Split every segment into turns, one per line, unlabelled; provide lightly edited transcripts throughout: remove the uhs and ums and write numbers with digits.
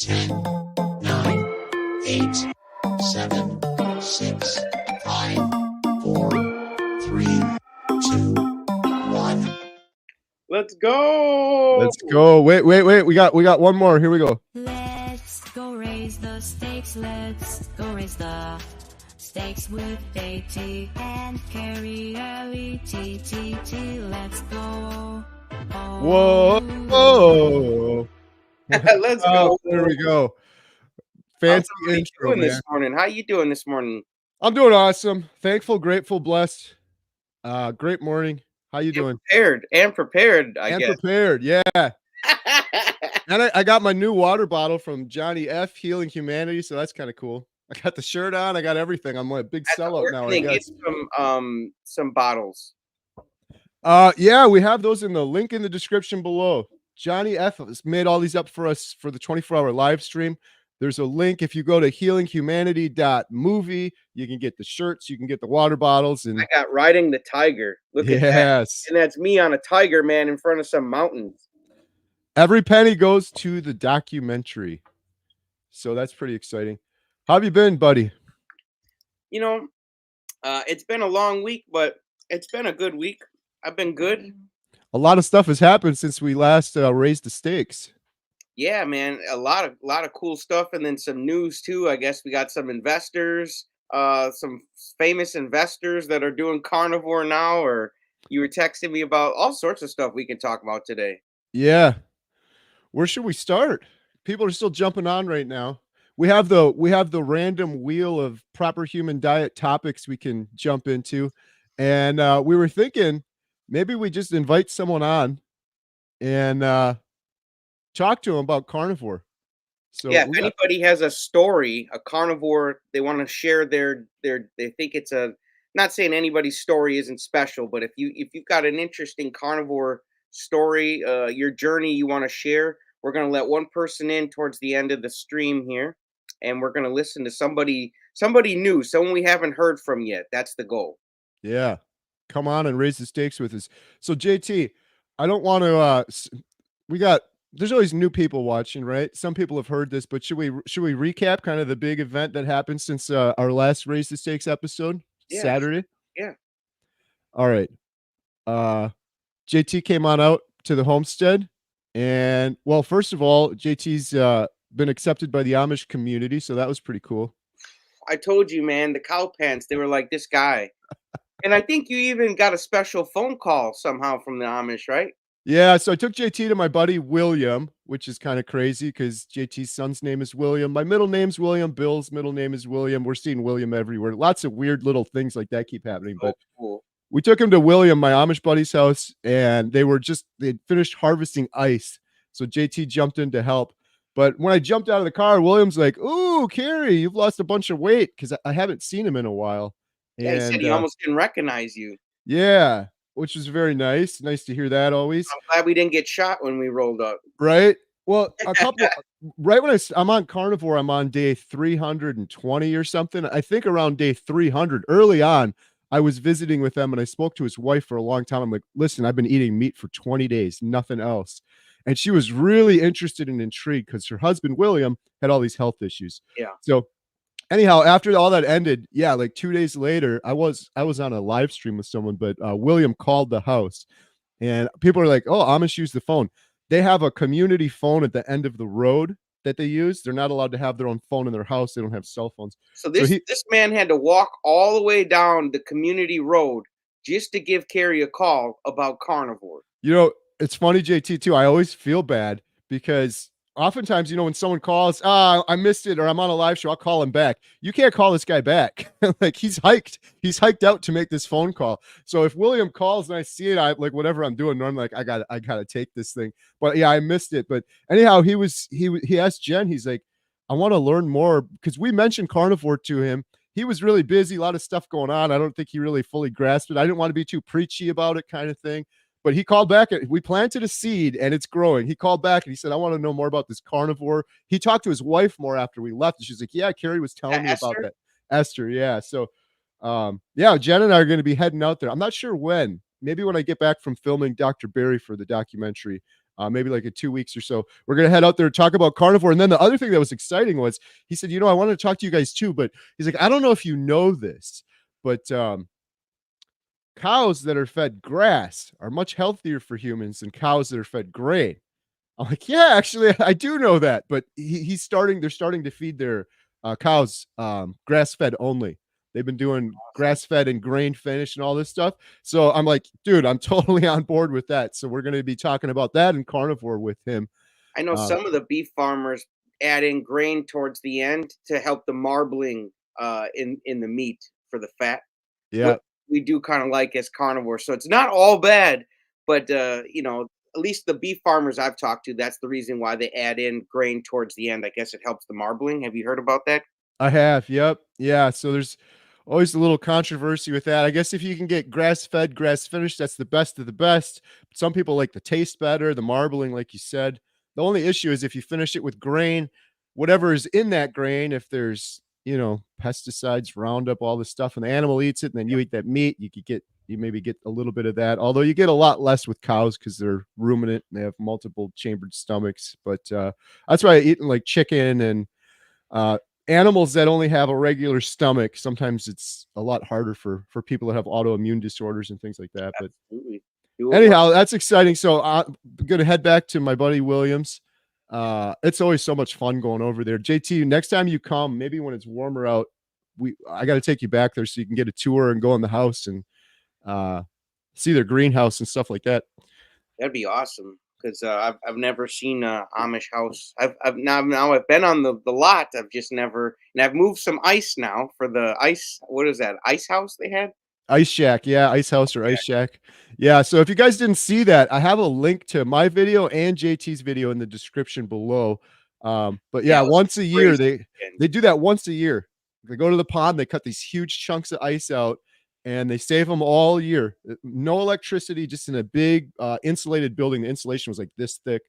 10, 9, 8, 7, 6, 5, 4, 3, 2, 1.
Let's go.
Let's go. Wait. We got one more. Here we go.
Let's go raise the stakes. Let's go raise the stakes with JT and Kerry. Let's go.
Whoa.
Let's go.
There we go. Fancy intro, man.
This morning. How you doing this morning?
I'm doing awesome. Thankful, grateful, blessed. Great morning. How you doing?
Prepared, I guess.
Prepared, yeah. And I got my new water bottle from Johnny F. Healing Humanity, so that's kind of cool. I got the shirt on. I got everything. I'm like a big sellout now. I guess.
Get some bottles.
Yeah, we have those in the link in the description below. Johnny F. has made all these up for us for the 24-hour live stream. There's a link. If you go to healinghumanity.movie, you can get the shirts, you can get the water bottles. And
I got Riding the Tiger. Look at that. And that's me on a tiger, man, in front of some mountains.
Every penny goes to the documentary. So that's pretty exciting. How have you been, buddy?
You know, it's been a long week, but it's been a good week. I've been good.
A lot of stuff has happened since we last raised the stakes.
Yeah, man, a lot of cool stuff, and then some news too. I guess we got some investors, some famous investors that are doing carnivore now. Or you were texting me about all sorts of stuff we can talk about today.
Yeah, where should we start? People are still jumping on right now. We have the random wheel of proper human diet topics we can jump into, and we were thinking maybe we just invite someone on and talk to them about carnivore. So
yeah, if anybody has a story, a carnivore, they want to share they think it's not saying anybody's story isn't special, but if you've got an interesting carnivore story, your journey you want to share, we're going to let one person in towards the end of the stream here, and we're going to listen to somebody new, someone we haven't heard from yet. That's the goal.
Yeah. Come on and raise the stakes with us. So JT, I don't want to there's always new people watching, right? Some people have heard this, but should we recap kind of the big event that happened since our last Raise the Stakes episode? Yeah. Saturday?
Yeah.
All right. JT came on out to the homestead, and well, first of all, JT's been accepted by the Amish community, so that was pretty cool.
I told you, man, the cow pants, they were like, this guy. And I think you even got a special phone call somehow from the Amish, right?
Yeah, so I took JT to my buddy William, which is kind of crazy because JT's son's name is William. My middle name's William. Bill's middle name is William. We're seeing William everywhere. Lots of weird little things like that keep happening. But
cool.
We took him to William, my Amish buddy's house, and they'd finished harvesting ice. So JT jumped in to help. But when I jumped out of the car, William's like, "Ooh, Kerry, you've lost a bunch of weight," because I haven't seen him in a while.
Yeah, he said he almost didn't recognize you.
Yeah, which was very nice. Nice to hear that always.
I'm glad we didn't get shot when we rolled up.
Right? Well, a couple right when I'm on carnivore, I'm on day 320 or something. I think around day 300, early on, I was visiting with them and I spoke to his wife for a long time. I'm like, "Listen, I've been eating meat for 20 days, nothing else." And she was really interested and intrigued because her husband, William, had all these health issues.
Yeah.
So anyhow, after all that ended, yeah, like 2 days later, I was on a live stream with someone, but William called the house and people are like, "Oh, Amish use the phone." They have a community phone at the end of the road that they use. They're not allowed to have their own phone in their house. They don't have cell phones.
So this man had to walk all the way down the community road just to give Kerry a call about carnivore.
You know, it's funny, JT, too. I always feel bad because oftentimes, you know, when someone calls, I missed it, or I'm on a live show, I'll call him back. You can't call this guy back. Like he's hiked out to make this phone call. So if William calls and I see it, I like whatever I'm doing, normally like I gotta take this thing. But yeah, I missed it. But anyhow, he asked Jen, he's like, "I want to learn more," because we mentioned carnivore to him. He was really busy, a lot of stuff going on. I don't think he really fully grasped it. I didn't want to be too preachy about it, kind of thing. But he called back. We planted a seed and it's growing. He called back and he said, "I want to know more about this carnivore." He talked to his wife more after we left. And she's like, "Yeah, Kerry was telling me about that." Esther, yeah. So, yeah, Jen and I are going to be heading out there. I'm not sure when. Maybe when I get back from filming Dr. Barry for the documentary. maybe like in 2 weeks or so. We're going to head out there and talk about carnivore. And then the other thing that was exciting was he said, I wanted to talk to you guys too, but he's like, I don't know if you know this, but cows that are fed grass are much healthier for humans than cows that are fed grain. I'm like, yeah, actually, I do know that. But they're starting to feed their cows grass fed only. They've been doing grass fed and grain finished and all this stuff. So I'm like, dude, I'm totally on board with that. So we're going to be talking about that in carnivore with him.
I know some of the beef farmers add in grain towards the end to help the marbling in the meat for the fat.
Yeah.
What we do kind of like as carnivores. So it's not all bad, but at least the beef farmers I've talked to, that's the reason why they add in grain towards the end. I guess it helps the marbling. Have you heard about that?
I have. Yep. Yeah. So there's always a little controversy with that. I guess if you can get grass fed, grass finished, that's the best of the best. Some people like the taste better, the marbling, like you said. The only issue is if you finish it with grain, whatever is in that grain, if there's, pesticides, Roundup, all this stuff, and the animal eats it, and then you eat that meat, you maybe get a little bit of that. Although you get a lot less with cows because they're ruminant and they have multiple chambered stomachs. But that's why I eat like chicken and animals that only have a regular stomach. Sometimes it's a lot harder for people that have autoimmune disorders and things like that. But
Absolutely.
anyhow, that's exciting. So I'm gonna head back to my buddy Williams. It's always so much fun going over there. JT, next time you come, maybe when it's warmer out, I got to take you back there so you can get a tour and go in the house and see their greenhouse and stuff like that.
That'd be awesome because I've never seen a Amish house. I've been on the lot. I've just never, and I've moved some ice now for the ice. What is that ice house they had?
Ice Shack, yeah, Ice House or Ice Shack. Yeah, so if you guys didn't see that, I have a link to my video and JT's video in the description below. But yeah,
it was
once a year
crazy.
they do that once a year. They go to the pond, they cut these huge chunks of ice out, and they save them all year. No electricity, just in a big insulated building. The insulation was like this thick.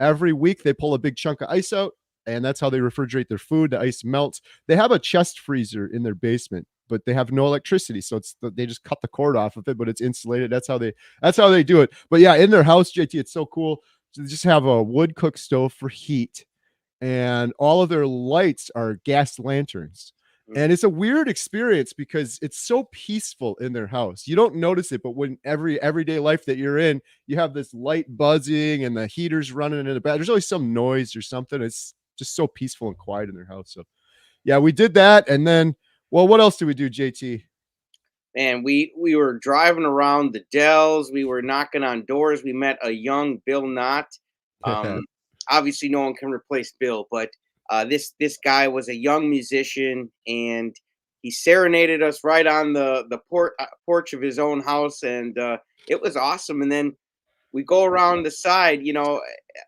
Every week they pull a big chunk of ice out, and that's how they refrigerate their food. The ice melts. They have a chest freezer in their basement, but they have no electricity, so they just cut the cord off of it, but it's insulated. That's how they do it. But yeah, in their house, JT, it's so cool. So they just have a wood cook stove for heat, and all of their lights are gas lanterns. And it's a weird experience because it's so peaceful in their house. You don't notice it, but when everyday life that you're in, you have this light buzzing and the heaters running in the back. There's always some noise or something. It's just so peaceful and quiet in their house. So yeah, we did that. And then, well, what else did we do, JT?
And we were driving around the Dells. We were knocking on doors. We met a young Bill Knott. Obviously, no one can replace Bill, but this guy was a young musician, and he serenaded us right on the porch of his own house, and it was awesome. And then we go around the side,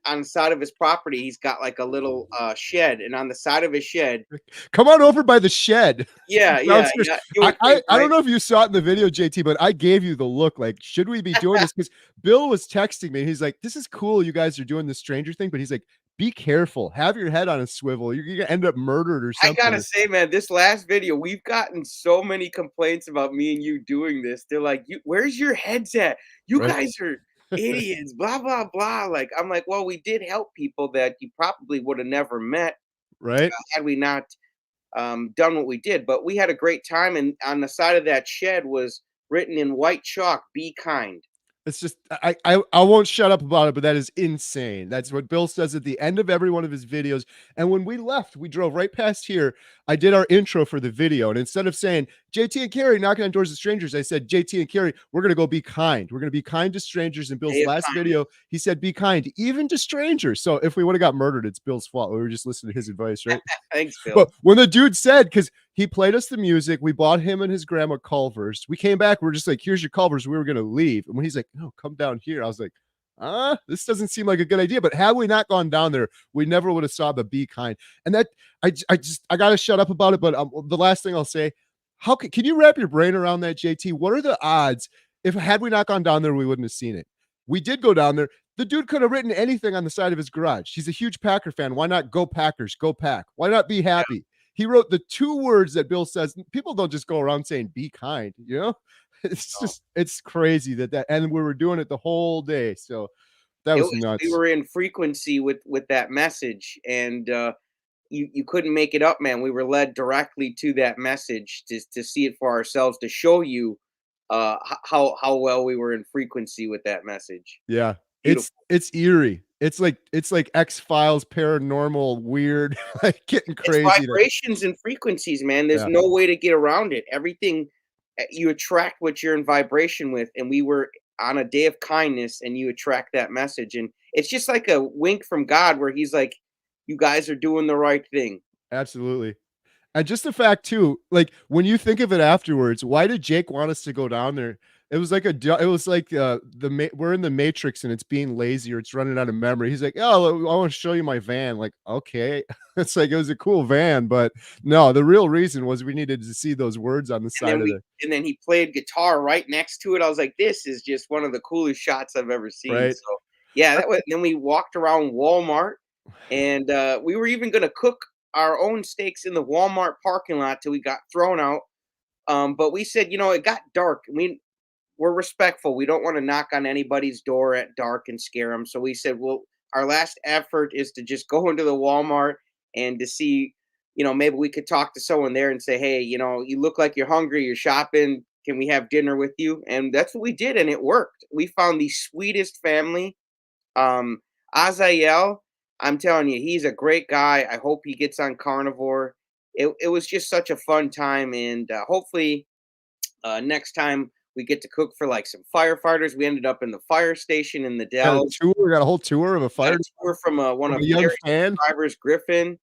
on the side of his property, he's got like a little shed, and on the side of his shed,
come on over by the shed.
Yeah.
I don't know if you saw it in the video, JT, but I gave you the look like, should we be doing this? Because Bill was texting me. He's like, this is cool. You guys are doing the stranger thing, but he's like, be careful. Have your head on a swivel. You're going to end up murdered or something.
I got to say, man, this last video, we've gotten so many complaints about me and you doing this. They're like, where's your heads at? You guys are idiots, blah, blah, blah. Like, I'm like, well, we did help people that you probably would have never met.
Right.
Had we not done what we did. But we had a great time. And on the side of that shed was written in white chalk, be kind.
It's just, I won't shut up about it, but that is insane. That's what Bill says at the end of every one of his videos. And when we left, we drove right past here. I did our intro for the video. And instead of saying, JT and Kerry knocking on doors of strangers, I said, JT and Kerry, we're going to go be kind. We're going to be kind to strangers. In Bill's last video, he said, be kind, even to strangers. So if we would have got murdered, it's Bill's fault. We were just listening to his advice, right?
Thanks, Bill.
But when the dude said, because he played us the music, we bought him and his grandma Culvers. We came back, we're just like, here's your Culvers. We were going to leave. And when he's like, no, come down here, I was like, this doesn't seem like a good idea. But had we not gone down there, we never would have saw the be kind. And that I got to shut up about it. But the last thing I'll say, can you wrap your brain around that, JT? What are the odds had we not gone down there, we wouldn't have seen it? We did go down there. The dude could have written anything on the side of his garage. He's a huge Packer fan. Why not go Packers? Go Pack. Why not be happy? Yeah. He wrote the 2 words that Bill says. People don't just go around saying be kind, It's just, it's crazy that and we were doing it the whole day. So That
It
was
was we
nuts.
were in frequency with that message, and you couldn't make it up, man. We were led directly to that message to see it for ourselves, to show you how well we were in frequency with that message.
Yeah.
Beautiful.
It's eerie. It's like X-Files paranormal weird, like getting
It's
crazy to
vibrations and frequencies, man. There's
yeah.
no way to get around it. Everything you attract what you're in vibration with, and we were on a day of kindness, and you attract that message, and it's just like a wink from God, where He's like, "You guys are doing the right thing."
Absolutely. And just the fact too, like when you think of it afterwards, why did Jake want us to go down there? It was like it was like we're in the Matrix and it's being lazy or it's running out of memory. He's like, "Oh, I want to show you my van." Like, okay, it's like it was a cool van, but no, the real reason was we needed to see those words on the
And
side
then
of
we
the
and then he played guitar right next to it. I was like, "This is just one of the coolest shots I've ever seen."
right.
So, yeah,
I-
that was then we walked around Walmart, and, we were even gonna cook our own steaks in the Walmart parking lot till we got thrown out, but we said, "You know, it got dark, and we're respectful. We don't wanna knock on anybody's door at dark and scare them." So we said, "Well, our last effort is to just go into the Walmart and to see, maybe we could talk to someone there and say, 'Hey, you look like you're hungry, you're shopping. Can we have dinner with you?'" And that's what we did, and it worked. We found the sweetest family. Um, Azael, I'm telling you, he's a great guy. I hope he gets on Carnivore. It was just such a fun time, and hopefully next time we get to cook for like some firefighters. We ended up in the fire station in the
Got a
Dells.
tour, got a whole tour of a
Got
fire
a tour from one
from
of
a young
Kerry's
fan.
subscribers, Griffin.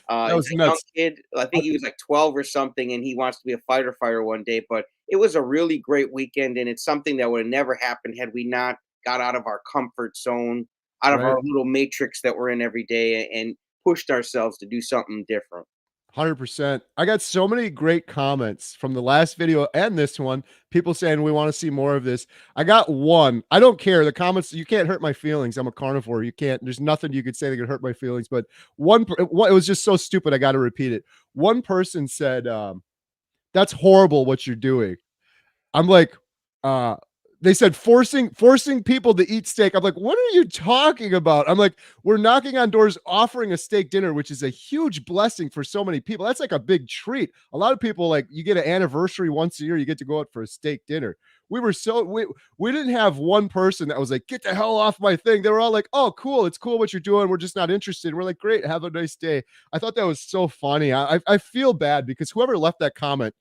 That
He's
was
a young
nuts.
kid. I think he was like 12 or something, and he wants to be a fighter one day. But it was a really great weekend, and it's something that would have never happened had we not got out of our comfort zone, out of
Right.
our little matrix that we're in every day, and pushed ourselves to do something different.
100%. I got so many great comments from the last video and this one. People saying we want to see more of this. I got one. I don't care. The comments, you can't hurt my feelings. I'm a carnivore. You can't, there's nothing you could say that could hurt my feelings. But it was just so stupid. I got to repeat it. One person said, that's horrible what you're doing. I'm like, uh, they said forcing people to eat steak. I'm like, what are you talking about? I'm like, we're knocking on doors offering a steak dinner, which is a huge blessing for so many people. That's like a big treat. A lot of people, like, you get an anniversary once a year, you get to go out for a steak dinner. We didn't have one person that was like, get the hell off my thing. They were all like, oh, cool, it's cool what you're doing, we're just not interested. We're like, great, have a nice day. I thought that was so funny. I feel bad because whoever left that comment,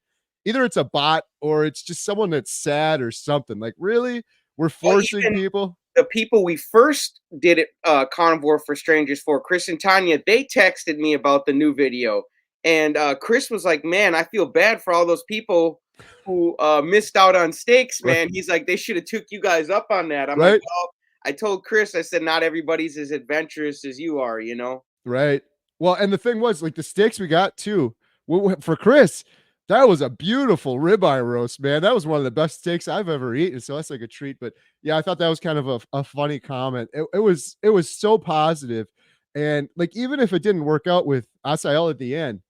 either it's a bot or it's just someone that's sad or something. Like, really? We're
Well,
forcing
even
people?
the people we first did it, Carnivore for Strangers for, Chris and Tanya, they texted me about the new video. And Chris was like, "Man, I feel bad for all those people who missed out on steaks,
Right.
man." He's like, "They should have took you guys up on that." I'm like,
Right.
"Well," I told Chris, I said, "Not everybody's as adventurous as you are, you know?"
Right. Well, and the thing was, like, the steaks we got too, for Chris, that was a beautiful ribeye roast, man. That was one of the best steaks I've ever eaten. So that's like a treat. But yeah, I thought that was kind of a funny comment. It was so positive. And like, even if it didn't work out with Asael at the end,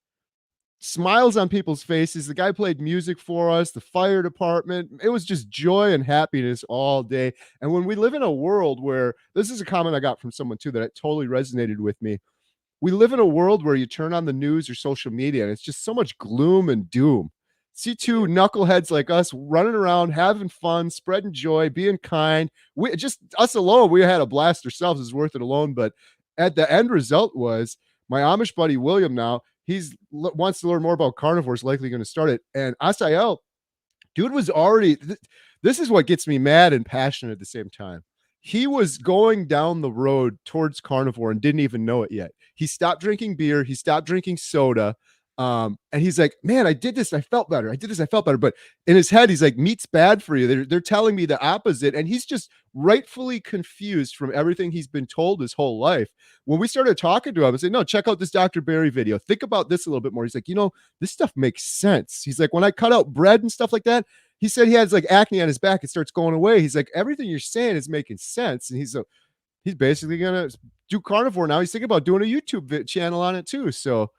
smiles on people's faces. The guy played music for us, the fire department. It was just joy and happiness all day. And when we live in a world where, this is a comment I got from someone too that it totally resonated with me. We live in a world where you turn on the news or social media and it's just so much gloom and doom. See two knuckleheads like us running around, having fun, spreading joy, being kind. We just, us alone, we had a blast ourselves. Is worth it alone. But at the end result was my Amish buddy William. Now wants to learn more about carnivores. Likely going to start it. And Asael, dude was already. This is what gets me mad and passionate at the same time. He was going down the road towards carnivore and didn't even know it yet. He stopped drinking beer. He stopped drinking soda. And he's like, man, I did this. I felt better. I did this. I felt better. But in his head, he's like, meat's bad for you. They're telling me the opposite. And he's just rightfully confused from everything he's been told his whole life. When we started talking to him, I said, no, check out this Dr. Berry video. Think about this a little bit more. He's like, this stuff makes sense. He's like, when I cut out bread and stuff like that, he said he has like acne on his back. It starts going away. He's like, everything you're saying is making sense. And he's basically going to do carnivore now. He's thinking about doing a YouTube channel on it too. So,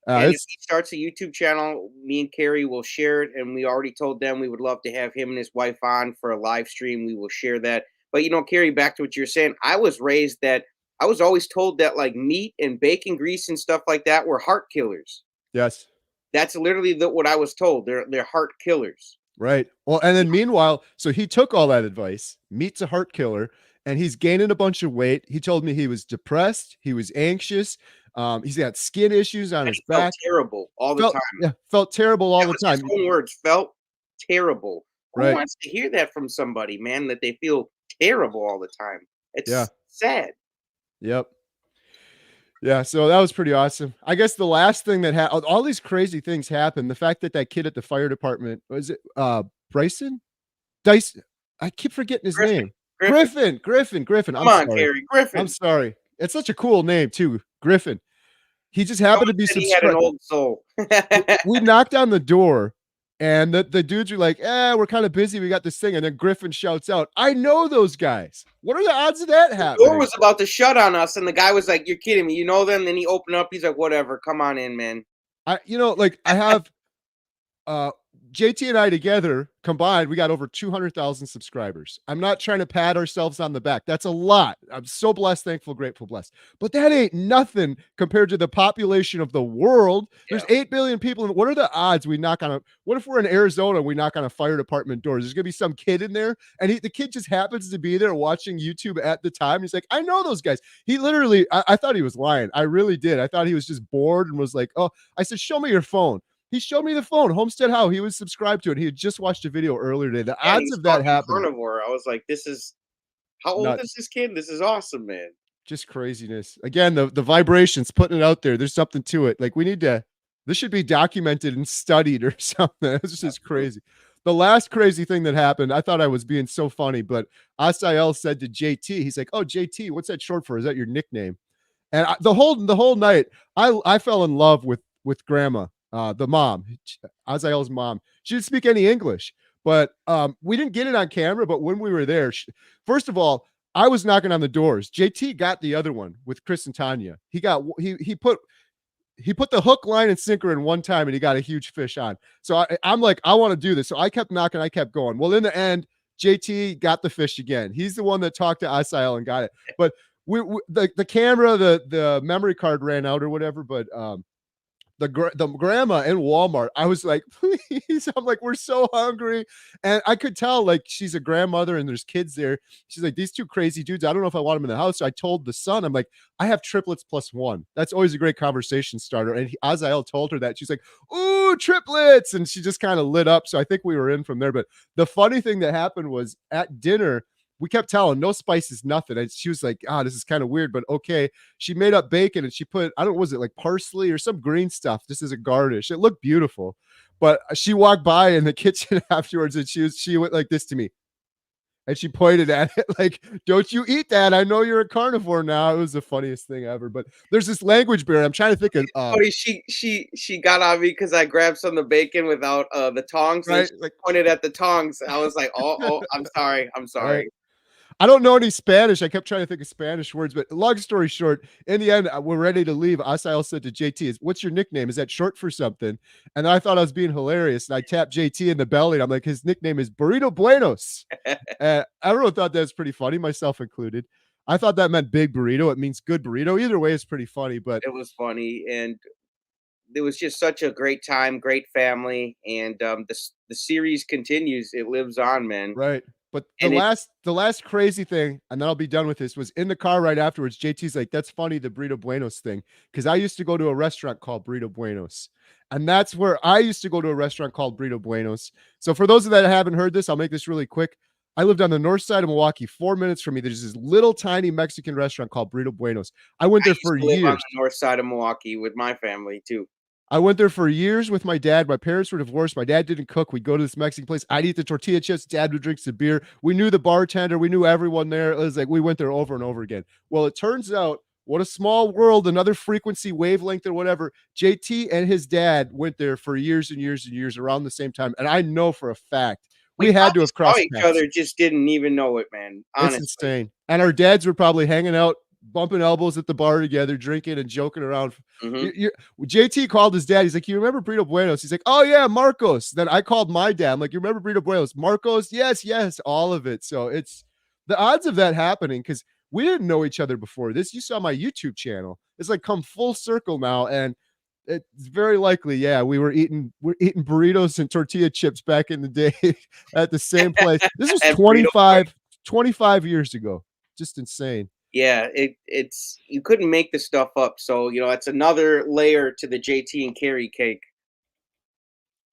And if he starts a YouTube channel, me and Kerry will share it. And we already told them we would love to have him and his wife on for a live stream. We will share that. But Carrie, back to what you're saying, I was raised that I was always told that like meat and bacon grease and stuff like that were heart killers.
Yes.
That's literally what I was told. They're heart killers.
Right. Well, and then meanwhile, so he took all that advice, meat's a heart killer, and he's gaining a bunch of weight. He told me he was depressed, he was anxious, he's got skin issues on
And
his
he felt
back.
terrible all the time.
Yeah, felt terrible all
That
the
was his
time.
own words. Felt terrible. Who
Right.
wants to hear that from somebody, man? That they feel terrible all the time. It's
Yeah.
sad.
Yep. Yeah, so that was pretty awesome. I guess the last thing that happened, all these crazy things happened. The fact that kid at the fire department, was it Bryson? Dice, I keep forgetting his
Griffin.
name.
Griffin.
Griffin.
Come on, Kerry. Griffin.
I'm sorry. It's such a cool name too, Griffin. He just happened to be
Someone said he had an
subscribed.
old soul.
We knocked on the door, and the dudes were like, we're kind of busy. We got this thing. And then Griffin shouts out, I know those guys. What are the odds of that
The
happening?
door was about to shut on us, and the guy was like, "You're kidding me? You know them?" Then he opened up. He's like, "Whatever. Come on in, man."
I have JT and I together combined, we got over 200,000 subscribers. I'm not trying to pat ourselves on the back. That's a lot. I'm so blessed, thankful, grateful, blessed. But that ain't nothing compared to the population of the world. There's 8 billion people. What are the odds we knock on what if we're in Arizona and we knock on a fire department doors? There's going to be some kid in there, and the kid just happens to be there watching YouTube at the time. He's like, I know those guys. He literally, I thought he was lying. I really did. I thought he was just bored and was like, oh, I said, show me your phone. He showed me the phone, Homestead How. He was subscribed to it. He had just watched a video earlier today. The odds of that happening.
Carnivore. I was like, this is, how old is this kid? This is awesome, man.
Just craziness. Again, the vibrations, putting it out there. There's something to it. Like this should be documented and studied or something. It's just crazy. The last crazy thing that happened, I thought I was being so funny, but Asael said to JT, he's like, oh, JT, what's that short for? Is that your nickname? And the whole night, I fell in love with Grandma. The mom, Azael's mom, she didn't speak any English, but we didn't get it on camera. But when we were there, first of all, I was knocking on the doors. JT got the other one with Chris and Tanya. He put the hook, line, and sinker in one time, and he got a huge fish on. So I'm like, I want to do this. So I kept knocking, I kept going. Well, in the end, JT got the fish again. He's the one that talked to Asael and got it. But the camera, the memory card ran out or whatever. But the grandma in Walmart, I was like, please. I'm like, we're so hungry. And I could tell, like, she's a grandmother and there's kids there. She's like, these two crazy dudes, I don't know if I want them in the house. So I told the son, I'm like, I have triplets plus one. That's always a great conversation starter. And Azael told her that. She's like, ooh, triplets. And she just kind of lit up. So I think we were in from there. But the funny thing that happened was at dinner, we kept telling no spices, nothing. And she was like, this is kind of weird, but okay. She made up bacon and she put, I don't know, was it like parsley or some green stuff just as a garnish? It looked beautiful. But she walked by in the kitchen afterwards and she went like this to me. And she pointed at it like, don't you eat that. I know you're a carnivore now. It was the funniest thing ever. But there's this language barrier. I'm trying to think of
she got on me because I grabbed some of the bacon without the tongs.
Right,
and she
like,
pointed at the tongs. I was like, oh, I'm sorry.
Right. I don't know any Spanish. I kept trying to think of Spanish words, but long story short, in the end, we're ready to leave. Asael said to JT, what's your nickname? Is that short for something? And I thought I was being hilarious. And I tapped JT in the belly. And I'm like, his nickname is Burrito Buenos. Everyone thought that was pretty funny, myself included. I thought that meant big burrito. It means good burrito. Either way, it's pretty funny. But
it was funny. And it was just such a great time, great family. And the series continues. It lives on, man.
Right. But the last crazy thing, and then I'll be done with this, was in the car right afterwards. JT's like, that's funny, the Burrito Buenos thing. Because I used to go to a restaurant called Burrito Buenos. And that's where I used to go to a restaurant called Burrito Buenos. So for those of that haven't heard this, I'll make this really quick. I lived on the north side of Milwaukee. 4 minutes from me, there's this little tiny Mexican restaurant called Burrito Buenos. I went there for years.
On the north side of Milwaukee with my family too.
I went there for years with my dad. My parents were divorced. My dad didn't cook. We'd go to this Mexican place. I'd eat the tortilla chips. Dad would drink some beer. We knew the bartender. We knew everyone there. It was like we went there over and over again. Well, it turns out, what a small world, another frequency, wavelength, or whatever. JT and his dad went there for years and years and years around the same time. And I know for a fact we had to have crossed
each other, just didn't even know it, man. Honestly.
It's insane. And our dads were probably hanging out, bumping elbows at the bar together, drinking and joking around. JT called his dad. He's like, you remember Burrito Buenos? He's like, oh yeah, Marcos. Then I called my dad. I'm like, you remember Burrito Buenos? Marcos? Yes, all of it. So it's the odds of that happening, because we didn't know each other before this. You saw my YouTube channel. It's like come full circle now, and it's very likely, yeah, we're eating burritos and tortilla chips back in the day at the same place. This was
And burrito
25 years ago. Just insane.
Yeah, it's you couldn't make this stuff up. So, it's another layer to the JT and Kerry cake.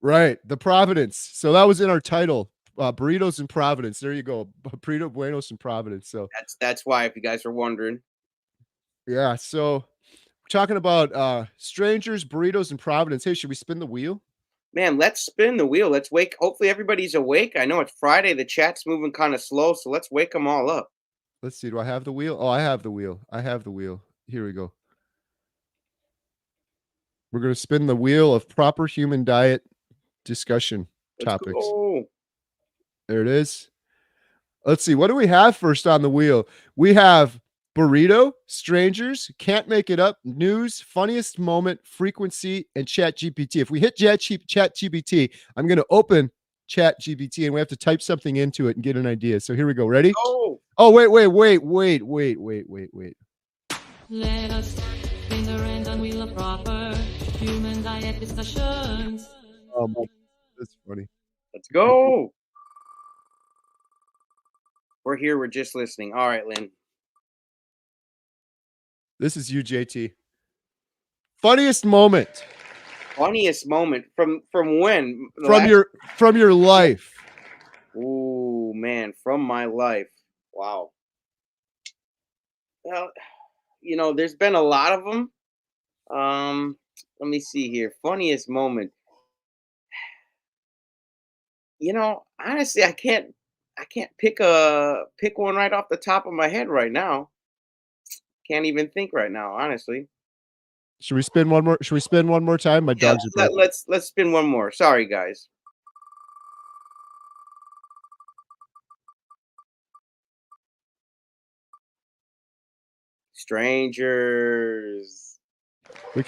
Right. The Providence. So that was in our title. Burritos in Providence. There you go. Burrito Buenos in Providence. So
That's why, if you guys were wondering.
yeah. So we're talking about strangers, burritos, and Providence. Hey, should we spin the wheel?
Man, let's spin the wheel. Let's wake. Hopefully, everybody's awake. I know it's Friday. The chat's moving kind of slow, so let's wake them all up.
Let's see. Do I have the wheel? Oh, I have the wheel. I have the wheel. Here we go. We're going to spin the wheel of proper human diet discussion topics.
Go.
There it is. Let's see. What do we have first on the wheel? We have burrito, strangers, can't make it up, news, funniest moment, frequency, and chat GPT. If we hit chat GPT, I'm going to open chat GPT and we have to type something into it and get an idea. So here we go. Ready? Oh, wait.
Let us spin the random wheel of proper human diet discussions.
Oh, my, that's funny.
Let's go. We're here. We're just listening. All right, Lynn.
This is you, JT. Funniest moment.
Funniest moment from when?
From your life.
Oh man, from my life. Wow. Well, there's been a lot of them. Let me see here. Funniest moment. Honestly, I can't pick one right off the top of my head right now. Can't even think right now, honestly.
Should we spin one more? Should we spin one more time? My dogs are barking.
Let's spin one more. Sorry, guys. Strangers.
We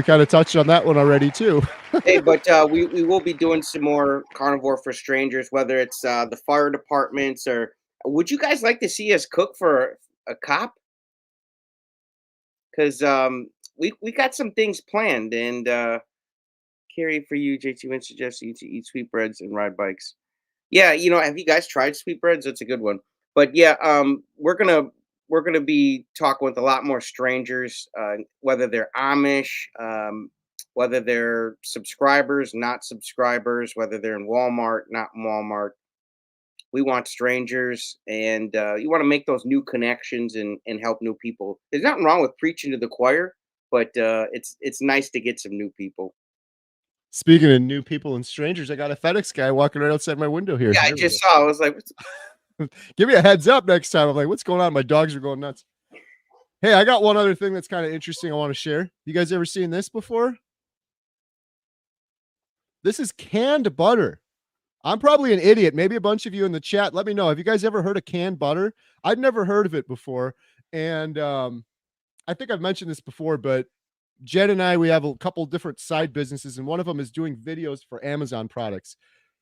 kind of touched on that one already too.
Hey, but we will be doing some more Carnivore for Strangers, whether it's the fire departments or would you guys like to see us cook for a cop? Because we got some things planned, and Kerry, for you, JT Wynn suggests you to eat sweetbreads and ride bikes. Yeah, have you guys tried sweetbreads? That's a good one. But yeah, we're gonna be talking with a lot more strangers, whether they're Amish, whether they're subscribers, not subscribers, whether they're in Walmart, not in Walmart. We want strangers, and you want to make those new connections and help new people. There's nothing wrong with preaching to the choir, but it's nice to get some new people.
Speaking of new people and strangers, I got a FedEx guy walking right outside my window here.
Yeah, I just saw. I was like,
give me a heads up next time. I'm like, what's going on? My dogs are going nuts. Hey, I got one other thing that's kind of interesting I want to share. You guys ever seen this before? This is canned butter. I'm probably an idiot. Maybe a bunch of you in the chat, let me know. Have you guys ever heard of canned butter? I'd never heard of it before. And I think I've mentioned this before, but Jen and I, we have a couple different side businesses, and one of them is doing videos for Amazon products.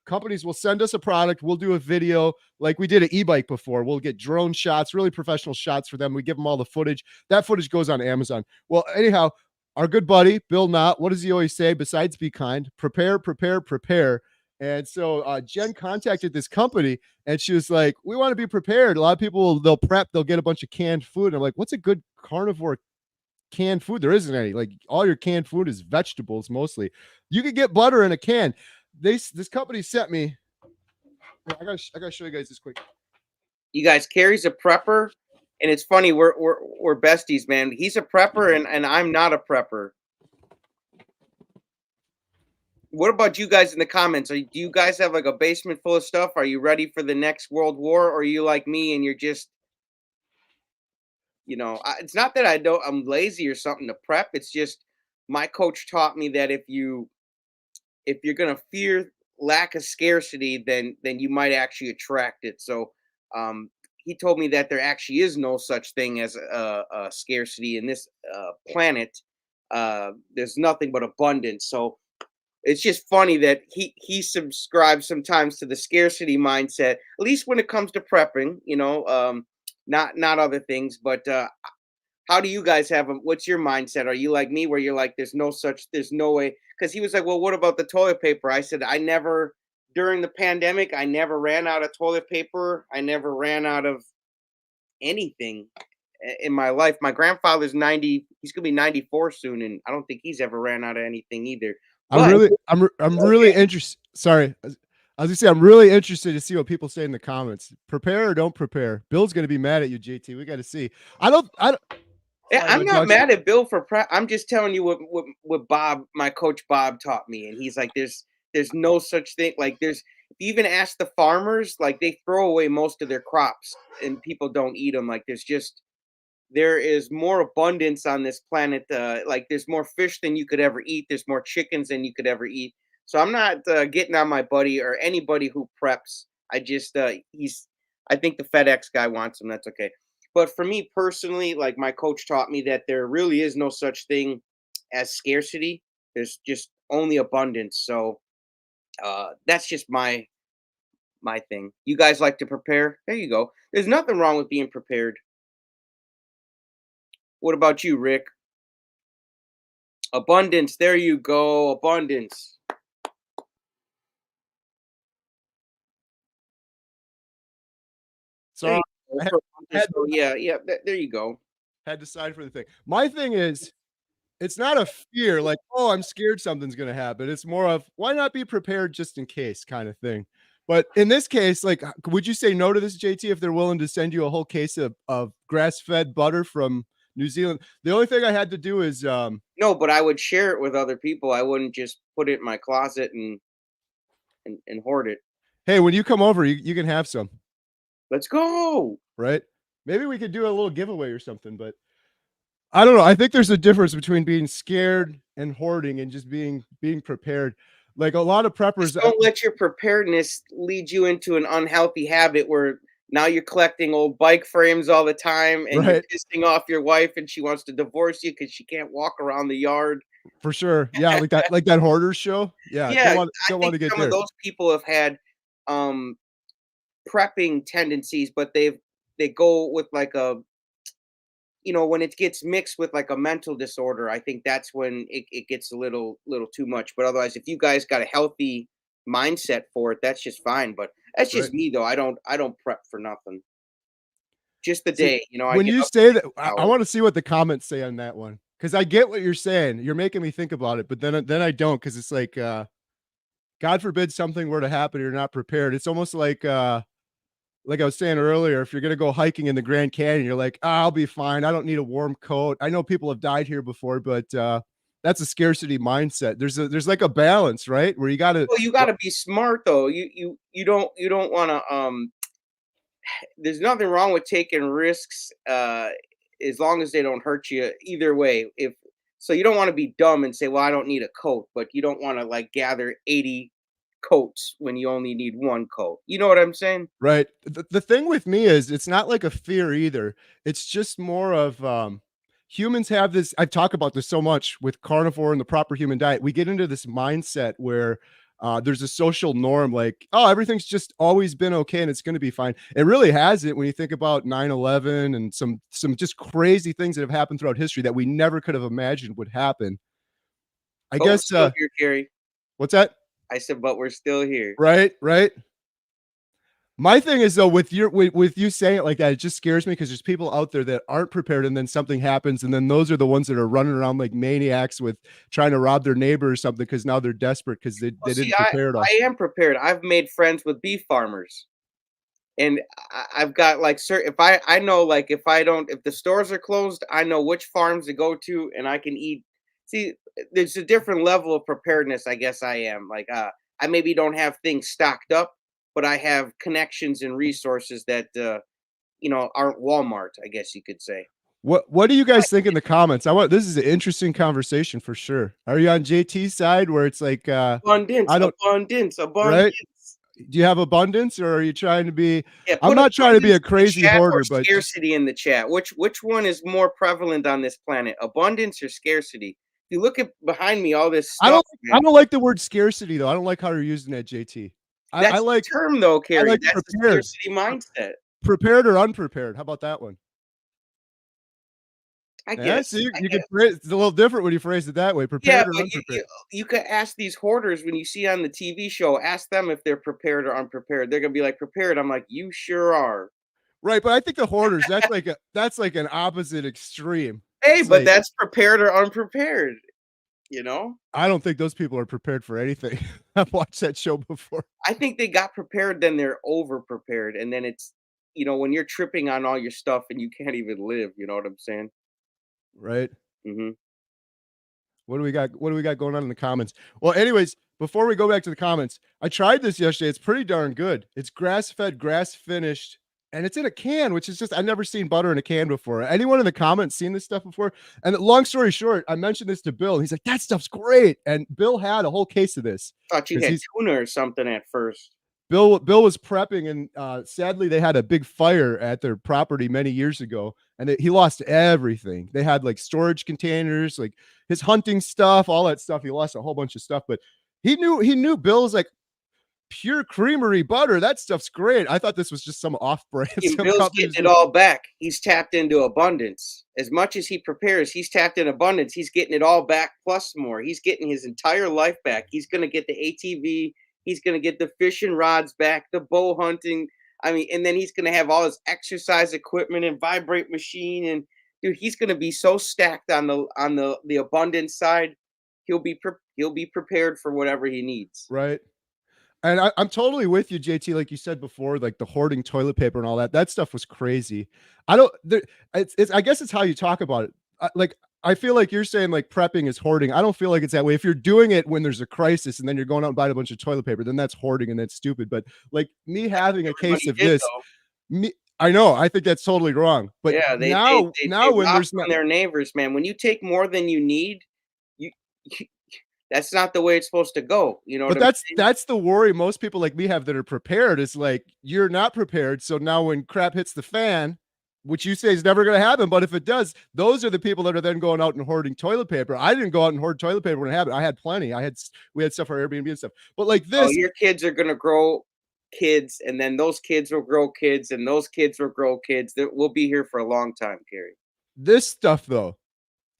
Companies will send us a product. We'll do a video like we did an e-bike before. We'll get drone shots, really professional shots for them. We give them all the footage. That footage goes on Amazon. Well, anyhow, our good buddy, Bill Knott, what does he always say? Besides be kind, prepare, prepare, prepare. And so Jen contacted this company and she was like, we want to be prepared. A lot of people, they'll prep, they'll get a bunch of canned food. And I'm like, what's a good carnivore canned food? There isn't any. Like all your canned food is vegetables mostly. You could get butter in a can. This company sent me. I gotta show you guys this quick.
You guys, Kerry's a prepper, and it's funny. We're besties, man. He's a prepper, and I'm not a prepper. What about you guys in the comments? Do you guys have like a basement full of stuff? Are you ready for the next World War, or are you like me and you're just, it's not that I'm lazy or something to prep. It's just my coach taught me that if you're gonna fear lack of scarcity, then you might actually attract it. So he told me that there actually is no such thing as a scarcity in this planet. There's nothing but abundance. So it's just funny that he subscribes sometimes to the scarcity mindset, at least when it comes to prepping, not other things. But how do you guys have 'em? What's your mindset? Are you like me, where you're like, there's no way? Because he was like, well, what about the toilet paper? I said, I never, during the pandemic, I never ran out of toilet paper. I never ran out of anything in my life. My grandfather's 90, he's gonna be 94 soon, and I don't think he's ever ran out of anything either. But
I'm really interested. Sorry. I was gonna say, I'm really interested to see what people say in the comments. Prepare or don't prepare. Bill's gonna be mad at you, JT. We got to see. I don't.
yeah,
Sorry,
I'm
my
not
dog's-
mad at Bill for prep. I'm just telling you what Bob, my coach Bob, taught me, and he's like, there's no such thing. Like if you even ask the farmers, like they throw away most of their crops, and people don't eat them. Like there is more abundance on this planet. Like there's more fish than you could ever eat. There's more chickens than you could ever eat. So I'm not getting on my buddy or anybody who preps. I just I think the FedEx guy wants him. That's okay. But for me personally, like my coach taught me that there really is no such thing as scarcity. There's just only abundance. So that's just my thing. You guys like to prepare? There you go. There's nothing wrong with being prepared. What about you, Rick? Abundance. There you go. Abundance.
So
There
I
you go.
had,
For abundance,
had
so yeah. There you go.
had to decide for the thing. My thing is, it's not a fear like, oh, I'm scared something's gonna happen. It's more of why not be prepared just in case kind of thing. But in this case, like, would you say no to this, JT, if they're willing to send you a whole case of grass-fed butter from New Zealand? The only thing I had to do is
No, but I would share it with other people. I wouldn't just put it in my closet and hoard it.
hey, when you come over, you can have some,
Let's go.
right? Maybe we could do a little giveaway or something, but I don't know. I think there's a difference between being scared and hoarding and just being prepared. Like a lot of preppers,
Just don't let your preparedness lead you into an unhealthy habit where now you're collecting old bike frames all the time and you're
right?
pissing off your wife and she wants to divorce you because she can't walk around the yard.
For sure. Yeah, like that hoarders show. Yeah,
Yeah, I
don't want to
think
get
some
there.
of those people have had um prepping tendencies, but they go with like when it gets mixed with like a mental disorder, I think that's when it gets a little too much. But otherwise, if you guys got a healthy mindset for it, that's just fine. But that's
Right.
just me though. I don't prep for nothing. Just the
See,
day, I
when
get
you
up
say that, I
hour.
want to see what the comments say on that one because I get what you're saying. You're making me think about it, but then I don't because it's like, God forbid something were to happen, you're not prepared. It's almost like I was saying earlier, if you're gonna go hiking in the Grand Canyon, you're like, "Ah, I'll be fine. I don't need a warm coat." I know people have died here before, but that's a scarcity mindset. There's like a balance, right? Where you gotta
Well, you got to be smart though. You don't want to there's nothing wrong with taking risks as long as they don't hurt you either way. If so, you don't want to be dumb and say, "Well, I don't need a coat," but you don't want to like gather 80 coats when you only need one coat. You know what I'm saying?
right. The thing with me is it's not like a fear either. It's just more of humans have this. I've talked about this so much with carnivore and the proper human diet. We get into this mindset where there's a social norm like, oh, everything's just always been okay and it's going to be fine. It really hasn't when you think about 9/11 and some just crazy things that have happened throughout history that we never could have imagined would happen. I
But we're
guess
still here, Kerry.
what's that?
I said, but we're still here.
Right. My thing is though, with you saying it like that, it just scares me because there's people out there that aren't prepared, and then something happens, and then those are the ones that are running around like maniacs with trying to rob their neighbor or something because now they're desperate because they
Well, see,
didn't prepare it all.
I am prepared. I've made friends with beef farmers, and I've got like certain. If I know like if the stores are closed, I know which farms to go to, and I can eat. See, there's a different level of preparedness. I guess I am like I maybe don't have things stocked up, but I have connections and resources that aren't Walmart. I guess you could say.
What do you guys think in the comments? This is an interesting conversation for sure. Are you on JT's side where it's like
Abundance,
I don't
abundance, abundance.
right? Do you have abundance or are you trying to be
Yeah,
I'm
put
not trying to be a
abundance in the
crazy
chat or
hoarder, but just
scarcity in the chat. Which one is more prevalent on this planet, abundance or scarcity? you look at behind me, all this
I
stuff, man.
don't like the word scarcity though. I don't like how you're using that, JT. I
That's the
like
term, though,
I
Kerry.
like
That's the
prepared.
scarcity mindset.
Prepared or unprepared? How about that one?
I
Yeah,
guess.
see,
I
you
guess.
could phrase it's a little different when you phrase it that way.
Yeah,
Prepared or
but
unprepared.
you could ask these hoarders when you see on the TV show, ask them if they're prepared or unprepared. They're gonna be like, "Prepared." I'm like, "You sure are."
Right, but I think the hoarders, that's like an opposite extreme.
Hey,
It's
but
like
that's prepared or unprepared, you know?
I don't think those people are prepared for anything. I've watched that show before.
I think they got prepared, then they're over prepared, and then it's when you're tripping on all your stuff and you can't even live, you know what I'm saying?
Right?
Mhm.
What do we got? What do we got going on in the comments? Well, anyways, before we go back to the comments, I tried this yesterday. It's pretty darn good. It's grass-fed, grass-finished, and it's in a can, which is just I've never seen butter in a can before. Anyone in the comments seen this stuff before? And long story short, I mentioned this to Bill. And he's like, "That stuff's great." And Bill had a whole case of this
Thought you
because
had
he's
tuna or something at first.
Bill was prepping, and sadly, they had a big fire at their property many years ago, and he lost everything. They had like storage containers, like his hunting stuff, all that stuff. He lost a whole bunch of stuff, but he knew Bill's like pure creamery butter. That stuff's great. I thought this was just some off-brand.
And
Some
Bill's
companies
getting it all back. He's tapped into abundance. As much as he prepares, he's tapped in abundance. He's getting it all back plus more. He's getting his entire life back. He's going to get the ATV. He's going to get the fishing rods back, the bow hunting. I mean, and then he's going to have all his exercise equipment and vibrate machine. And dude, he's going to be so stacked on the abundance side. He'll be prepared for whatever he needs.
right. And I'm totally with you, JT. Like you said before, like the hoarding toilet paper and all that. That stuff was crazy. I don't. It's. I guess it's how you talk about it. Like I feel like you're saying like prepping is hoarding. I don't feel like it's that way. If you're doing it when there's a crisis and then you're going out and buying a bunch of toilet paper, then that's hoarding and that's stupid. But like me having a case
Everybody
of
did
this,
though.
me. I know. I think that's totally wrong. But
Yeah,
now
they
when
rob
there's
from
not
their neighbors, man. When you take more than you need, you that's not the way it's supposed to go. You know what
But
I'm
that's
saying?
that's the worry most people like me have that are prepared is like you're not prepared. So now when crap hits the fan, which you say is never going to happen, but if it does, those are the people that are then going out and hoarding toilet paper. I didn't go out and hoard toilet paper when it happened. I had plenty. We had stuff for Airbnb and stuff. But like
Oh,
this,
your kids are gonna grow kids, and then those kids will grow kids, and those kids will grow kids. We'll be here for a long time, Kerry.
this stuff though,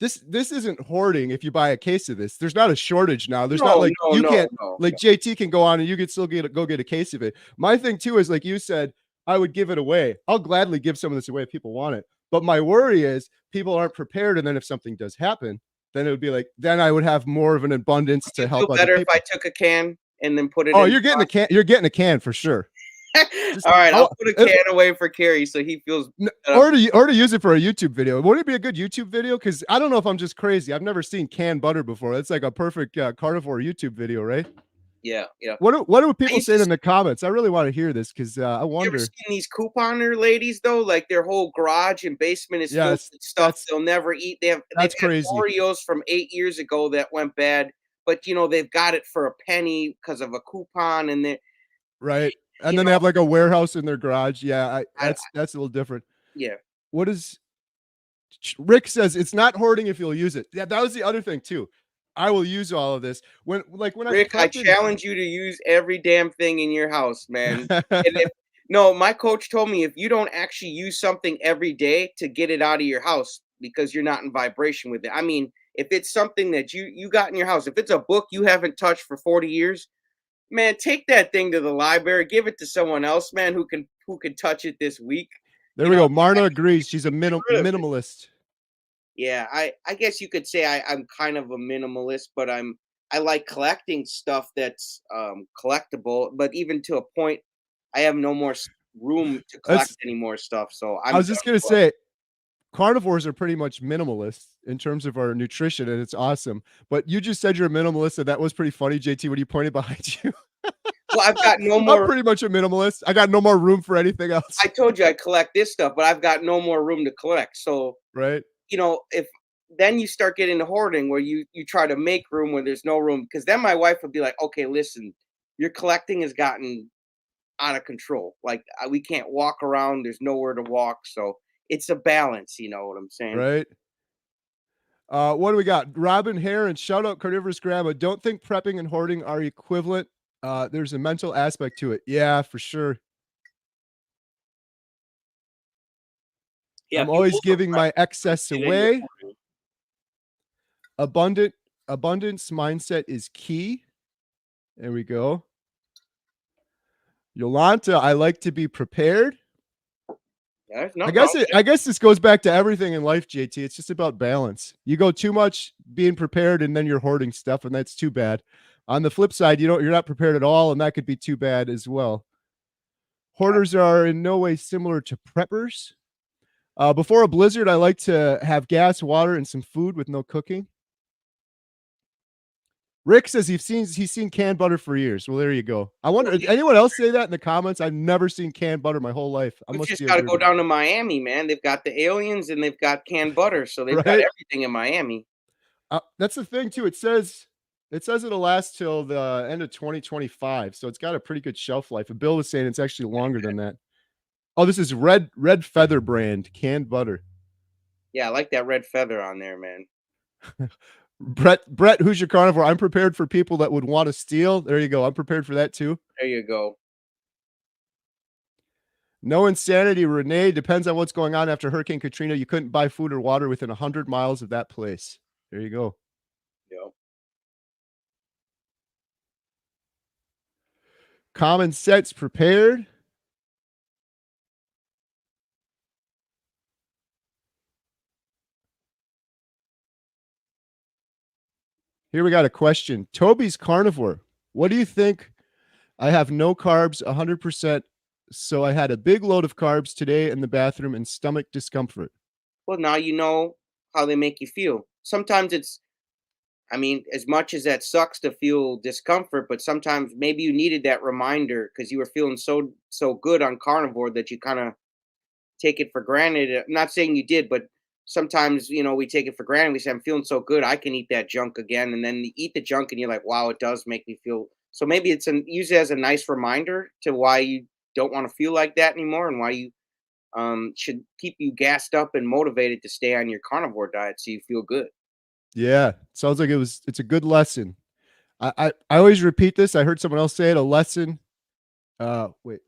this isn't hoarding. If you buy a case of this, there's not a shortage now. There's not
No,
like
no,
you
no,
can't
no,
like
no.
JT can go on and you can still go get a case of it. My thing too is like you said, I would give it away. I'll gladly give some of this away if people want it. But my worry is people aren't prepared, and then if something does happen, then it would be like then I would have more of an abundance
Would
to
you feel
help other
better if
people.
I took a can and then put it
Oh,
in?
you're getting a can. You're getting a can for sure. Just
All right, I'll put a
if,
can away for Kerry so he feels.
or to use it for a YouTube video. Would it be a good YouTube video? Because I don't know if I'm just crazy. I've never seen canned butter before. That's like a perfect carnivore YouTube video, right?
Yeah, yeah.
What do people
used
saying
to
in the comments? I really want to hear this because I
You ever
wonder.
seen these couponer ladies though? Like their whole garage and basement is filled
Yes,
with stuff
that's
they'll never eat. They've
that's
had
crazy,
Oreos from 8 years ago that went bad, but they've got it for a penny because of a coupon, and they
right? And
you
then they
know
have like a warehouse in their garage. Yeah,
I,
that's a little different.
yeah.
What is Rick says it's not hoarding if you'll use it. Yeah, that was the other thing too. I will use all of this when I've
Rick, I
prepped in.
challenge you to use every damn thing in your house, man. And if no, my coach told me if you don't actually use something every day to get it out of your house because you're not in vibration with it. I mean, if it's something that you got in your house, if it's a book you haven't touched for 40 years, man, take that thing to the library, give it to someone else, man, who can touch it this week.
There
You
we
know,
go. Marna agrees. She's a
get rid of it.
minimalist.
Yeah, I guess you could say I'm kind of a minimalist, but I like collecting stuff that's collectible. But even to a point, I have no more room to collect
That's.
any more stuff. So
I
I'm
was
done
just gonna
collecting.
say, carnivores are pretty much minimalist in terms of our nutrition, and it's awesome. But you just said you're a minimalist, and that was pretty funny, JT, when you pointed behind you.
Well, I've got no
I'm
more.
pretty much a minimalist. I got no more room for anything else.
I told you I collect this stuff, but I've got no more room to collect. So
Right?
if then you start getting to hoarding where you try to make room where there's no room, because then my wife would be like, okay, listen, your collecting has gotten out of control. Like we can't walk around. There's nowhere to walk. So it's a balance. You know what I'm saying?
Right? What do we got? Robin Hare and shout out Carnivorous Grandma. Don't think prepping and hoarding are equivalent. There's a mental aspect to it. Yeah, for sure.
Yeah,
I'm
if you
always
over
giving
prep
my excess
it, then you're
away.
hoarding.
Abundance mindset is key. There we go. Yolanta, I like to be prepared.
Yeah, there's nothing wrong with it.
I guess this goes back to everything in life, JT. It's just about balance. You go too much being prepared and then you're hoarding stuff, and that's too bad. On the flip side, you're not prepared at all, and that could be too bad as well. Hoarders are in no way similar to preppers. Before a blizzard, I like to have gas, water, and some food with no cooking. Rick says he's seen canned butter for years. Well, there you go. I wonder, did anyone else say that in the comments? I've never seen canned butter my whole life. I
We
must
just
be a
got to go
weirdo.
down to Miami, man. They've got the aliens and they've got canned butter, so they've got
Right?
everything in Miami.
That's the thing too. It says it'll last till the end of 2025, so it's got a pretty good shelf life. And Bill was saying it's actually longer than that. Oh, this is Red Feather brand canned butter.
Yeah, I like that red feather on there, man.
Brett, who's your carnivore? I'm prepared for people that would want to steal. There you go. I'm prepared for that too.
There you go.
No insanity, Renee. Depends on what's going on after Hurricane Katrina. You couldn't buy food or water within 100 miles of that place. There you go.
Yep.
Common sense prepared. Here we got a question. Toby's carnivore. What do you think? I have no carbs, 100%. So I had a big load of carbs today in the bathroom and stomach discomfort.
Well, now you know how they make you feel. Sometimes I mean, as much as that sucks to feel discomfort, but sometimes maybe you needed that reminder because you were feeling so good on carnivore that you kind of take it for granted. I'm not saying you did, but sometimes we take it for granted. We say, "I'm feeling so good, I can eat that junk again," and then you eat the junk, and you're like, "Wow, it does make me feel." So maybe use it as a nice reminder to why you don't want to feel like that anymore, and why you should keep you gassed up and motivated to stay on your carnivore diet so you feel good.
Yeah, sounds like it's a good lesson. I always repeat this. I heard someone else say it. A lesson. Wait,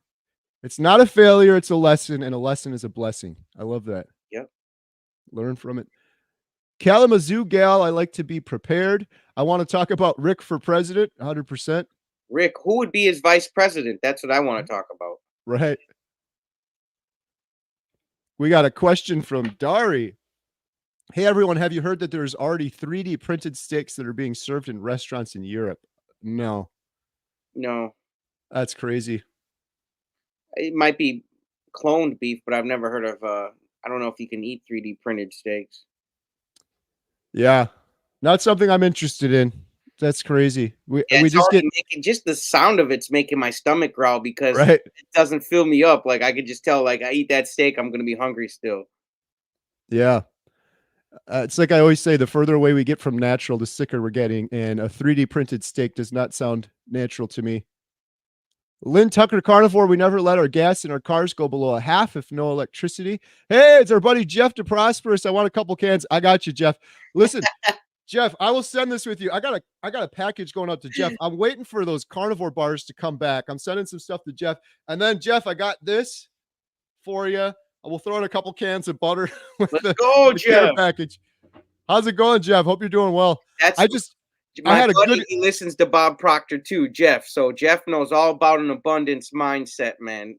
it's not a failure. It's a lesson, and a lesson is a blessing. I love that.
Yep.
Learn from it. Kalamazoo gal, I like to be prepared. I want to talk about Rick for president, 100%.
Rick, who would be his vice president? That's what I want to talk about.
Right. We got a question from Dari. Hey, everyone, have you heard that there's already 3D printed steaks that are being served in restaurants in Europe? No.
No,
That's crazy.
it might be cloned beef, but I've never heard of. I don't know if you can eat 3D printed steaks.
Yeah. Not something I'm interested in. That's crazy. We
Yeah, it's
just get
already making just the sound of it's making my stomach growl because
right.
it doesn't fill me up. Like I could just tell, like I eat that steak, I'm gonna be hungry still.
Yeah. It's like I always say, the further away we get from natural, the sicker we're getting. And a 3D printed steak does not sound natural to me. Lynn Tucker Carnivore, we never let our gas in our cars go below a half if no electricity. Hey, it's our buddy Jeff DeProsperous. I want a couple cans. I got you, Jeff. Listen, Jeff, I will send this with you. I got a package going up to Jeff. I'm waiting for those carnivore bars to come back. I'm sending some stuff to Jeff. And then, Jeff, I got this for you. I will throw in a couple cans of butter with
Let's
the
go,
care
Jeff.
package. How's it going, Jeff? Hope you're doing well.
That's
I had a
buddy,
good.
he listens to Bob Proctor too, Jeff. So Jeff knows all about an abundance mindset, man.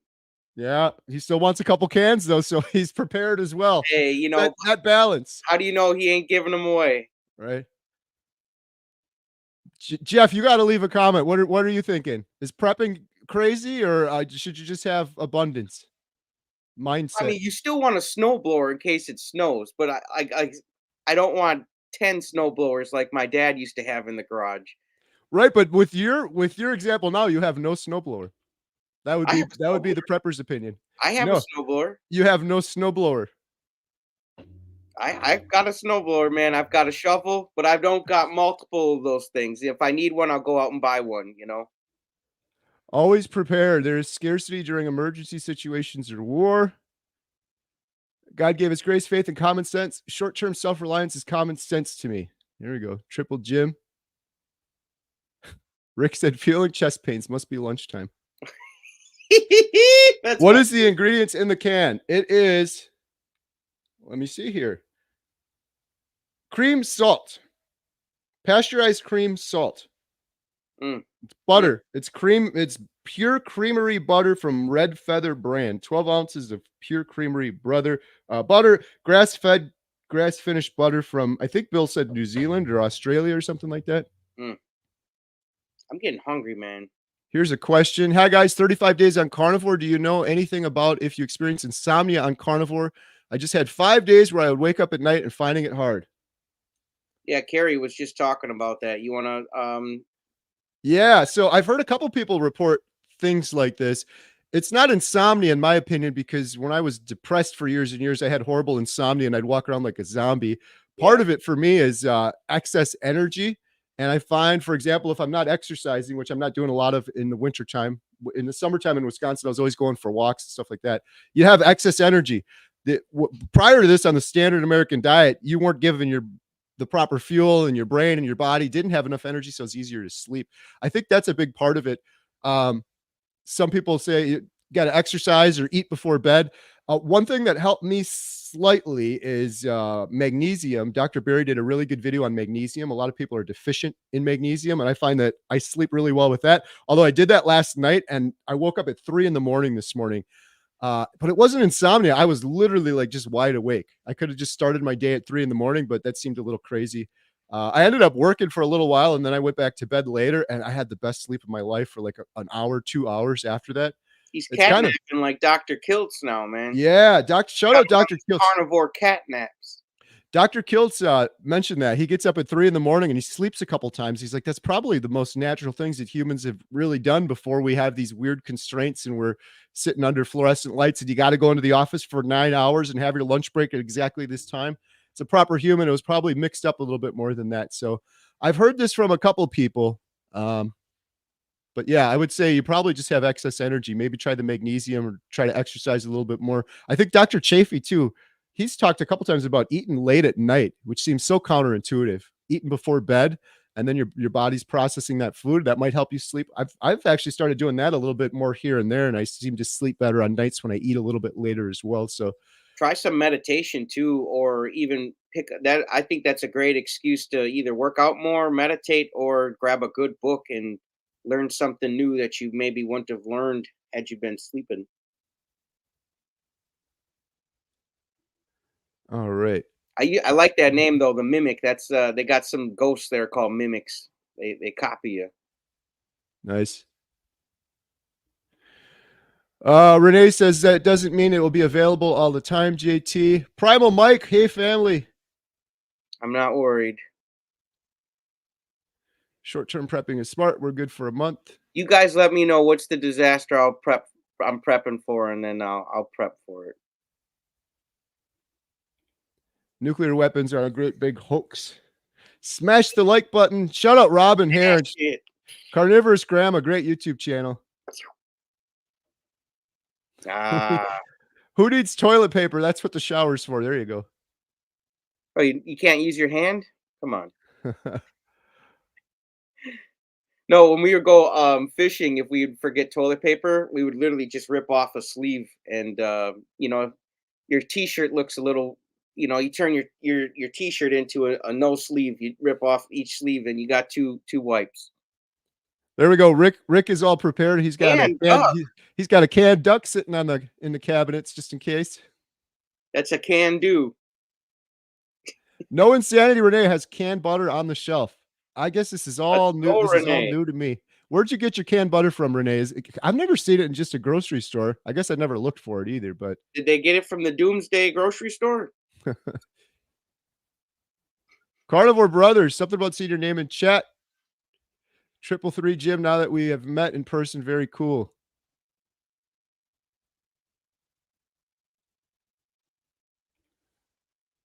Yeah, he still wants a couple cans though, so he's prepared as well.
Hey,
That balance,
how do you know he ain't giving them away?
right? Jeff, you got to leave a comment. What are you thinking? Is prepping crazy, or should you just have abundance mindset?
I mean, you still want a snowblower in case it snows, but I don't want 10 snowblowers like my dad used to have in the garage.
Right, but with your example now, you have no snowblower. That would
I
be
have a
that would be the
snowblower.
prepper's opinion.
I have
No,
a snowblower.
you have no snowblower.
I've got a snowblower, man. I've got a shovel, but I don't got multiple of those things. If I need one, I'll go out and buy one.
Always prepare. There is scarcity during emergency situations or war. God gave us grace, faith, and common sense. Short-term self-reliance is common sense to me. Here we go. Triple Jim. Rick said, feeling chest pains. Must be lunchtime. What is the ingredients in the can? It is, let me see here. Cream salt. Pasteurized cream salt. It's butter. It's cream. It's pure creamery butter from Red Feather brand. 12 ounces of pure creamery butter. Grass-fed, grass-finished butter from, I think Bill said New Zealand or Australia or something like that.
I'm getting hungry, man.
Here's a question. Hi, guys. 35 days on carnivore. Do you know anything about if you experience insomnia on carnivore? I just had 5 days where I would wake up at night and finding it hard.
Yeah, Kerry was just talking about that. You want to
Yeah, so I've heard a couple people report things like this. It's not insomnia, in my opinion, because when I was depressed for years and years, I had horrible insomnia and I'd walk around like a zombie. Part of it for me is excess energy. And I find, for example, if I'm not exercising, which I'm not doing a lot of in the wintertime, in the summertime in Wisconsin, I was always going for walks and stuff like that. You have excess energy. Prior to this, on the standard American diet, you weren't given the proper fuel, and your brain and your body didn't have enough energy, so it's easier to sleep. I think that's a big part of it. Some people say you got to exercise or eat before bed. One thing that helped me slightly is magnesium. Dr. Barry did a really good video on magnesium. A lot of people are deficient in magnesium, and I find that I sleep really well with that. Although I did that last night, and I woke up at 3 a.m. this morning. But it wasn't insomnia. I was literally like just wide awake. I could have just started my day at 3 a.m, but that seemed a little crazy. I ended up working for a little while, and then I went back to bed later, and I had the best sleep of my life for like an hour, 2 hours after that.
He's catnapping like Dr. Kiltz now, man.
Yeah, shout out Dr. Kiltz.
Carnivore catnaps.
Dr. Kiltz mentioned that he gets up at 3 a.m. and he sleeps a couple times. He's like, that's probably the most natural things that humans have really done before we have these weird constraints and we're sitting under fluorescent lights and you got to go into the office for 9 hours and have your lunch break at exactly this time. It's a proper human. It was probably mixed up a little bit more than that. So I've heard this from a couple people. But yeah, I would say you probably just have excess energy. Maybe try the magnesium or try to exercise a little bit more. I think Dr. Chafee too, he's talked a couple times about eating late at night, which seems so counterintuitive. Eating before bed, and then your body's processing that food. That might help you sleep. I've actually started doing that a little bit more here and there, and I seem to sleep better on nights when I eat a little bit later as well. So
try some meditation too, or even pick that. I think that's a great excuse to either work out more, meditate, or grab a good book and learn something new that you maybe wouldn't have learned had you been sleeping.
all right.
I like that name though, the Mimic. That's they got some ghosts there called mimics. They copy you.
Nice. Renee says that doesn't mean it will be available all the time, JT. Primal Mike, hey family.
I'm not worried.
Short-term prepping is smart. We're good for a month.
You guys let me know what's the disaster I'm prepping for, and then I'll prep for it.
Nuclear weapons are a great big hoax. Smash the like button. Shout out Robin here. Carnivorous Grandma, great YouTube channel. Who needs toilet paper? That's what the shower's for. There you go.
Oh, you can't use your hand? Come on. No, when we would go fishing, if we would forget toilet paper, we would literally just rip off a sleeve, and your T-shirt looks a little. You turn your T-shirt into a no sleeve. You rip off each sleeve, and you got two wipes.
There we go. Rick is all prepared. He's got he's got a canned duck sitting in the cabinets just in case.
That's a can do.
No Insanity Renee has canned butter on the shelf. I guess this is all new. This is all new to me. Where'd you get your canned butter from, Renee? I've never seen it in just a grocery store. I guess I never looked for it either. But
did they get it from the Doomsday grocery store?
Carnivore Brothers, something about seeing your name in chat. 333 Jim, now that we have met in person, very cool.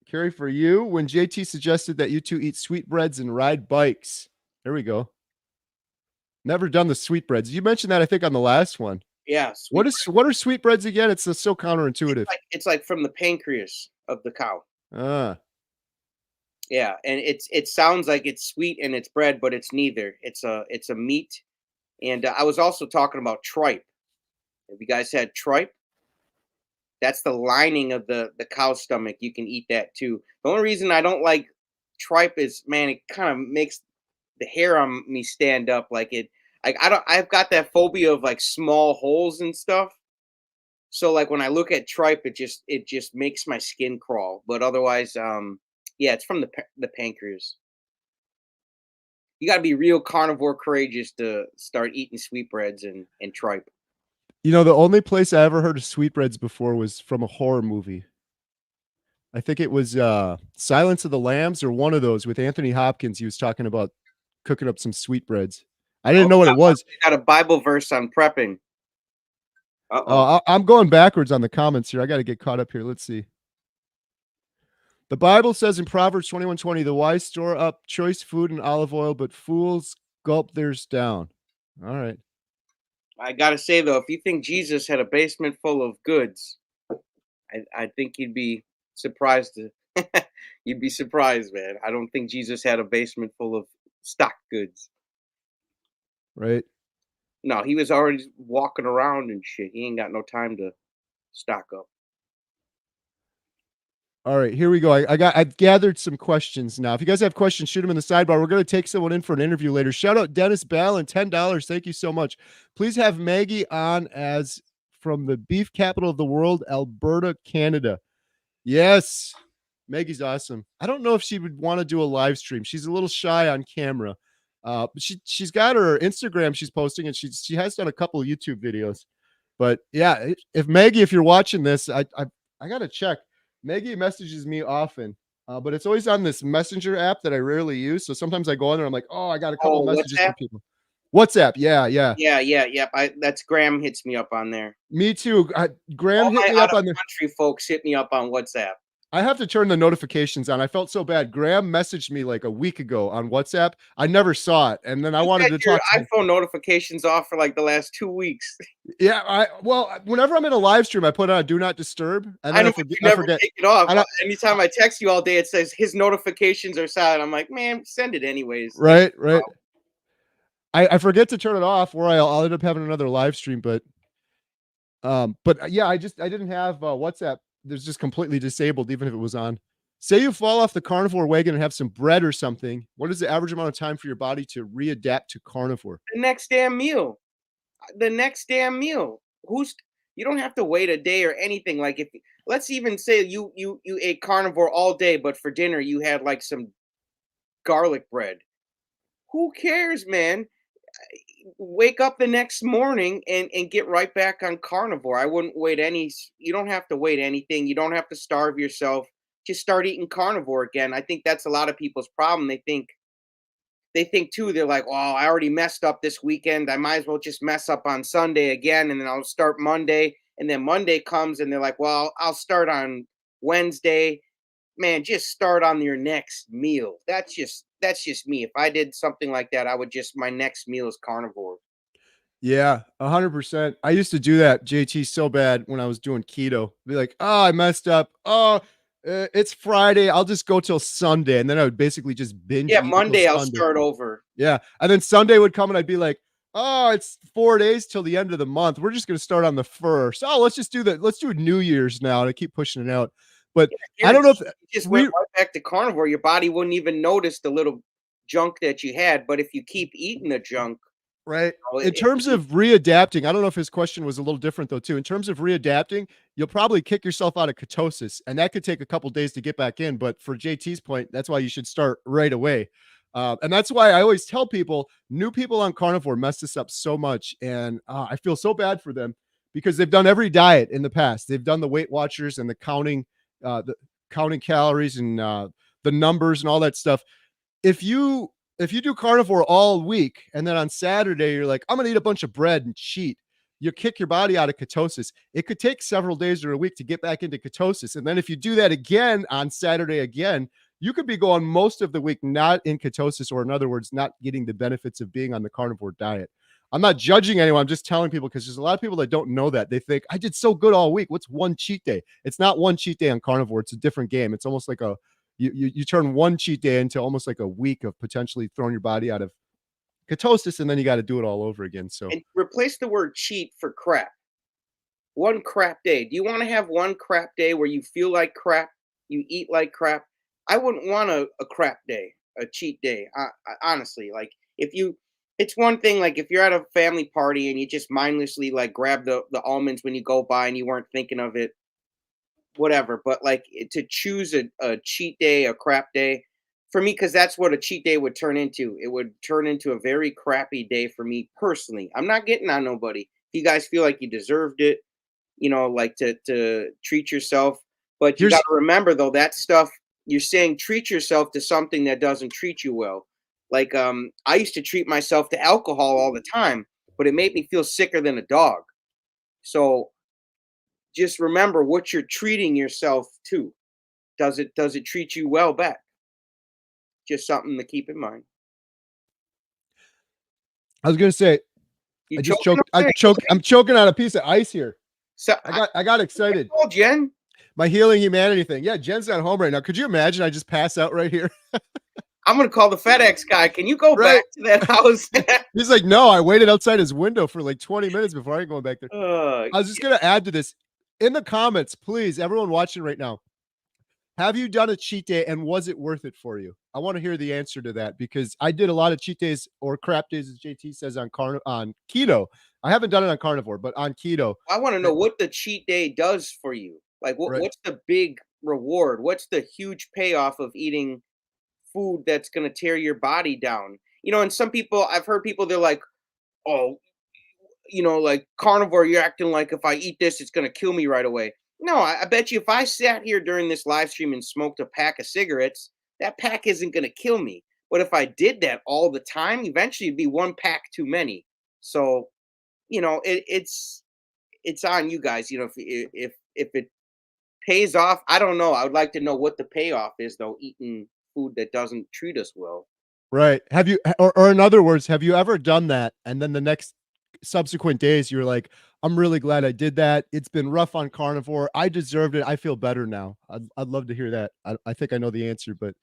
Kerry, for you, when JT suggested that you two eat sweetbreads and ride bikes. There we go. Never done the sweetbreads. You mentioned that, I think, on the last one.
Yeah,
What are sweetbreads again? It's so counterintuitive.
it's like from the pancreas of the cow.
Ah,
Yeah, and it sounds like it's sweet and it's bread, but it's neither. It's a meat. And I was also talking about tripe. Have you guys had tripe? That's the lining of the cow stomach. You can eat that too. The only reason I don't like tripe is, man, it kind of makes the hair on me stand up. Like it, like I don't. I've got that phobia of like small holes and stuff. So like when I look at tripe, it just makes my skin crawl. But otherwise, yeah, it's from the pancreas. You got to be real carnivore courageous to start eating sweetbreads and tripe.
the only place I ever heard of sweetbreads before was from a horror movie. I think it was Silence of the Lambs or one of those with Anthony Hopkins. He was talking about cooking up some sweetbreads. I didn't know what it was.
Got a Bible verse on prepping.
I'm going backwards on the comments here. I got to get caught up here. Let's see. The Bible says in Proverbs 21:20, the wise store up choice food and olive oil, but fools gulp theirs down. All right.
I gotta say though, if you think Jesus had a basement full of goods, I think you'd be surprised. You'd be surprised, man. I don't think Jesus had a basement full of stock goods.
Right.
No, he was already walking around and shit. He ain't got no time to stock up.
All right, here we go. I've gathered some questions now. If you guys have questions, shoot them in the sidebar. We're going to take someone in for an interview later. Shout out Dennis Ballin, $10. Thank you so much. Please have Maggie on as from the beef capital of the world, Alberta, Canada. Yes, Maggie's awesome. I don't know if she would want to do a live stream. She's a little shy on camera. But she's got her Instagram she's posting, and she has done a couple of YouTube videos. But yeah, if Maggie, if you're watching this, I got to check. Maggie messages me often, but it's always on this messenger app that I rarely use. So sometimes I go on there, I'm like, oh, I got a couple messages from people. WhatsApp, yeah.
That's Graham hits me up on there.
Me too. Graham hit me up on the
country folks hit me up on WhatsApp.
I have to turn the notifications on. I felt so bad. Graham messaged me like a week ago on WhatsApp. I never saw it, and then I wanted to talk to
iPhone notifications off for like the last 2 weeks.
Yeah, whenever I'm in a live stream, I put on do not disturb, and then I forget.
Take it off. Anytime I text you all day, it says his notifications are silent. I'm like, man, send it anyways.
Right. I forget to turn it off, or I'll end up having another live stream. But yeah, I didn't have WhatsApp. There's just completely disabled, even if it was on. Say you fall off the carnivore wagon and have some bread or something. What is the average amount of time for your body to readapt to carnivore?
The next damn meal. You don't have to wait a day or anything. Like if let's even say you ate carnivore all day, but for dinner you had like some garlic bread. Who cares, man? Wake up the next morning and get right back on carnivore. I wouldn't wait you don't have to wait anything. You don't have to starve yourself. Just start eating carnivore again. I think that's a lot of people's problem. They think too, they're like, oh, I already messed up this weekend. I might as well just mess up on Sunday again, and then I'll start Monday. And then Monday comes and they're like, well, I'll start on Wednesday. Man, just start on your next meal. That's just me. If I did something like that, I would my next meal is carnivore.
Yeah, 100%. I used to do that, JT, so bad when I was doing keto. Be like, oh, I messed up. Oh, it's Friday. I'll just go till Sunday. And then I would basically just binge.
Yeah, Monday I'll start over.
Yeah. And then Sunday would come and I'd be like, oh, it's 4 days till the end of the month. We're just going to start on the 1st. Oh, let's just do that. Let's do New Year's now. And I keep pushing it out. But I don't know if
you just went right back to carnivore. Your body wouldn't even notice the little junk that you had. But if you keep eating the junk,
right. In terms of readapting, I don't know if his question was a little different though, too. In terms of readapting, you'll probably kick yourself out of ketosis, and that could take a couple days to get back in. But for JT's point, that's why you should start right away. And that's why I always tell people, new people on carnivore mess this up so much. And I feel so bad for them because they've done every diet in the past. They've done the Weight Watchers and the counting calories and the numbers and all that stuff. If you do carnivore all week and then on Saturday you're like, I'm gonna eat a bunch of bread and cheat, you kick your body out of ketosis. It could take several days or a week to get back into ketosis. And then if you do that again on Saturday again, you could be going most of the week not in ketosis, or in other words, not getting the benefits of being on the carnivore diet. I'm not judging anyone. I'm just telling people because there's a lot of people that don't know that. They think I did so good all week. What's one cheat day? It's not one cheat day on carnivore. It's a different game. It's almost like you turn one cheat day into almost like a week of potentially throwing your body out of ketosis, and then you got to do it all over again. So
And replace the word cheat for crap. One crap day. Do you want to have one crap day where you feel like crap, you eat like crap? I wouldn't want a crap day, a cheat day. Honestly, like if you, it's one thing like if you're at a family party and you just mindlessly like grab the almonds when you go by and you weren't thinking of it, whatever. But like to choose a cheat day, a crap day, for me, because that's what a cheat day would turn into. It would turn into a very crappy day for me personally. I'm not getting on nobody. If you guys feel like you deserved it, like to treat yourself. But you
here's
got to remember though, that stuff you're saying treat yourself to something that doesn't treat you well. Like I used to treat myself to alcohol all the time, but it made me feel sicker than a dog. So just remember what you're treating yourself to. Does it treat you well back? Just something to keep in mind.
I was gonna say
You
I just
choking
choked.
over there?
I'm choking on a piece of ice here.
So
I got excited.
told Jen.
My healing humanity thing. Yeah, Jen's not home right now. Could you imagine I just pass out right here?
I'm gonna call the FedEx guy. Can you go
Right.
back to that house?
He's like, no, I waited outside his window for like 20 minutes before I go back there.
Uh,
I was just gonna add to this. In the comments, please, everyone watching right now, have you done a cheat day and was it worth it for you? I want to hear the answer to that because I did a lot of cheat days or crap days, as JT says on keto. I haven't done it on carnivore, but on keto.
I want to know what the cheat day does for you. Like,
Right.
what's the big reward? What's the huge payoff of eating food that's going to tear your body down? And some people, I've heard people, they're like, oh, like carnivore, you're acting like if I eat this, it's going to kill me right away. No, I bet you if I sat here during this live stream and smoked a pack of cigarettes, that pack isn't going to kill me. But if I did that all the time, eventually it'd be one pack too many. So, it's on you guys. If it pays off, I don't know. I would like to know what the payoff is, though. Eating food that doesn't treat us well.
Right. Have you, or in other words, have you ever done that? And then the next subsequent days, you're like, I'm really glad I did that. It's been rough on carnivore. I deserved it. I feel better now. I'd love to hear that. I think I know the answer, but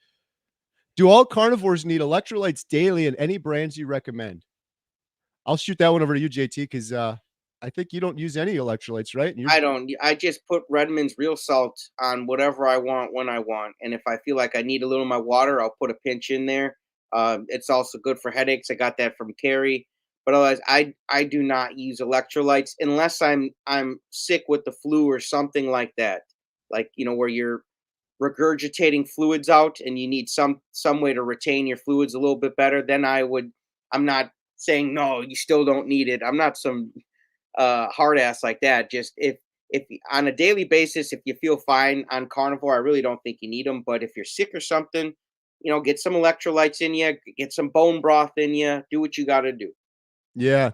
do all carnivores need electrolytes daily and any brands you recommend? I'll shoot that one over to you, JT, because I think you don't use any electrolytes, right? And
I don't. I just put Redmond's real salt on whatever I want when I want, and if I feel like I need a little of my water, I'll put a pinch in there. It's also good for headaches. I got that from Kerry. But otherwise, I do not use electrolytes unless I'm sick with the flu or something like that. Like where you're regurgitating fluids out and you need some way to retain your fluids a little bit better. Then I would. I'm not saying no. You still don't need it. I'm not some hard ass like that. Just if on a daily basis, if you feel fine on carnivore, I really don't think you need them. But if you're sick or something, get some electrolytes in you, get some bone broth in you, do what you got to do.
Yeah.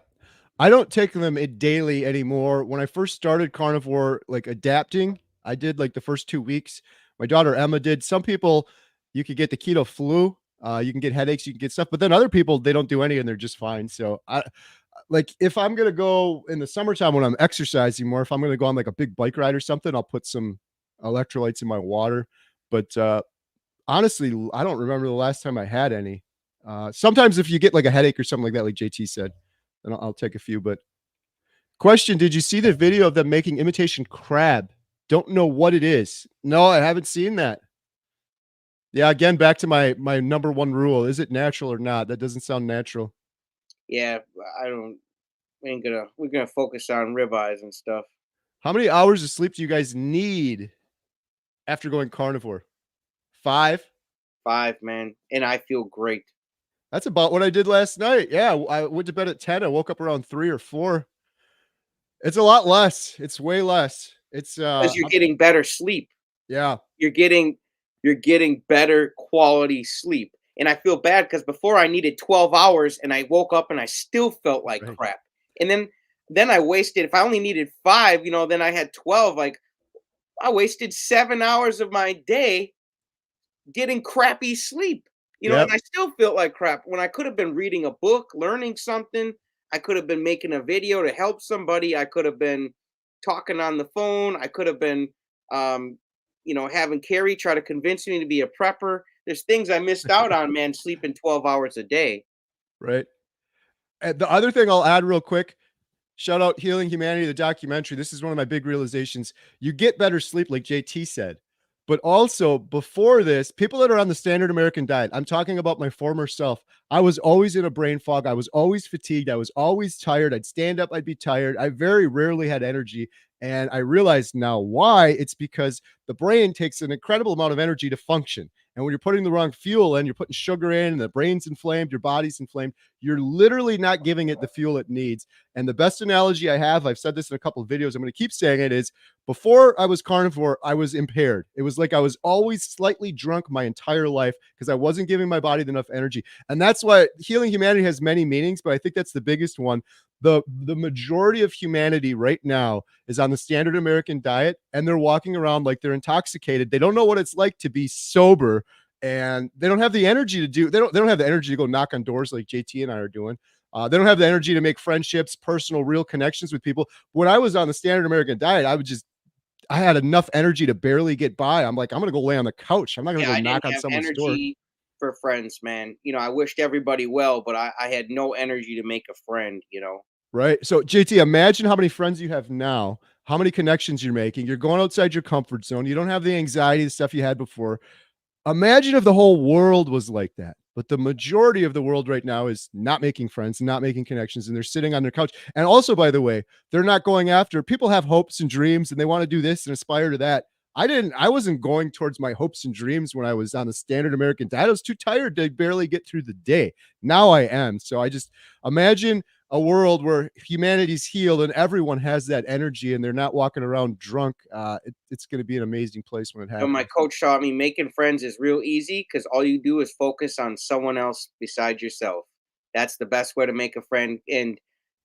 I don't take them daily anymore. When I first started carnivore, like adapting, I did like the first 2 weeks. My daughter Emma did. Some people, you could get the keto flu. You can get headaches, you can get stuff, but then other people, they don't do any and they're just fine. So like if I'm going to go in the summertime when I'm exercising more, if I'm going to go on like a big bike ride or something, I'll put some electrolytes in my water. But honestly, I don't remember the last time I had any. Sometimes if you get like a headache or something like that, like JT said, then I'll take a few. But question, did you see the video of them making imitation crab? Don't know what it is. No, I haven't seen that. Yeah, again, back to my number one rule. Is it natural or not? That doesn't sound natural.
Yeah, I don't. We're gonna focus on ribeyes and stuff.
How many hours of sleep do you guys need after going carnivore? 5?
5, man, and I feel great.
That's about what I did last night. Yeah, I went to bed at 10. I woke up around 3 or 4. It's a lot less. It's way less. It's
Because you're getting better sleep.
yeah.
You're getting better quality sleep. And I feel bad because before I needed 12 hours and I woke up and I still felt like
Right.
crap. And then I wasted, if I only needed 5, then I had 12. Like I wasted 7 hours of my day getting crappy sleep.
Yep.
And I still felt like crap when I could have been reading a book, learning something. I could have been making a video to help somebody. I could have been talking on the phone. I could have been, um, having Kerry try to convince me to be a prepper. There's things I missed out on, man, sleeping 12 hours a day.
Right. And the other thing I'll add real quick, shout out Healing Humanity, the documentary. This is one of my big realizations. You get better sleep, like JT said. But also, before this, people that are on the standard American diet, I'm talking about my former self. I was always in a brain fog. I was always fatigued. I was always tired. I'd stand up, I'd be tired. I very rarely had energy. And I realize now why. It's because the brain takes an incredible amount of energy to function. And when you're putting the wrong fuel in, you're putting sugar in, and the brain's inflamed, your body's inflamed, you're literally not giving it the fuel it needs. And the best analogy I have, I've said this in a couple of videos, I'm going to keep saying it, is before I was carnivore, I was impaired. It was like I was always slightly drunk my entire life because I wasn't giving my body enough energy. And that's why Healing Humanity has many meanings, but I think that's the biggest one. The majority of humanity right now is on the standard American diet, and they're walking around like they're intoxicated. They don't know what it's like to be sober, and they don't have the energy to do. They don't have the energy to go knock on doors like JT and I are doing. They don't have the energy to make friendships, personal, real connections with people. When I was on the standard American diet, I had enough energy to barely get by. I'm like, I'm gonna go lay on the couch. I'm not gonna
Yeah,
go
I
knock
didn't
on
have
someone's door.
energy for friends, man. I wished everybody well, but I had no energy to make a friend.
Right. So JT, imagine how many friends you have now, how many connections you're making. You're going outside your comfort zone. You don't have the anxiety, the stuff you had before. Imagine if the whole world was like that. But the majority of the world right now is not making friends, not making connections, and they're sitting on their couch. And also, by the way, they're not going after, people have hopes and dreams and they want to do this and aspire to that. I wasn't going towards my hopes and dreams when I was on the standard American diet. I was too tired to barely get through the day. Now I am. So I just imagine a world where humanity's healed and everyone has that energy and they're not walking around drunk. It's going to be an amazing place when it happens.
My coach taught me making friends is real easy because all you do is focus on someone else besides yourself. That's the best way to make a friend. And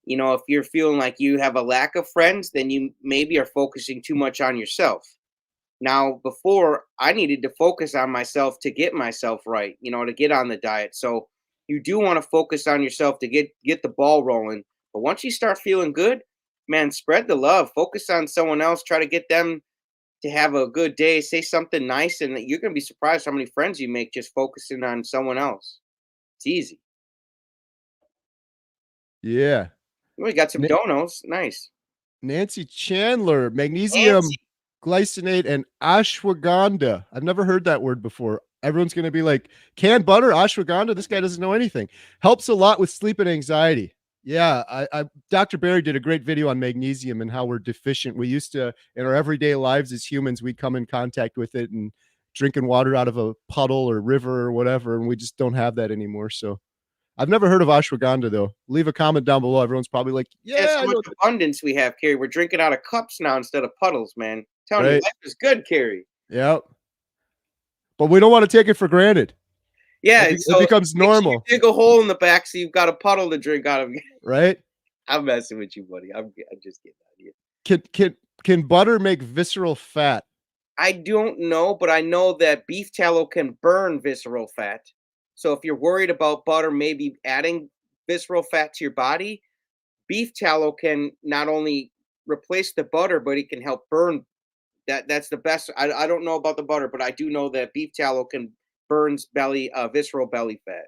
if you're feeling like you have a lack of friends, then you maybe are focusing too much on yourself. Now, before I needed to focus on myself to get myself right, to get on the diet. So you do want to focus on yourself to get the ball rolling. But once you start feeling good, man, spread the love. Focus on someone else. Try to get them to have a good day. Say something nice, and you're gonna be surprised how many friends you make just focusing on someone else. It's easy.
Yeah.
We got some
Na-
donos. Nice.
Nancy Chandler, magnesium
Nancy.
glycinate and ashwagandha. I've never heard that word before. Everyone's going to be like, canned butter, ashwagandha. This guy doesn't know anything. Helps a lot with sleep and anxiety. Yeah, Dr. Barry did a great video on magnesium and how we're deficient. We used to, in our everyday lives as humans, we'd come in contact with it and drinking water out of a puddle or river or whatever, and we just don't have that anymore. So I've never heard of ashwagandha though. Leave a comment down below. Everyone's probably like,
That's
yeah,
how
I
much
know.
abundance we have, Kerry. We're drinking out of cups now instead of puddles, man. Telling you,
Right.
life is good, Kerry.
Yeah. But we don't want to take it for granted.
Yeah,
It becomes
make sure
normal,
you dig a hole in the back so you've got a puddle to drink out of.
right?
I'm messing with you, buddy. I'm just getting out of here.
Can butter make visceral fat?
I don't know, but I know that beef tallow can burn visceral fat. So if you're worried about butter maybe adding visceral fat to your body, beef tallow can not only replace the butter, but it can help burn. That's the best. I don't know about the butter, but I do know that beef tallow can burns visceral belly fat.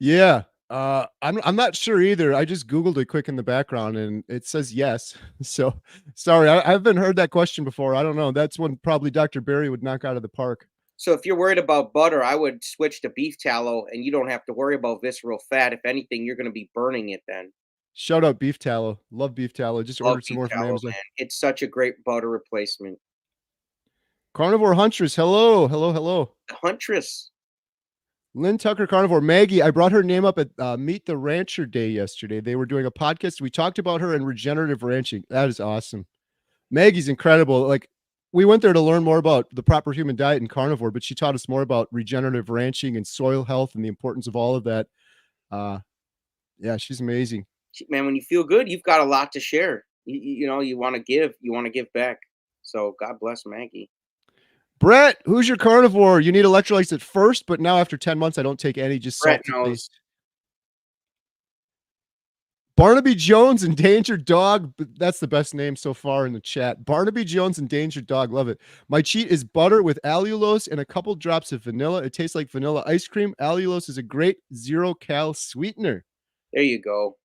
Yeah. I'm not sure either. I just Googled it quick in the background and it says yes. So sorry, I haven't heard that question before. I don't know. That's one probably Dr. Barry would knock out of the park.
So if you're worried about butter, I would switch to beef tallow, and you don't have to worry about visceral fat. If anything, you're going to be burning it then.
Shout out beef tallow. Love beef tallow. Just
Love
ordered some
beef
more from
tallow,
Amazon.
man. It's such a great butter replacement.
Carnivore Huntress. Hello. Hello. Hello.
Huntress.
Lynn Tucker Carnivore. Maggie, I brought her name up at Meet the Rancher Day yesterday. They were doing a podcast. We talked about her and regenerative ranching. That is awesome. Maggie's incredible. Like, we went there to learn more about the proper human diet and carnivore, but she taught us more about regenerative ranching and soil health and the importance of all of that. Yeah, she's amazing.
Man, when you feel good, you've got a lot to share. You want to give back. So God bless Maggie.
Brett, who's your carnivore? You need electrolytes at first, but now after 10 months, I don't take any, just
Brett
salt.
knows.
Barnaby Jones, Endangered Dog. That's the best name so far in the chat. Barnaby Jones, Endangered Dog. Love it. My cheat is butter with allulose and a couple drops of vanilla. It tastes like vanilla ice cream. Allulose is a great 0-cal sweetener.
There you go.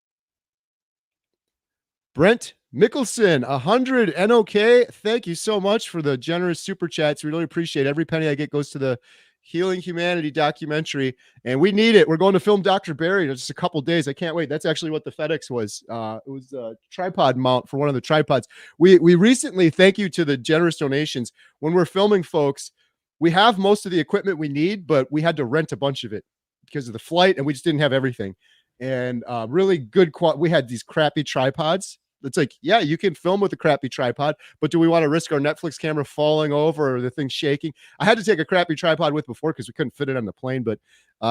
Brent Mickelson, 100 NOK. Thank you so much for the generous super chats. We really appreciate it. Every penny I get goes to the Healing Humanity documentary, and we need it. We're going to film Dr. Barry in just a couple days. I can't wait. That's actually what the FedEx was. It was a tripod mount for one of the tripods. We recently, thank you to the generous donations. When we're filming, folks, we have most of the equipment we need, but we had to rent a bunch of it because of the flight, and we just didn't have everything. And really good quality. We had these crappy tripods. It's like, yeah, you can film with a crappy tripod, but do we want to risk our Netflix camera falling over or the thing shaking? I had to take a crappy tripod with before because we couldn't fit it on the plane. But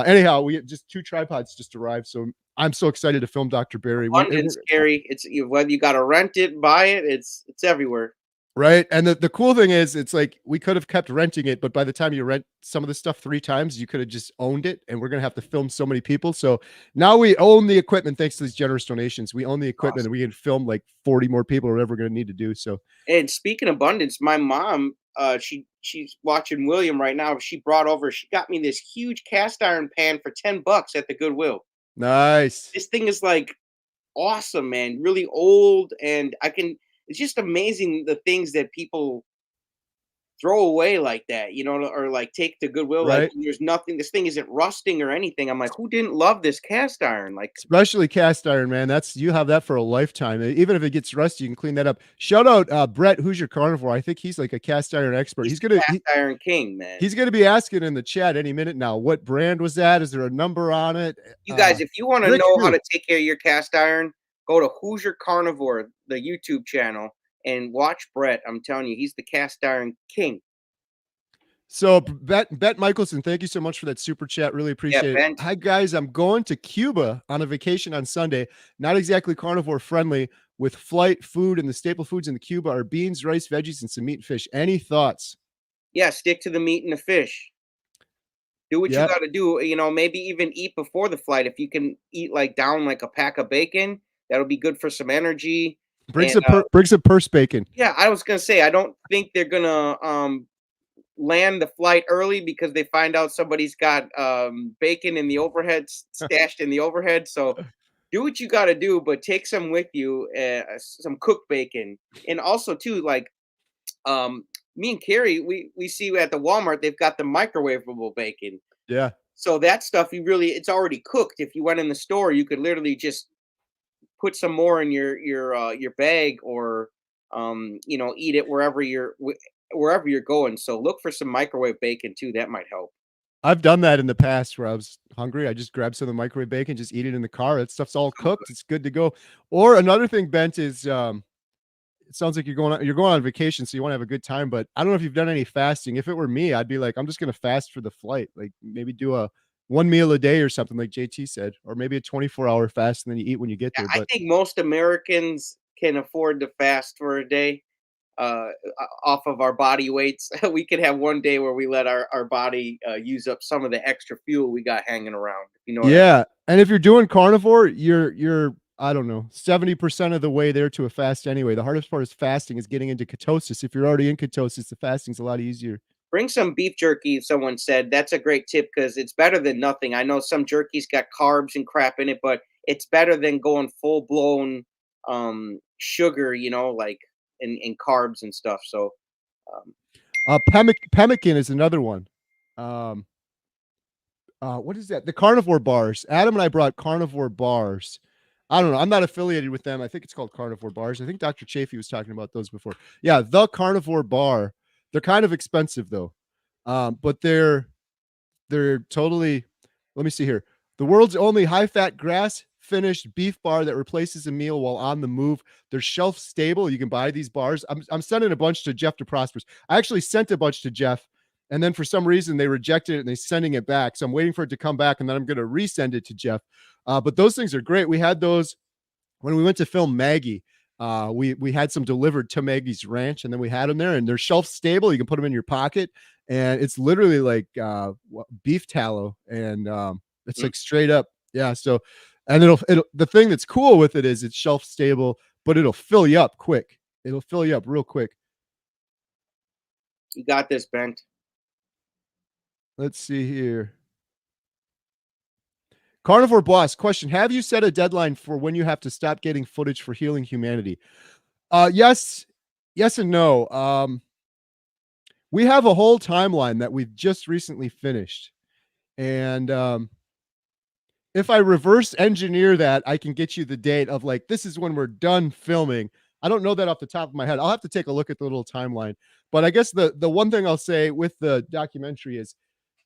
anyhow, we just 2 tripods just arrived. So I'm so excited to film Dr. Barry.
Abundance, Kerry. It's whether you got to rent it, buy it. It's everywhere.
Right. And the cool thing is, it's like we could have kept renting it, but by the time you rent some of the stuff 3 times, you could have just owned it. And we're going to have to film so many people. So now we own the equipment thanks to these generous donations. We own the equipment and we can film like 40 more people or whatever we're going to need to do. So,
and speaking of abundance, my mom, she's watching William right now. She got me this huge cast iron pan for $10 at the Goodwill.
Nice.
This thing is like awesome, man. Really old, and it's just amazing the things that people throw away like that, or like take to Goodwill.
Right.
Like there's nothing. This thing isn't rusting or anything. I'm like, who didn't love this cast iron? Like,
especially cast iron, man. You have that for a lifetime. Even if it gets rusty, you can clean that up. Shout out Brett, who's your carnivore. I think he's like a cast iron expert. He's gonna
cast iron king, man.
He's gonna be asking in the chat any minute now. What brand was that? Is there a number on it?
You guys, if you want to know how to take care of your cast iron, go to Hoosier Carnivore, the YouTube channel, and watch Brett. I'm telling you, he's the cast iron king.
So Bet Michelson, thank you so much for that super chat. Really appreciate it. Hi guys, I'm going to Cuba on a vacation on Sunday. Not exactly carnivore friendly. With flight food and the staple foods in the Cuba are beans, rice, veggies, and some meat and fish. Any thoughts?
Yeah, stick to the meat and the fish. Do what you got to do. Maybe even eat before the flight. If you can eat down like a pack of bacon, that'll be good for some energy.
Bring some purse bacon.
Yeah, I was gonna say I don't think they're gonna land the flight early because they find out somebody's got bacon in the overhead, stashed in the overhead. So do what you got to do, but take some with you, some cooked bacon. And also too, me and Kerry, we see at the Walmart, they've got the microwavable bacon.
Yeah.
So that stuff, it's already cooked. If you went in the store, you could literally just put some more in your bag, or eat it wherever you're going. So look for some microwave bacon too. That might help.
I've done that in the past where I was hungry. I just grabbed some of the microwave bacon, just eat it in the car. That stuff's all cooked. It's good to go. Or another thing, Bent, is it sounds like you're going on vacation, so you want to have a good time. But I don't know if you've done any fasting. If it were me, I'd be like, I'm just going to fast for the flight. Like maybe do a 1 meal a day or something like JT said, or maybe a 24-hour fast and then you eat when you get there.
I think most Americans can afford to fast for a day. Off of our body weights, we could have one day where we let our body use up some of the extra fuel we got hanging around. What I mean?
And if you're doing carnivore, you're I don't know, 70% of the way there to a fast anyway. The hardest part is fasting is getting into ketosis. If you're already in ketosis, the fasting's a lot easier.
Bring some beef jerky, someone said. That's a great tip because it's better than nothing. I know some jerky's got carbs and crap in it, but it's better than going full blown sugar, and carbs and stuff. So
pemmican is another one. What is that? The carnivore bars. Adam and I brought carnivore bars. I don't know. I'm not affiliated with them. I think it's called Carnivore Bars. I think Dr. Chafee was talking about those before. Yeah, the Carnivore Bar. They're kind of expensive though. But they're totally, let me see here. The world's only high-fat grass-finished beef bar that replaces a meal while on the move. They're shelf-stable. You can buy these bars. I'm sending a bunch to Jeff DeProspers. I actually sent a bunch to Jeff, and then for some reason they rejected it and they're sending it back. So I'm waiting for it to come back, and then I'm going to resend it to Jeff. But those things are great. We had those when we went to film Maggie. We had some delivered to Maggie's ranch, and then we had them there, and they're shelf stable. You can put them in your pocket, and it's literally like beef tallow, and it's like straight up. Yeah. So And it'll the thing that's cool with it is it's shelf stable, but it'll fill you up quick. It'll fill you up real quick.
You got this, Bent.
Let's see here. Carnivore Boss question: have you set a deadline for when you have to stop getting footage for Healing Humanity? Yes and no. We have a whole timeline that we've just recently finished, and if I reverse engineer that, I can get you the date of like, this is when we're done filming. I don't know that off the top of my head. I'll have to take a look at the little timeline. But I guess the one thing I'll say with the documentary is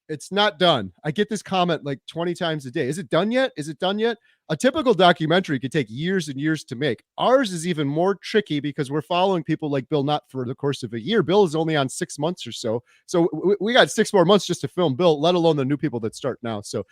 it's not done. I get this comment like 20 times a day. Is it done yet? Is it done yet? A typical documentary could take years and years to make. Ours is even more tricky because we're following people like Bill not for the course of a year. Bill is only on 6 months or so. So we got 6 more months just to film Bill, let alone the new people that start now. So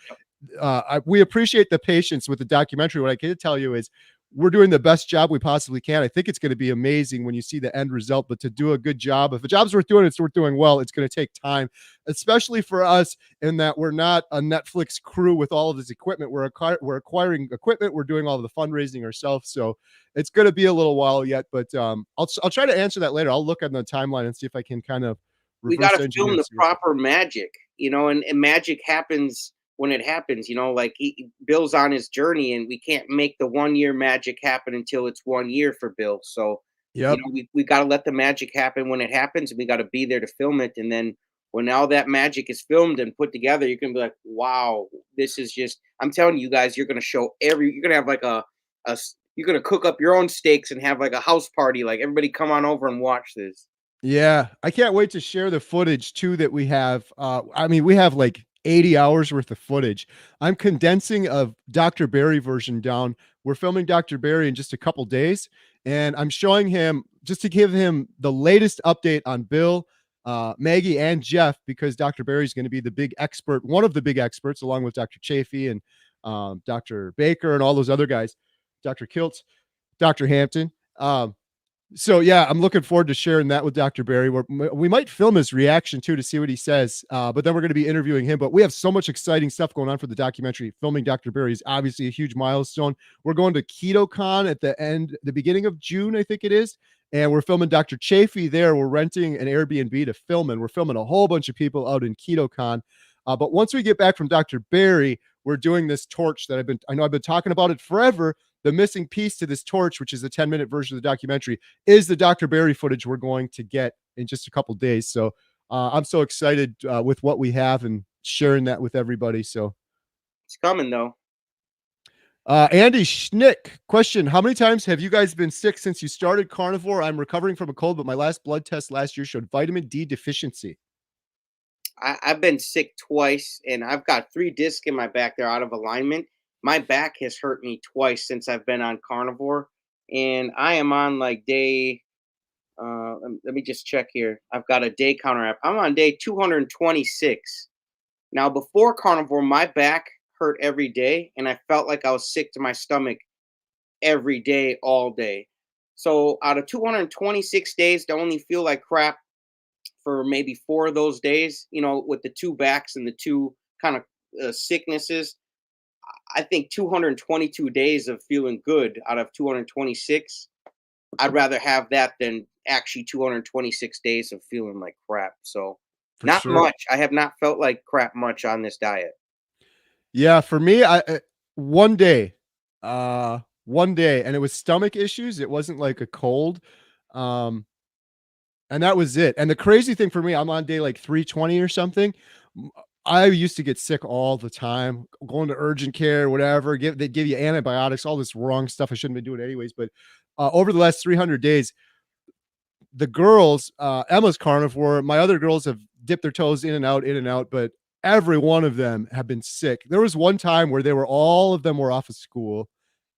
we appreciate the patience with the documentary. What I can tell you is we're doing the best job we possibly can. I think it's going to be amazing when you see the end result, but to do a good job, if a job's worth doing, it's worth doing well. It's going to take time, especially for us in that we're not a Netflix crew with all of this equipment. We're acquiring equipment. We're doing all of the fundraising ourselves. So it's going to be a little while yet, but I'll try to answer that later. I'll look on the timeline and see if I can kind of
we got to film the proper magic, and magic happens when it happens, like Bill's on his journey and we can't make the 1 year magic happen until it's 1 year for Bill. So, we got to let the magic happen when it happens, and we got to be there to film it. And then when all that magic is filmed and put together, you can be like, wow, this is just, I'm telling you guys, you're going to show you're going to have like you're going to cook up your own steaks and have like a house party. Like everybody come on over and watch this.
Yeah. I can't wait to share the footage too that we have. We have like 80 hours worth of footage. I'm condensing a Dr. Barry version down. We're filming Dr. Barry in just a couple days, and I'm showing him just to give him the latest update on Bill, Maggie, and Jeff, because Dr. Barry is going to be the big expert, one of the big experts, along with Dr. Chafee and Dr. Baker and all those other guys, Dr. Kiltz, Dr. Hampton. So yeah, I'm looking forward to sharing that with Dr. Barry. We might film his reaction too to see what he says, but then we're going to be interviewing him. But we have so much exciting stuff going on for the documentary. Filming Dr. Barry is obviously a huge milestone. We're going to KetoCon at the beginning of June, I think it is, and we're filming Dr. Chafee there. We're renting an Airbnb to film, and we're filming a whole bunch of people out in KetoCon. But once we get back from Dr. Barry, we're doing this torch that I know I've been talking about it forever. The missing piece to this torch, which is the 10-minute version of the documentary, is the Dr. Barry footage we're going to get in just a couple days. So I'm so excited with what we have and sharing that with everybody. So
it's coming though.
Andy Schnick question: how many times have you guys been sick since you started Carnivore? I'm recovering from a cold, but my last blood test last year showed vitamin D deficiency.
I've been sick twice, and I've got 3 discs in my back. They're out of alignment. My back has hurt me twice since I've been on Carnivore, and I am on like day, let me just check here. I've got a day counter app. I'm on day 226. Now, before Carnivore, my back hurt every day, and I felt like I was sick to my stomach every day, all day. So out of 226 days to only feel like crap for maybe 4 of those days, with the 2 backs and the 2 kind of sicknesses, I think 222 days of feeling good out of 226. I'd rather have that than actually 226 days of feeling like crap. So not much. I have not felt like crap much on this diet.
Yeah, for me, one day, and it was stomach issues. It wasn't like a cold. And that was it. And the crazy thing for me, I'm on day like 320 or something. I used to get sick all the time, going to urgent care, whatever. They give you antibiotics, all this wrong stuff I shouldn't be doing anyways. But over the last 300 days, the girls, Emma's Carnivore, my other girls have dipped their toes in and out, but every one of them have been sick. There was one time where all of them were off of school,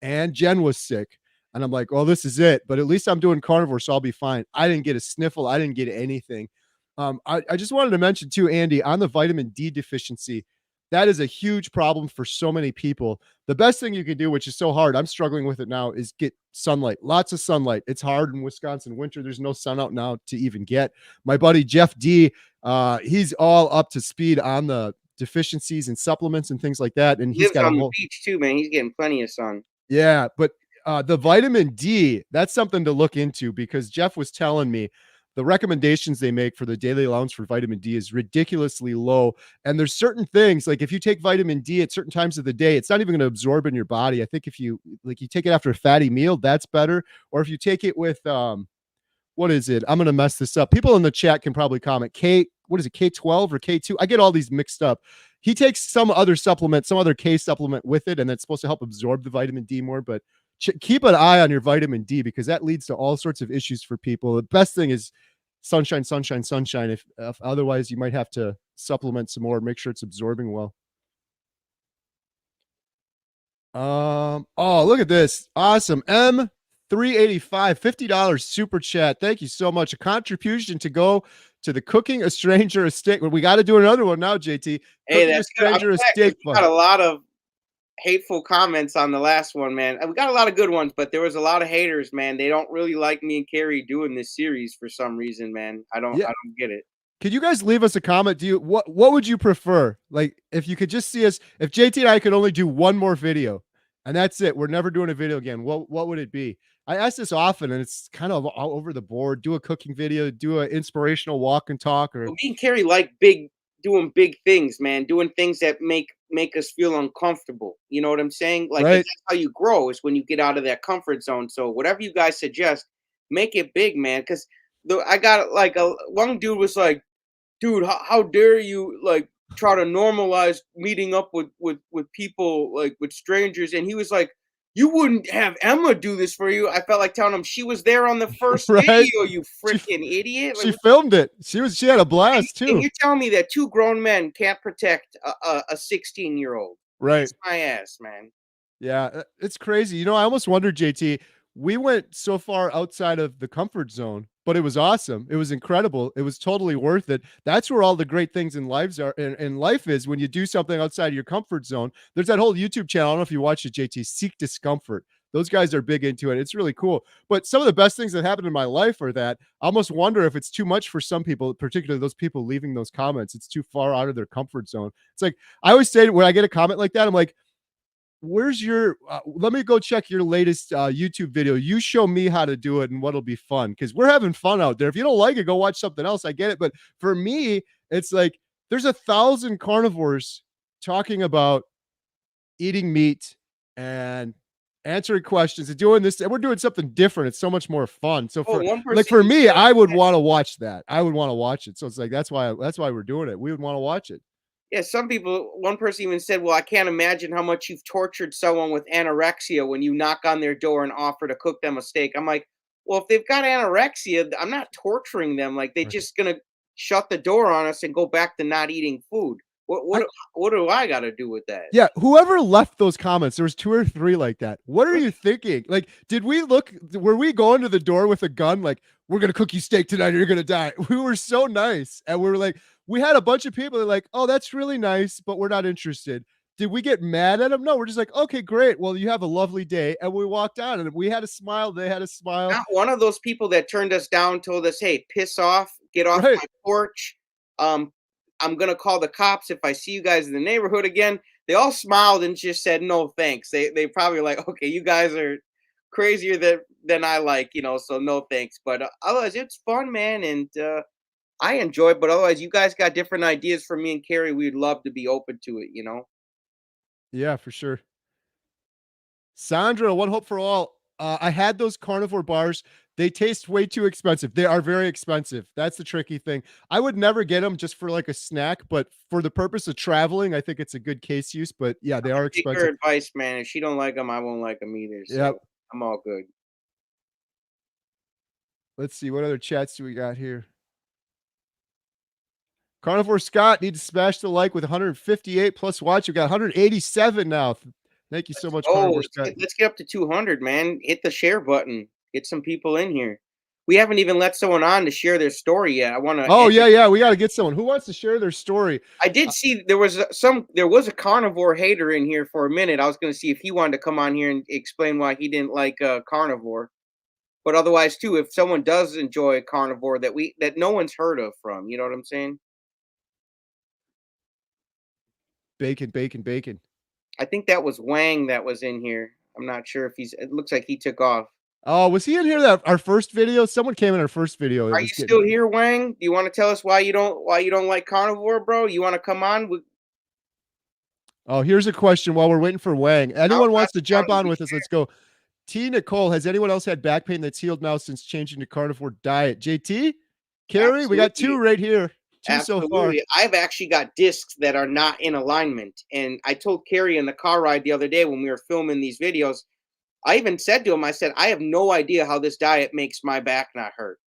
and Jen was sick. And I'm like, oh, this is it. But at least I'm doing Carnivore, so I'll be fine. I didn't get a sniffle. I didn't get anything. I just wanted to mention too, Andy, on the vitamin D deficiency, that is a huge problem for so many people. The best thing you can do, which is so hard, I'm struggling with it now, is get sunlight, lots of sunlight. It's hard in Wisconsin winter. There's no sun out now to even get. My buddy Jeff D, he's all up to speed on the deficiencies and supplements and things like that. And
He
he's
lives
got a
on the
whole
beach too, man. He's getting plenty of sun.
yeah, but the vitamin D, that's something to look into because Jeff was telling me the recommendations they make for the daily allowance for vitamin D is ridiculously low. And there's certain things like if you take vitamin D at certain times of the day, it's not even going to absorb in your body. I think if you take it after a fatty meal, that's better. Or if you take it with what is it? I'm going to mess this up. People in the chat can probably comment. What is it? K12 or K2? I get all these mixed up. He takes some other supplement, some other K supplement with it, and it's supposed to help absorb the vitamin D more. But keep an eye on your vitamin D because that leads to all sorts of issues for people. The best thing is sunshine, sunshine, sunshine. If otherwise, you might have to supplement some more. Make sure it's absorbing well. Oh, look at this. Awesome. M385, $50 super chat. Thank you so much. A contribution to go to the Cooking a Stranger a Steak. We got to do another one now, JT.
Hey,
Cooking
that's
a Stranger a Steak.
we got a lot of hateful comments on the last one, man. We got a lot of good ones, but there was a lot of haters, man. They don't really like me and Kerry doing this series for some reason, man. I don't get it.
Could you guys leave us a comment? What would you prefer? Like if you could just see us, if JT and I could only do one more video and that's it, we're never doing a video again. What would it be? I ask this often and it's kind of all over the board. Do a cooking video, do an inspirational walk and talk, or
Well, me and Kerry like doing big things, man. Doing things that make us feel uncomfortable. You know what I'm saying? Like
right.
That's how you grow is when you get out of that comfort zone. So whatever you guys suggest, make it big, man. Because I got like one dude was like, dude, how dare you like try to normalize meeting up with people like with strangers? And he was like, you wouldn't have Emma do this for you. I felt like telling him she was there on the first
right?
video, you freaking idiot.
She filmed it. She had a blast too.
And you're telling me that two grown men can't protect a 16-year-old?
Right.
Kiss my ass, man.
Yeah, it's crazy. You know, I almost wondered, JT, we went so far outside of the comfort zone, but it was awesome. It was incredible. It was totally worth it. That's where all the great things in lives are in life is when you do something outside of your comfort zone. There's that whole YouTube channel. I don't know if you watch it, JT, Seek Discomfort. Those guys are big into it. It's really cool. But some of the best things that happened in my life are that I almost wonder if it's too much for some people, particularly those people leaving those comments. It's too far out of their comfort zone. It's like, I always say when I get a comment like that, I'm like, where's your let me go check your latest YouTube video. You show me how to do it and what'll be fun, because we're having fun out there. If you don't like it, go watch something else. I get it. But for me, it's like there's 1,000 carnivores talking about eating meat and answering questions and doing this, and we're doing something different. It's so much more fun. So for me, I would want to watch that. I would want to watch it. So it's like that's why we're doing it. We would want to watch it.
Yeah, some people, one person even said, well, I can't imagine how much you've tortured someone with anorexia when you knock on their door and offer to cook them a steak. I'm like, well, if they've got anorexia, I'm not torturing them. Like, they're just going to shut the door on us and go back to not eating food. What do I got to do with that?
Yeah, whoever left those comments, there was 2 or 3 like that. What are you thinking? Like, were we going to the door with a gun? Like, we're going to cook you steak tonight or you're going to die. We were so nice. And we were like, we had a bunch of people that like, oh, that's really nice, but we're not interested. Did we get mad at them? No, we're just like, okay, great. Well, you have a lovely day. And we walked out and we had a smile. They had a smile.
Not one of those people that turned us down told us, hey, piss off, get off my porch. I'm going to call the cops if I see you guys in the neighborhood again. They all smiled and just said, no, thanks. They probably like, okay, you guys are crazier than I like, so no thanks. But otherwise, it's fun, man. And I enjoy it. But otherwise, you guys got different ideas for me and Kerry. We'd love to be open to it,
Yeah, for sure. Sandra, One Hope for All. I had those carnivore bars. They taste way too expensive. They are very expensive. That's the tricky thing. I would never get them just for like a snack, but for the purpose of traveling, I think it's a good case use. But yeah, they are expensive.
Take her advice, man. If she don't like them, I won't like them either. So
yep.
I'm all good.
Let's see. What other chats do we got here? Carnivore Scott needs to smash the like with 158 plus watch. We got 187 now. Thank you so much.
Let's get up to 200, man. Hit the share button. Get some people in here. We haven't even let someone on to share their story yet. I want to.
Oh yeah. We got to get someone who wants to share their story.
I did see there was a carnivore hater in here for a minute. I was going to see if he wanted to come on here and explain why he didn't like carnivore. But otherwise, too, if someone does enjoy carnivore that no one's heard of from, you know what I'm saying?
Bacon, bacon, bacon.
I think that was Wang that was in here. I'm not sure if it looks like he took off.
Oh, was he in here that our first video? Someone came in our first video. It
Are you
was getting.
still here, Wang? Do you want to tell us why you don't like carnivore, bro? You want to come on?
Oh, here's a question while we're waiting for Wang.
Now's
Anyone
not
wants
the
to jump
time to
on
be
with us? Let's go. T. Nicole, has anyone else had back pain that's healed now since changing to carnivore diet? JT, Kerry, we got two
Absolutely.
right here. Two so far.
Absolutely. I've actually got discs that are not in alignment. And I told Kerry in the car ride the other day when we were filming these videos, I even said to him, I said, I have no idea how this diet makes my back not hurt.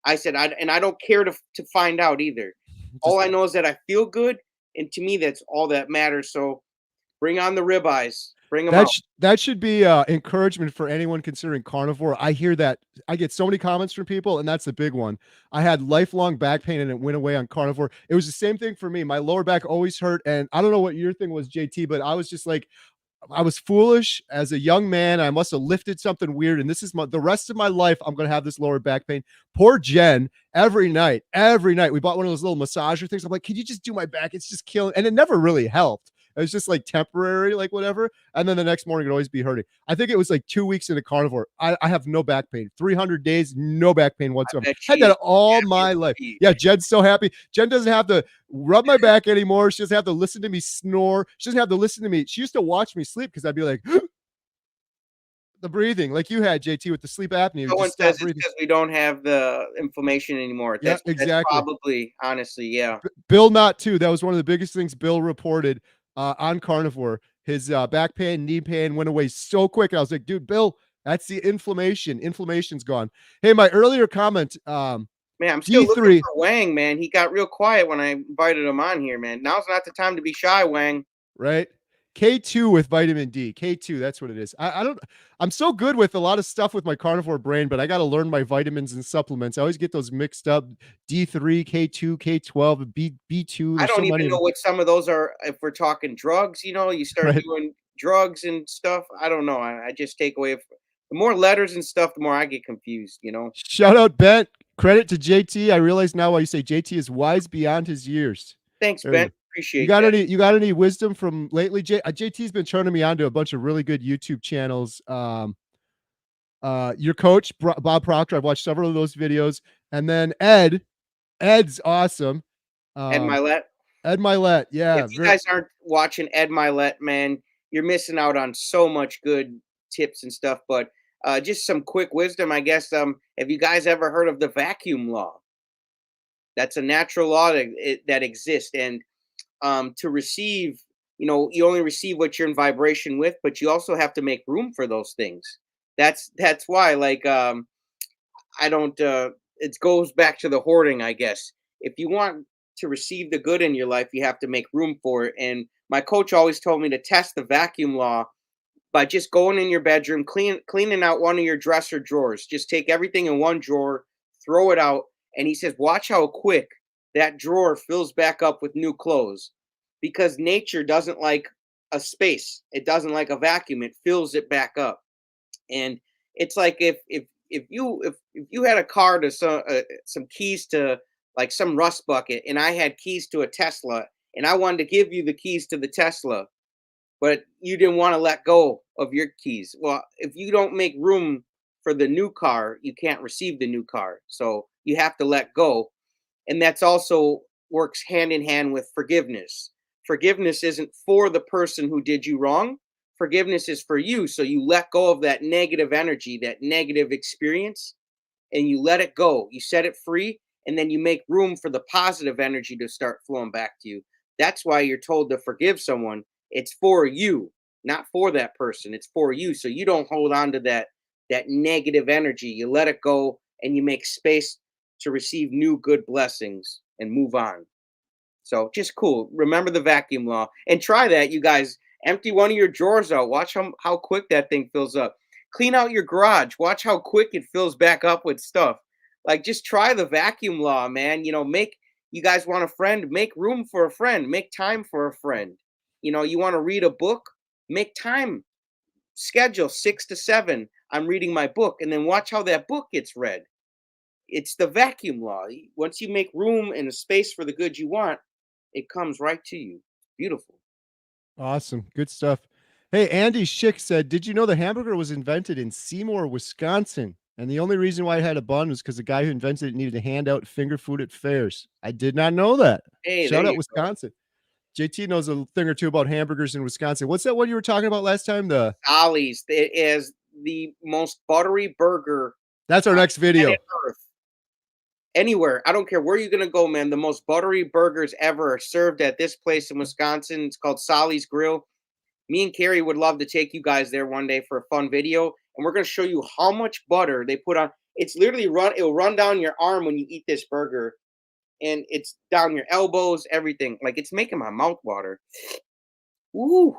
I said, I don't care to find out either. All I know is that I feel good. And to me, that's all that matters. So bring on the ribeyes. Bring them out.
That should be encouragement for anyone considering carnivore. I hear that. I get so many comments from people, and that's the big one. I had lifelong back pain, and it went away on carnivore. It was the same thing for me. My lower back always hurt, and I don't know what your thing was, JT, but I was just like, I was foolish as a young man. I must have lifted something weird, and this is the rest of my life. I'm going to have this lower back pain. Poor Jen, every night, we bought one of those little massager things. I'm like, can you just do my back? It's just killing. And it never really helped. It was just like temporary, like whatever. And then the next morning, it'd always be hurting. I think it was like 2 weeks into carnivore. I have no back pain. 300 days, no back pain whatsoever. Had that all my life. Yeah, Jen's so happy. Jen doesn't have to rub my back anymore. She doesn't have to listen to me snore. She doesn't have to listen to me. She used to watch me sleep because I'd be like, the breathing, like you had, JT, with the sleep apnea.
No one says it's because we don't have the inflammation anymore.
Yeah, exactly.
That's probably, honestly, yeah.
Bill, not too. That was one of the biggest things Bill reported on carnivore. His back pain, knee pain went away so quick. I was like, dude, Bill, that's the inflammation. Inflammation's gone. Hey, my earlier comment,
man, I'm still looking for Wang, man. He got real quiet when I invited him on here, man. Now's not the time to be shy, Wang.
Right? K2 with vitamin D. K2, that's what it is. I'm so good with a lot of stuff with my carnivore brain, but I got to learn my vitamins and supplements. I always get those mixed up. D3, K2, K12, B2.
I don't even know what some of those are. If we're talking drugs, you start doing drugs and stuff. I don't know. I just take away. The more letters and stuff, the more I get confused,
Shout out, Ben. Credit to JT. I realize now why you say JT is wise beyond his years.
Thanks, Ben. Appreciate
you got any wisdom from lately? JT's been turning me on to a bunch of really good YouTube channels. Your coach Bob Proctor, I've watched several of those videos, and then Ed's awesome.
Ed Milet,
yeah.
If you guys aren't watching Ed Milet, man, you're missing out on so much good tips and stuff. But just some quick wisdom, I guess. Have you guys ever heard of the vacuum law? That's a natural law that exists, and to receive, you only receive what you're in vibration with, but you also have to make room for those things. That's why, like, I don't. It goes back to the hoarding, I guess. If you want to receive the good in your life, you have to make room for it. And my coach always told me to test the vacuum law by just going in your bedroom, cleaning out one of your dresser drawers. Just take everything in one drawer, throw it out, and he says, watch how quick that drawer fills back up with new clothes, because nature doesn't like a space. It doesn't like a vacuum. It fills it back up. And it's like if you had a car to some keys to like some rust bucket, and I had keys to a Tesla, and I wanted to give you the keys to the Tesla, but you didn't want to let go of your keys. Well, if you don't make room for the new car, you can't receive the new car. So you have to let go. And that's also works hand in hand with forgiveness. Forgiveness isn't for the person who did you wrong. Forgiveness is for you. So you let go of that negative energy, that negative experience, and you let it go. You set it free, and then you make room for the positive energy to start flowing back to you. That's why you're told to forgive someone. It's for you, not for that person. It's for you. So you don't hold on to that negative energy. You let it go, and you make space to receive new good blessings and move on. So just cool. Remember the vacuum law and try that, you guys. Empty one of your drawers out. Watch how quick that thing fills up. Clean out your garage. Watch how quick it fills back up with stuff. Like, just try the vacuum law, man. You guys want a friend? Make room for a friend. Make time for a friend. You want to read a book? Make time. Schedule 6 to 7. I'm reading my book, and then watch how that book gets read. It's the vacuum law. Once you make room and a space for the good you want, it comes right to you. Beautiful.
Awesome. Good stuff. Hey, Andy Schick said, did you know the hamburger was invented in Seymour, Wisconsin? And the only reason why it had a bun was because the guy who invented it needed to hand out finger food at fairs. I did not know that.
Hey, there
Shout out
you go.
Wisconsin. JT knows a thing or two about hamburgers in Wisconsin. What's that one you were talking about last time?
Ollie's. It is the most buttery burger
That's our
on
next
planet
video.
Earth. Anywhere. I don't care where you're gonna go, man. The most buttery burgers ever are served at this place in Wisconsin. It's called Solly's Grill. Me and Kerry would love to take you guys there one day for a fun video, and we're gonna show you how much butter they put on. It's literally it'll run down your arm when you eat this burger, and it's down your elbows, everything. Like, it's making my mouth water. Woo!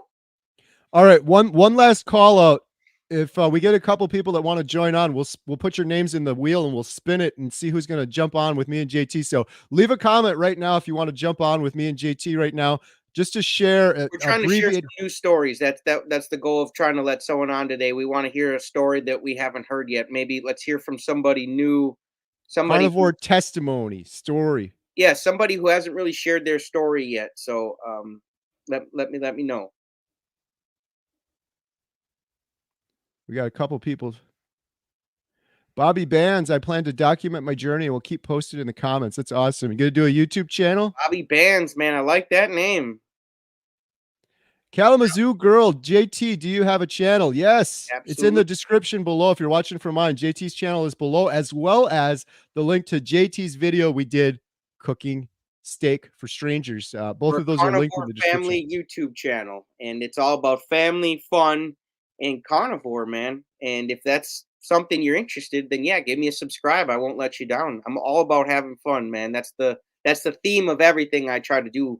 All right, one last call out. If we get a couple people that want to join on, we'll put your names in the wheel and we'll spin it and see who's going to jump on with me and JT. So leave a comment right now if you want to jump on with me and JT right now, just to share.
We're trying to share some new stories. That's the goal of trying to let someone on today. We want to hear a story that we haven't heard yet. Maybe let's hear from somebody new, somebody
Carnivore testimony story.
Yeah, somebody who hasn't really shared their story yet. So let me know.
We got a couple people. Bobby Bands, I plan to document my journey and we'll keep posted in the comments. That's awesome. You gonna do a YouTube channel?
Bobby Bands, man, I like that name.
Kalamazoo Girl, JT, do you have a channel? Yes.
Absolutely.
It's in the description below. If you're watching from mine, JT's channel is below, as well as the link to JT's video we did cooking steak for strangers. Both of those are linked in the description.
Family YouTube channel, and it's all about family fun and carnivore, man. And if that's something you're interested, then yeah, give me a subscribe. I won't let you down. I'm all about having fun, man. That's the theme of everything I try to do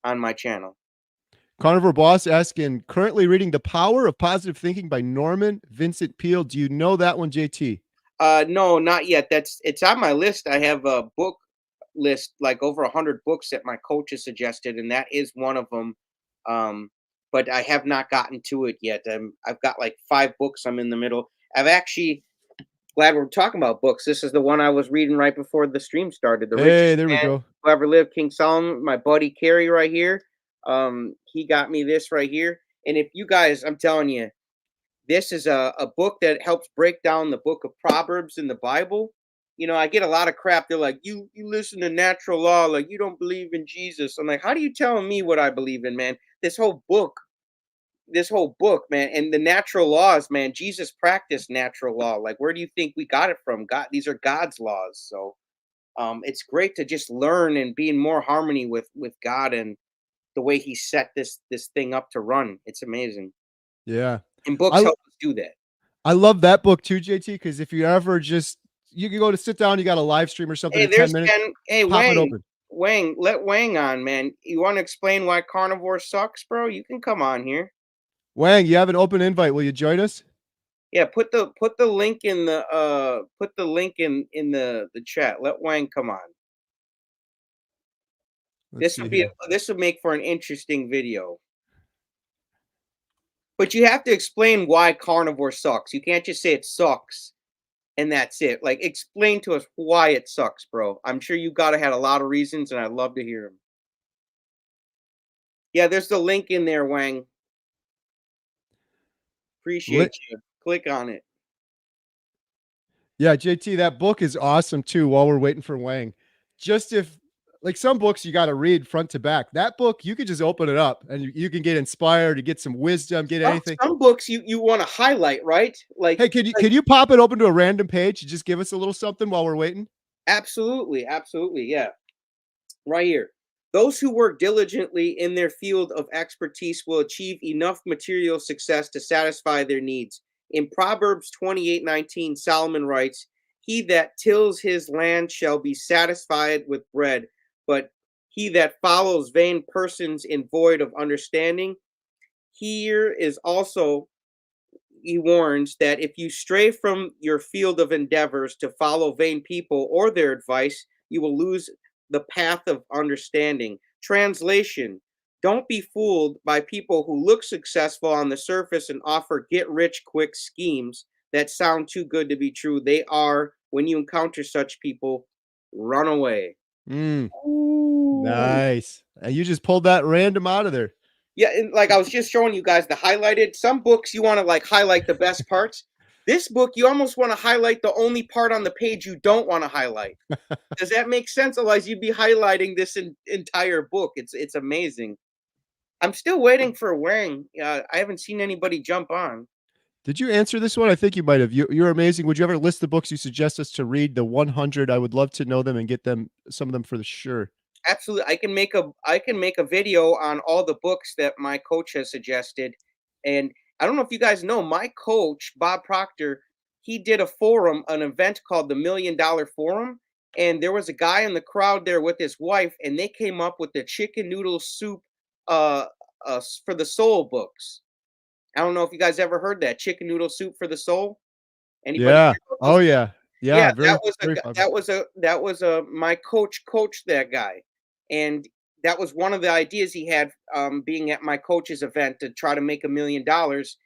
on my channel.
Carnivore Boss asking, currently reading The Power of Positive Thinking by Norman Vincent Peale. Do you know that one, JT?
No, not yet. It's on my list. I have a book list, like over 100 books that my coach has suggested, and that is one of them. But I have not gotten to it yet. I've got like 5 books I'm in the middle. I've actually, glad we're talking about books. This is the one I was reading right before the stream started.
Hey, there we go.
Who Ever Lived, King Solomon. My buddy Kerry right here. He got me this right here. And if you guys, I'm telling you, this is a book that helps break down the book of Proverbs in the Bible. You know, I get a lot of crap. They're like, you listen to natural law, like you don't believe in Jesus. I'm like, how do you telling me what I believe in, man? This whole book, man, and the natural laws, man. Jesus practiced natural law. Like, where do you think we got it from? God, these are God's laws. So, it's great to just learn and be in more harmony with God and the way He set this thing up to run. It's amazing.
Yeah,
and books help us do that.
I love that book too, JT, because if you ever just you can go to sit down, you got a live stream or something.
Hey,
in
there's
10 minutes.
Hey,
pop it open.
Wang, let Wang on, man. You want to explain why carnivore sucks, bro? You can come on here.
Wang, you have an open invite. Will you join us?
Yeah, put the link in the the chat. Let Wang come on. This would make for an interesting video. But you have to explain why carnivore sucks. You can't just say it sucks and that's it. Like, explain to us why it sucks, bro. I'm sure you gotta had a lot of reasons, and I'd love to hear them. Yeah, there's the link in there, Wang. Appreciate you. Click on it.
Yeah, JT, that book is awesome too. While we're waiting for Wang, just if like some books you got to read front to back. That book you could just open it up and you can get inspired, to get some wisdom, get anything.
Some books you want to highlight, right? Like,
hey, could you pop it open to a random page and just give us a little something while we're waiting?
Absolutely, yeah. Right here. Those who work diligently in their field of expertise will achieve enough material success to satisfy their needs. In Proverbs 28:19, Solomon writes, "He that tills his land shall be satisfied with bread, but he that follows vain persons in void of understanding." Here is also, he warns that if you stray from your field of endeavors to follow vain people or their advice, you will lose the path of understanding. Translation: don't be fooled by people who look successful on the surface and offer get-rich-quick schemes that sound too good to be true. They are, when you encounter such people, run away.
Nice. You just pulled that random out of there.
Yeah, and like I was just showing you guys the highlighted. Some books you want to like highlight the best parts. This book, you almost want to highlight the only part on the page you don't want to highlight. Does that make sense? Otherwise, you'd be highlighting this entire book. It's amazing. I'm still waiting for Wang. I haven't seen anybody jump on.
Did you answer this one? I think you might have. You're amazing. Would you ever list the books you suggest us to read? The 100. I would love to know them and get them some of them for the sure.
Absolutely, I can make a video on all the books that my coach has suggested, and I don't know if you guys know my coach Bob Proctor. He did a forum, an event called the $1,000,000 Forum, and there was a guy in the crowd there with his wife, and they came up with the chicken noodle soup uh, for the soul books. I don't know if you guys ever heard that chicken noodle soup for the soul. Anybody
Yeah.
hear about
Oh
those?
yeah. Yeah.
Yeah,
Very, very popular.
that was a my coach coached that guy, and that was one of the ideas he had, being at my coach's event to try to make $1,000,000,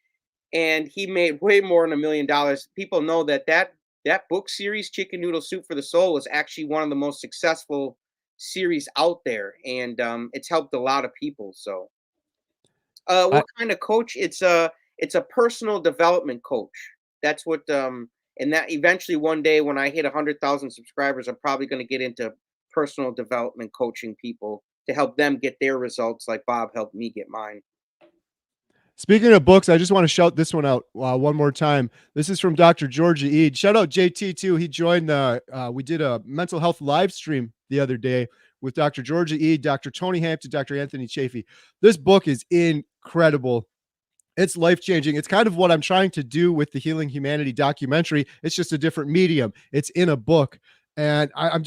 and he made way more than $1,000,000. People know that book series, Chicken Noodle Soup for the Soul, is actually one of the most successful series out there, and it's helped a lot of people. So,
I,
what kind of coach? It's a personal development coach. That's what and that eventually one day when I hit 100,000 subscribers, I'm probably going to get into personal development coaching people to help them get their results like Bob helped me get mine.
Speaking of books, I just want to shout this one out one more time. This is from Dr. Georgia Eid. Shout out JT too. He joined the. We did a mental health live stream the other day with Dr. Georgia Eid, Dr. Tony Hampton, Dr. Anthony Chafee. This book is incredible. It's life changing. It's kind of what I'm trying to do with the Healing Humanity documentary. It's just a different medium. It's in a book, and I'm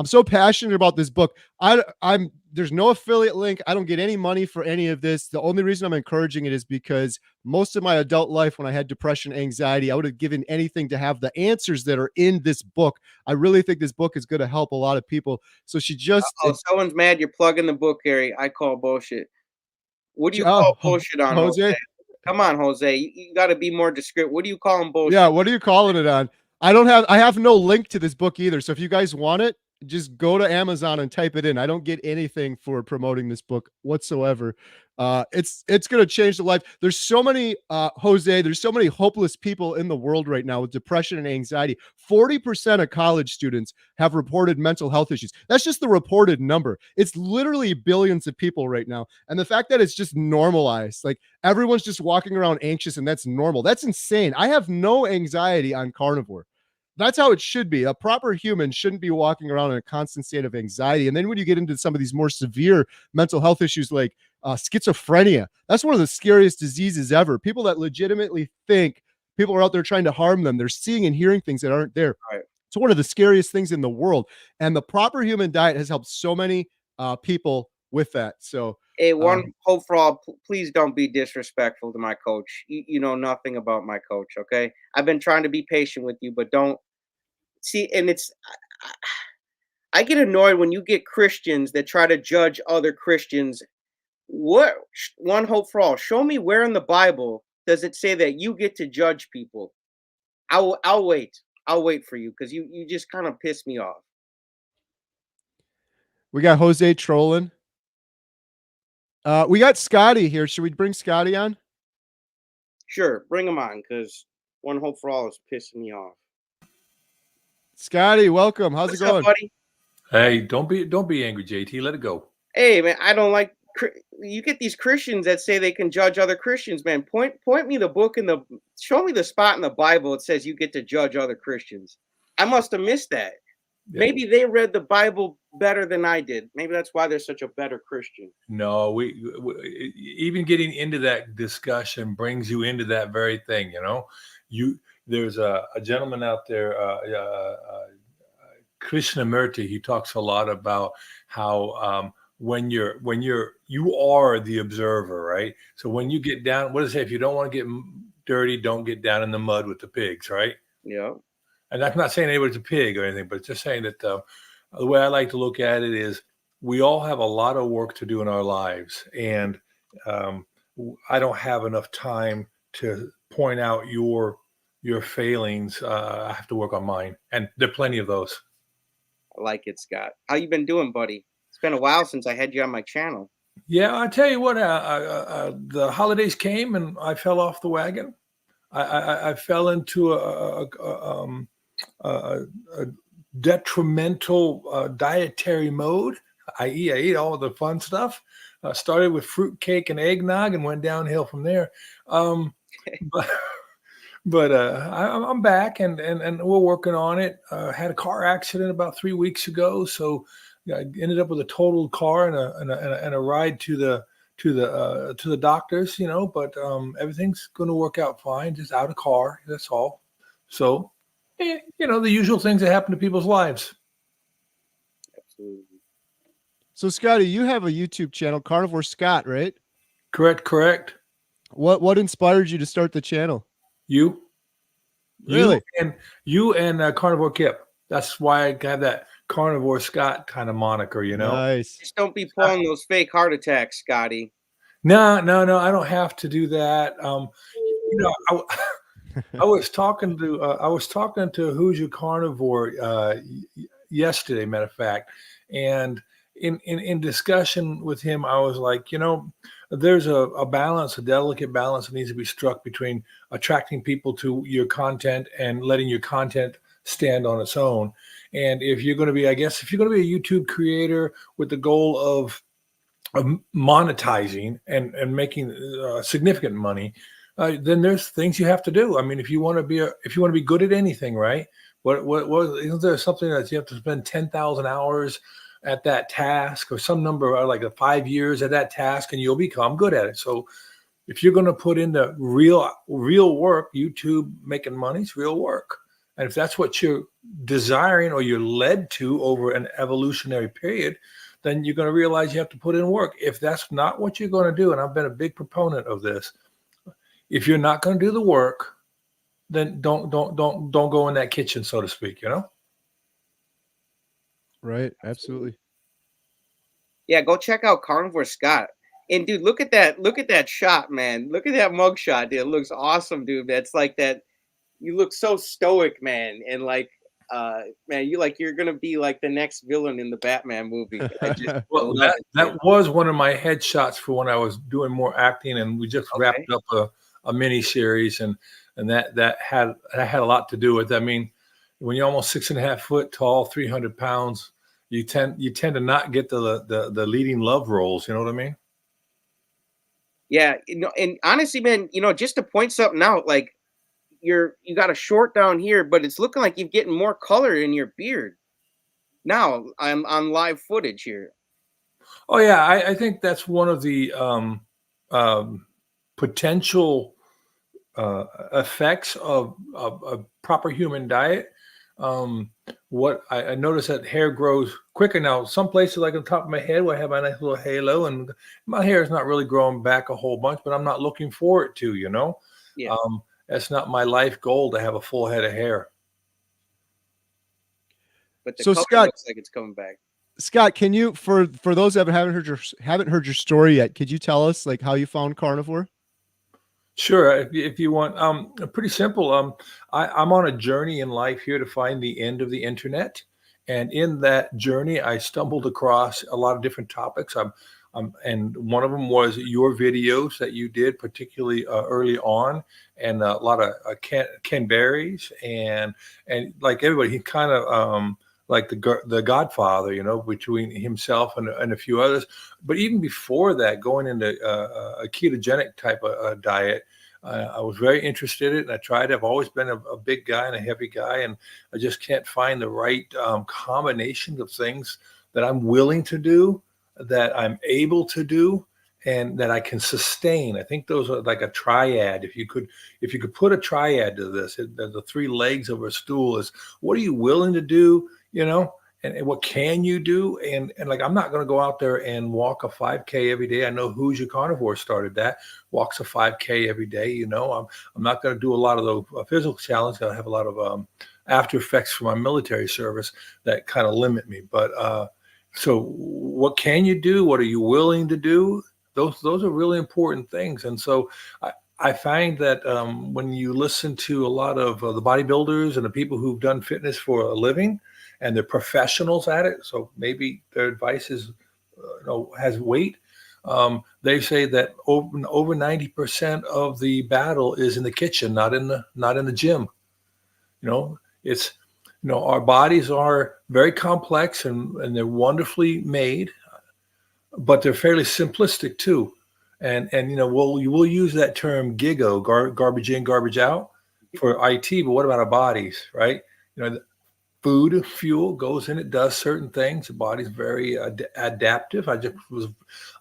so passionate about this book. I'm there's no affiliate link. I don't get any money for any of this. The only reason I'm encouraging it is because most of my adult life, when I had depression, anxiety, I would have given anything to have the answers that are in this book. I really think this book is going to help a lot of people. So she just,
Oh, someone's mad you're plugging the book, Gary. I call bullshit. What do you
oh,
call bullshit on, Jose?
Jose.
Come on, Jose. You got to be more discreet. What do you call him bullshit?
Yeah, what are you calling it on? I have no link to this book either. So if you guys want it, just go to Amazon and type it in. I don't get anything for promoting this book whatsoever. It's going to change the life. There's so many Jose, there's so many hopeless people in the world right now with depression and anxiety. 40% of college students have reported mental health issues. That's just the reported number. It's literally billions of people right now. And the fact that it's just normalized, like everyone's just walking around anxious and that's normal. That's insane. I have no anxiety on Carnivore. That's how it should be. A proper human shouldn't be walking around in a constant state of anxiety. And then when you get into some of these more severe mental health issues like schizophrenia, that's one of the scariest diseases ever. People that legitimately think people are out there trying to harm them. They're seeing and hearing things that aren't there.
Right.
It's one of the scariest things in the world. And the proper human diet has helped so many people with that. So,
Hey, one hope for all. Please don't be disrespectful to my coach. You know nothing about my coach, okay? I've been trying to be patient with you, but don't see. And I get annoyed when you get Christians that try to judge other Christians. What one hope for all? Show me where in the Bible does it say that you get to judge people? I'll wait. I'll wait for you because you just kind of piss me off.
we got Jose trolling. We got Scotty here. Should we bring Scotty on?
Sure, bring him on because one hope for all is pissing me off.
Scotty, welcome. How's
What's
it going?
up, buddy?
Hey, don't be angry, JT. Let it go.
Hey, man, I don't like you get these Christians that say they can judge other Christians, man. Point me the book in the show me the spot in the Bible that says you get to judge other Christians. I must have missed that.
Yeah.
Maybe they read the Bible better than I did. Maybe that's why they're such a better Christian.
No, we even getting into that discussion brings you into that very thing. There's a gentleman out there, Krishnamurti. He talks a lot about how you are the observer, right? So when you get down, what does it say? If you don't want to get dirty, don't get down in the mud with the pigs, right?
Yeah.
And I'm not saying anybody's a pig or anything, but just saying that the way I like to look at it is we all have a lot of work to do in our lives. And I don't have enough time to point out your failings. I have to work on mine. And there are plenty of those.
I like it, Scott. How you been doing, buddy? It's been a while since I had you on my channel.
Yeah, I tell you what, the holidays came and I fell off the wagon. I fell into a, a detrimental dietary mode. I eat all of the fun stuff. Started with fruit cake and eggnog and went downhill from there. Um, but I'm back and we're working on it. Had a car accident about 3 weeks ago, so I ended up with a totaled car and a ride to the doctors. But everything's going to work out fine. Just out of car, that's all. So, the usual things that happen to people's lives.
Absolutely.
So Scotty, you have a YouTube channel, Carnivore Scott, right?
Correct.
What inspired you to start the channel?
You
Really?
You and Carnivore Kip. That's why I have that Carnivore Scott kind of moniker.
Nice.
Just don't be pulling those fake heart attacks, Scotty.
No, I don't have to do that. I was talking to Who's Your Carnivore yesterday, matter of fact, and in discussion with him, I was like, there's a balance, a delicate balance that needs to be struck between attracting people to your content and letting your content stand on its own. And if you're going to be a YouTube creator with the goal of monetizing and making significant money, then there's things you have to do. I mean, if you want to be good at anything, right? What isn't there something that you have to spend 10,000 hours at that task, or some number, like 5 years at that task, and you'll become good at it. So if you're going to put in the real work, YouTube making money is real work. And if that's what you're desiring or you're led to over an evolutionary period, then you're going to realize you have to put in work. If that's not what you're going to do, and I've been a big proponent of this, if you're not going to do the work, then don't go in that kitchen, so to speak,
Right. Absolutely.
Yeah, go check out Carnivore Scott. And dude, look at that shot, man. Look at that mug shot, dude. It looks awesome, dude. That's like that. You look so stoic, man. And like, man, you're gonna be like the next villain in the Batman movie.
Well, that was one of my headshots for when I was doing more acting, and we just wrapped up a mini series, and that had a lot to do with it. I mean, when you're almost 6.5 foot tall, 300 pounds, you tend to not get the leading love roles. You know what I mean?
Yeah, and honestly, man, just to point something out, like you got a short down here, but it's looking like you're getting more color in your beard. Now I'm on live footage here.
Oh yeah, I think that's one of the potential effects of a proper human diet. What I noticed that hair grows quicker now. Some places, like on top of my head, where I have my nice little halo, and my hair is not really growing back a whole bunch, but I'm not looking for it to,
Yeah.
That's not my life goal to have a full head of hair.
But the
So,
color
Scott,
looks like it's coming back.
Scott, can you, for those that haven't heard your story yet, could you tell us like how you found Carnivore?
Sure, if you want. Pretty simple. I'm on a journey in life here to find the end of the internet, and in that journey, I stumbled across a lot of different topics. And one of them was your videos that you did, particularly early on, and a lot of Ken Berry's, and like everybody, he kind of like the Godfather, between himself and a few others. But even before that, going into a ketogenic type of diet, I was very interested in it, and I tried. I've always been a big guy and a heavy guy, and I just can't find the right combination of things that I'm willing to do, that I'm able to do, and that I can sustain. I think those are like a triad. If you could put a triad to this, the three legs of a stool is, what are you willing to do, and what can you do? And like, I'm not going to go out there and walk a 5K every day. I know Who's Your Carnivore started that, walks a 5K every day. I'm not going to do a lot of those physical challenges. I have a lot of after effects from my military service that kind of limit me. But so what can you do? What are you willing to do? Those are really important things. And so I find that when you listen to a lot of the bodybuilders and the people who've done fitness for a living, and they're professionals at it, so maybe their advice is has weight. They say that over 90% of the battle is in the kitchen, not in the gym. It's our bodies are very complex and they're wonderfully made, but they're fairly simplistic too. And we'll use that term GIGO, garbage in, garbage out, for IT, but what about our bodies, right? Food, fuel goes in, it does certain things. The body's very adaptive. I just was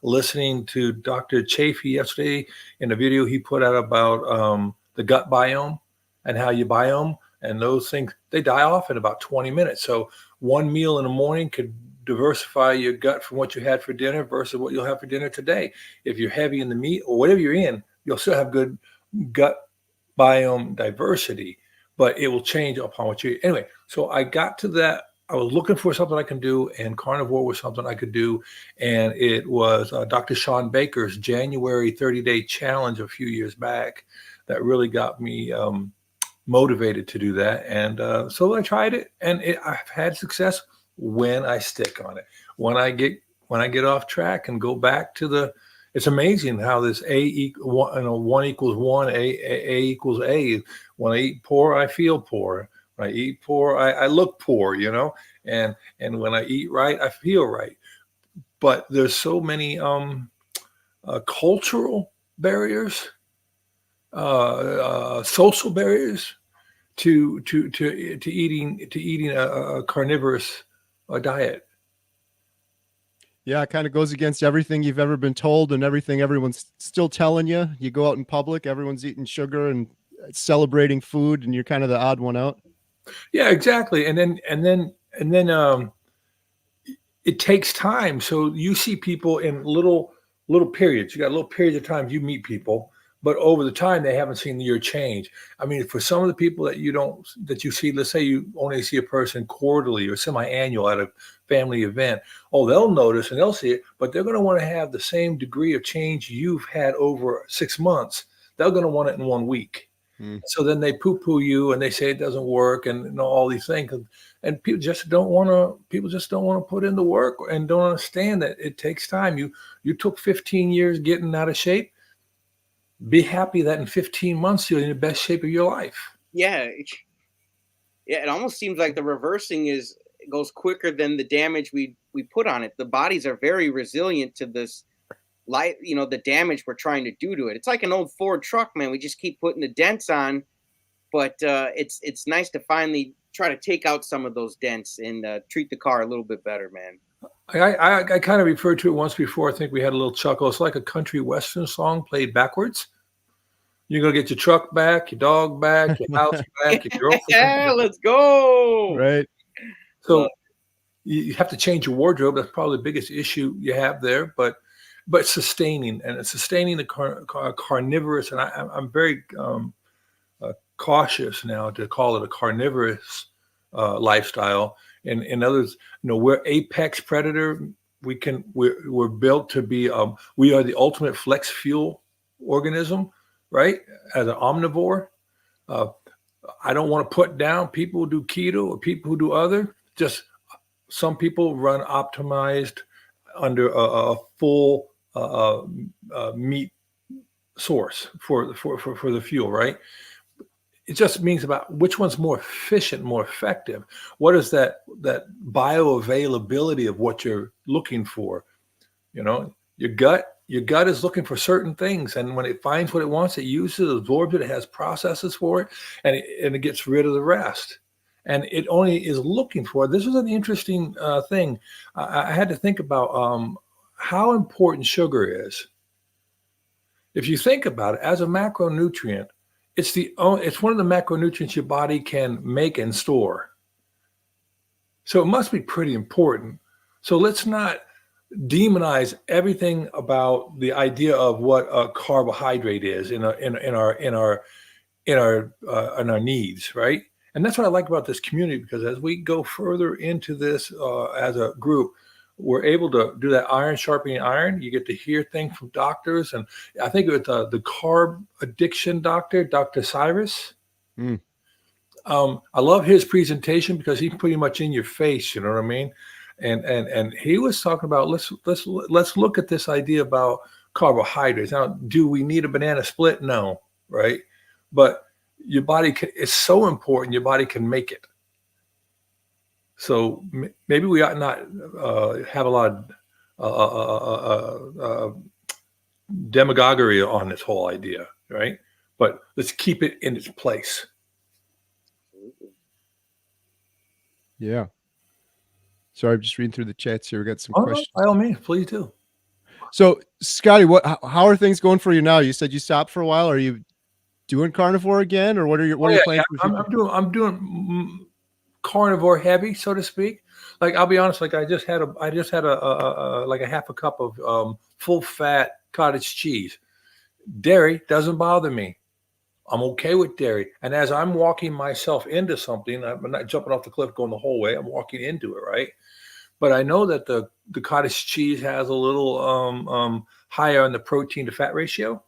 listening to Dr. Chafee yesterday in a video he put out about the gut biome and how you biome, and those things, they die off in about 20 minutes. So one meal in the morning could diversify your gut from what you had for dinner versus what you'll have for dinner today. If you're heavy in the meat or whatever you're in, you'll still have good gut biome diversity, but it will change upon what you eat. Anyway, so I got to that. I was looking for something I can do, and carnivore was something I could do. And it was Dr. Sean Baker's January 30-day challenge a few years back that really got me motivated to do that. And so I tried it, and I've had success when I stick on it. When I get off track and go back to it's amazing how this one equals one, A equals A. When I eat poor, I feel poor. When I eat poor, I look poor, and when I eat right, I feel right. But there's so many cultural barriers, social barriers to eating a carnivorous diet.
Yeah, it kind of goes against everything you've ever been told and everything everyone's still telling you. You go out in public, everyone's eating sugar and celebrating food, and you're kind of the odd one out.
Yeah, exactly. And then it takes time. So you see people in little periods. You got little periods of time you meet people, but over the time they haven't seen your change. I mean, for some of the people that you see, let's say you only see a person quarterly or semi-annual at a family event. Oh, they'll notice and they'll see it, but they're going to want to have the same degree of change you've had over 6 months. They're going to want it in 1 week. So then they poo-poo you and they say it doesn't work and all these things. And people just don't want to put in the work and don't understand that it takes time. You took 15 years getting out of shape. Be happy that in 15 months you're in the best shape of your life.
Yeah. It almost seems like the reversing goes quicker than the damage we put on it. The bodies are very resilient to this light, the damage we're trying to do to it. It's like an old Ford truck, man. We just keep putting the dents on, but it's nice to finally try to take out some of those dents and treat the car a little bit better, man.
I kind of referred to it once before. I think we had a little chuckle. It's like a country western song played backwards. You're going to get your truck back, your dog back, your house back, your girlfriend.
Yeah, let's go.
Right.
So you have to change your wardrobe. That's probably the biggest issue you have there, but sustaining the carnivorous. And I'm very cautious now to call it a carnivorous lifestyle. And in others, we're apex predator. We're built to be. We are the ultimate flex fuel organism, right? As an omnivore, I don't want to put down people who do keto or people who do other. Just some people run optimized under a full meat source for the fuel, right? It just means about which one's more efficient, more effective. What is that bioavailability of what you're looking for? Your gut is looking for certain things, and when it finds what it wants, it uses it, absorbs it, it has processes for it, and it gets rid of the rest. And it only is looking for. This is an interesting thing. I had to think about how important sugar is. If you think about it, as a macronutrient, it's one of the macronutrients your body can make and store. So it must be pretty important. So let's not demonize everything about the idea of what a carbohydrate is in our needs, right? And that's what I like about this community, because as we go further into this as a group, we're able to do that iron sharpening iron. You get to hear things from doctors. And I think it was the carb addiction doctor, Dr. Cyrus. I love his presentation because he's pretty much in your face, you know what I mean? and he was talking about let's look at this idea about carbohydrates. Now, do we need a banana split? No, right? But your body it's so important. Your body can make it. So maybe we ought not have a lot of demagoguery on this whole idea, right? But let's keep it in its place.
Yeah. Sorry, I'm just reading through the chats here. We got some questions.
By all means, please do.
So, Scotty, how are things going for you now? You said you stopped for a while. Are you doing carnivore again, or what are your plans?
Yeah, I'm doing carnivore heavy, so to speak. Like, I'll be honest, like I just had a like a half a cup of full fat cottage cheese. Dairy doesn't bother me. I'm okay with dairy. And as I'm walking myself into something, I'm not jumping off the cliff going the whole way. I'm walking into it, right? But I know that the cottage cheese has a little higher on the protein to fat ratio.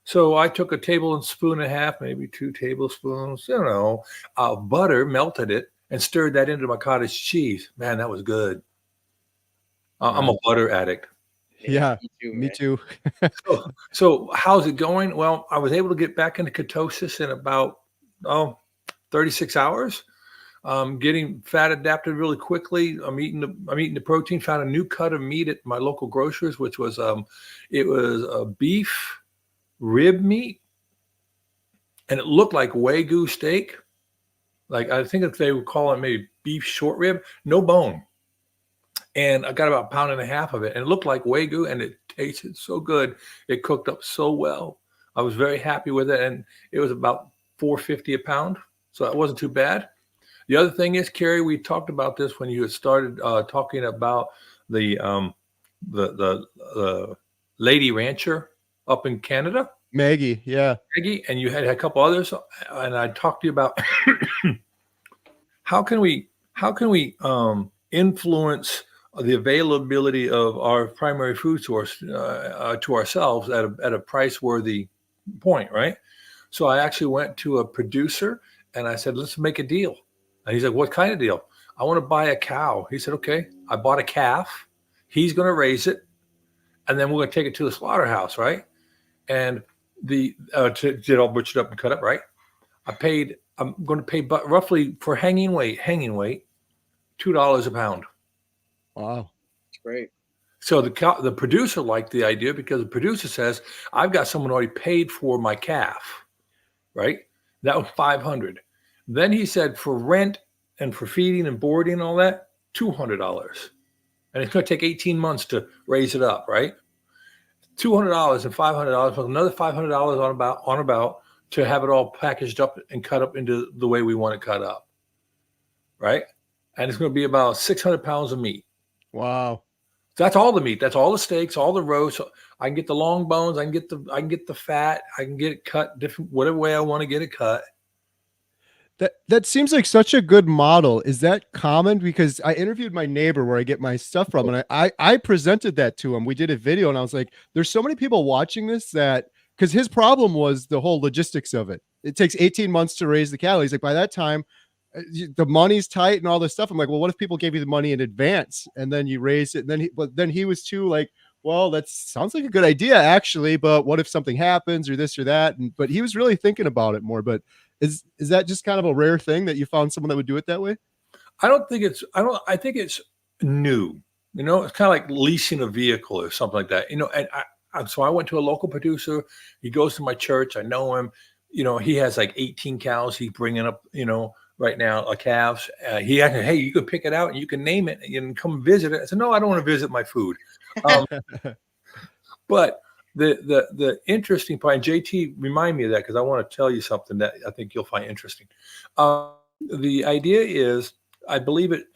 So I took a tablespoon and a half, maybe 2 tablespoons, of butter, melted it, and stirred that into my cottage cheese. Man, that was good. I'm a butter addict.
Yeah, me too.
So how's it going? Well, I was able to get back into ketosis in about 36 hours. Getting fat adapted really quickly. I'm eating the protein. Found a new cut of meat at my local grocers, which was it was a beef rib meat, and it looked like Wagyu steak. Like, I think if they would call it maybe beef short rib, no bone. And I got about 1.5 pounds of it, and it looked like Wagyu, and it tasted so good. It cooked up so well. I was very happy with it, and it was about $4.50 a pound, so that wasn't too bad. The other thing is, Kerry, we talked about this when you had started talking about the lady rancher up in Canada.
Maggie, yeah.
Maggie, and you had a couple others, and I talked to you about how can we influence the availability of our primary food source to ourselves at a price worthy point, right? So I actually went to a producer and I said, let's make a deal. And he's like, what kind of deal? I want to buy a cow. He said, okay. I bought a calf. He's going to raise it, and then we're going to take it to the slaughterhouse, right? And to get it all butchered up and cut up, right? I'm going to pay roughly for hanging weight, $2 a pound.
Wow.
That's great.
So the producer liked the idea because the producer says, I've got someone already paid for my calf, right? That was $500. Then he said for rent and for feeding and boarding and all that, $200. And it's going to take 18 months to raise it up, right? $200 and $500 plus another $500 on about to have it all packaged up and cut up into the way we want it cut up, right? And it's going to be about 600 pounds of meat.
Wow.
That's all the meat. That's all the steaks, all the roasts. I can get the long bones. I can get the fat. I can get it cut different, whatever way I want to get it cut.
That seems like such a good model. Is that common? Because I interviewed my neighbor where I get my stuff from, and I presented that to him. We did a video, and I was like, there's so many people watching this that, because his problem was the whole logistics of it. It takes 18 months to raise the cattle. He's like, by that time, the money's tight and all this stuff. I'm like, well, what if people gave you the money in advance and then you raise it? And then he was too like, well, that sounds like a good idea actually, but what if something happens or this or that? But he was really thinking about it more. But is that just kind of a rare thing that you found someone that would do it that way?
I think it's new. It's kind of like leasing a vehicle or something like that. And so I went to a local producer. He goes to my church. I know him. He has like 18 cows. He's bringing up, right now, calves. He asked me, hey, you can pick it out and you can name it and you can come visit it. I said, no, I don't want to visit my food. But the interesting part, and JT, remind me of that because I want to tell you something that I think you'll find interesting. The idea is, I believe it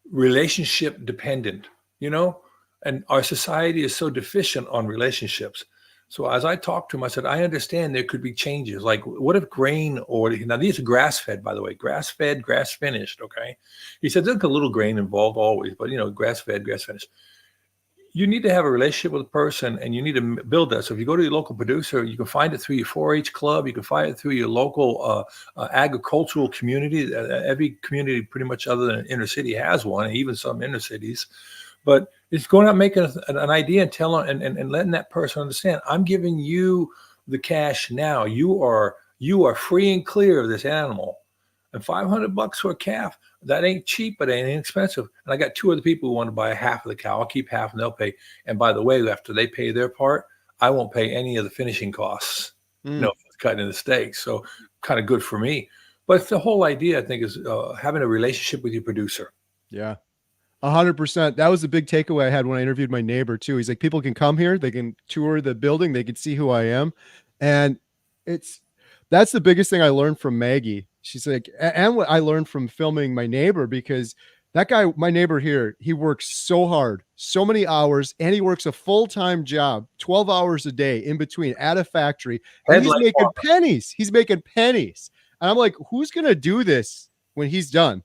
relationship dependent, and our society is so deficient on relationships. So as I talked to him, I said, I understand there could be changes. Like, what if grain now these are grass-fed, by the way, grass-fed, grass-finished, okay? He said, there's a little grain involved always, but, grass-fed, grass-finished. you need to have a relationship with a person, and you need to build that. So if you go to your local producer, you can find it through your 4-H club. You can find it through your local agricultural community. Every community, pretty much other than inner city, has one, even some inner cities. But it's going out making an idea and telling and letting that person understand, I'm giving you the cash now. You are free and clear of this animal. And $500 for a calf, that ain't cheap, but it ain't inexpensive. And I got 2 other people who want to buy half of the cow. I'll keep half and they'll pay. And by the way, after they pay their part, I won't pay any of the finishing costs, cutting the steaks. So kind of good for me. But the whole idea, I think, is having a relationship with your producer.
Yeah. 100%. That was the big takeaway I had when I interviewed my neighbor too. He's like, people can come here, they can tour the building, they can see who I am. And that's the biggest thing I learned from Maggie. She's like, and what I learned from filming my neighbor, because that guy, my neighbor here, he works so hard, so many hours, and he works a full-time job, 12 hours a day in between at a factory. And he's making pennies. He's making pennies. And I'm like, who's going to do this when he's done?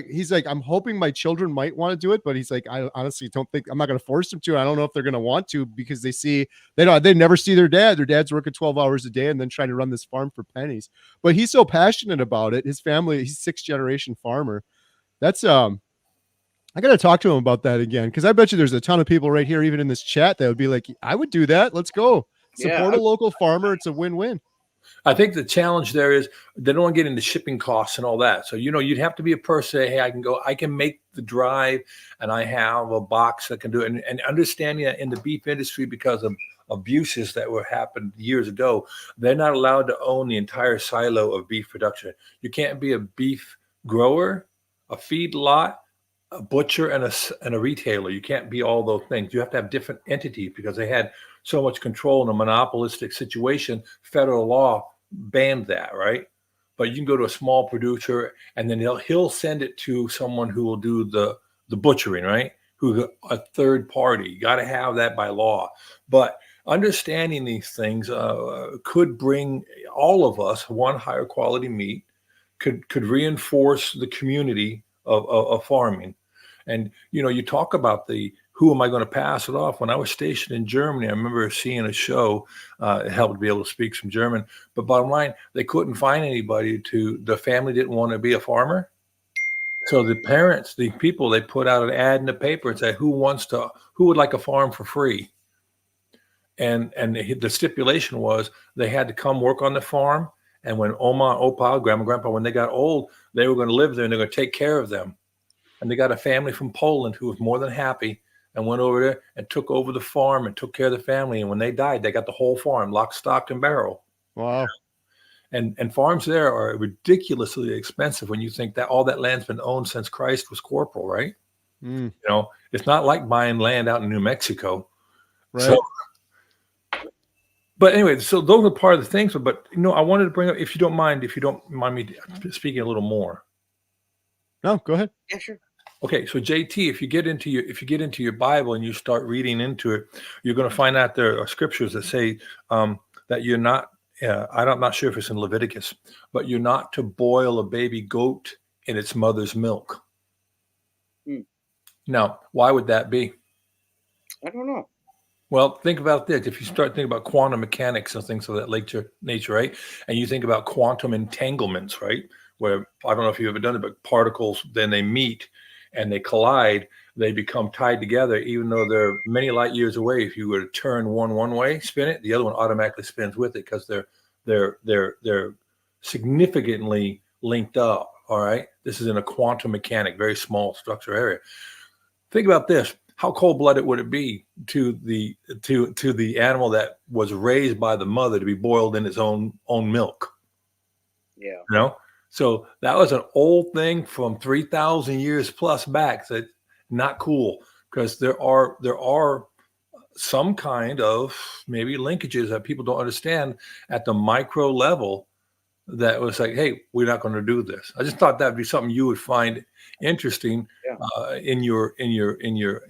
He's like, I'm hoping my children might want to do it, but he's like, I honestly don't think, I'm not going to force them to. I don't know if they're going to want to, because they never see their dad. Their dad's working 12 hours a day and then trying to run this farm for pennies. But he's so passionate about it. His family, he's 6th generation farmer. That's, I got to talk to him about that again. Cause I bet you there's a ton of people right here, even in this chat, that would be like, I would do that. Let's go support a local farmer. It's a win-win.
I think the challenge there is they don't want to get into shipping costs and all that. So, you'd have to be a person, hey, I can make the drive, and I have a box that can do it. And understanding that in the beef industry, because of abuses that were happened years ago, they're not allowed to own the entire silo of beef production. You can't be a beef grower, a feedlot, a butcher, and a retailer. You can't be all those things. You have to have different entities, because they had so much control in a monopolistic situation. Federal law banned that, right? But you can go to a small producer, and then he'll send it to someone who will do the butchering, right? Who's a third party. You got to have that by law. But understanding these things could bring all of us one higher quality meat, could reinforce the community of farming. And you talk about who am I going to pass it off? When I was stationed in Germany, I remember seeing a show. It helped to be able to speak some German. But bottom line, they couldn't find anybody the family didn't want to be a farmer. So the parents, the people, they put out an ad in the paper and say, who would like a farm for free? And the stipulation was they had to come work on the farm. And when Oma, Opa, Grandma, Grandpa, when they got old, they were going to live there and they're going to take care of them. And they got a family from Poland who was more than happy and went over there and took over the farm and took care of the family. And when they died, they got the whole farm, lock, stock, and barrel.
Wow.
And farms there are ridiculously expensive when you think that all that land's been owned since Christ was corporal, right? It's not like buying land out in New Mexico.
Right.
So, but anyway, so those are part of the things. But I wanted to bring up, if you don't mind me speaking a little more.
No, go ahead.
Yeah, sure. Okay,
so JT, if you get into your Bible and you start reading into it, you're going to find out there are scriptures that say that you're not. I'm not sure if it's in Leviticus, but you're not to boil a baby goat in its mother's milk. Now, why would that be?
I don't know.
Well, think about this. If you start thinking about quantum mechanics and things of that nature, right? And you think about quantum entanglements, right? Where, I don't know if you've ever done it, but particles, then they meet and they collide, they become tied together, even though they're many light years away. If you were to turn one way, spin it, the other one automatically spins with it, because they're significantly linked up. All right. This is in a quantum mechanic, very small structure area. Think about this. How cold-blooded would it be to the animal that was raised by the mother to be boiled in its own milk?
Yeah.
So that was an old thing from 3,000 years plus back. So not cool, because there are some kind of maybe linkages that people don't understand at the micro level, that was like, hey, we're not going to do this. I just thought that'd be something you would find interesting in your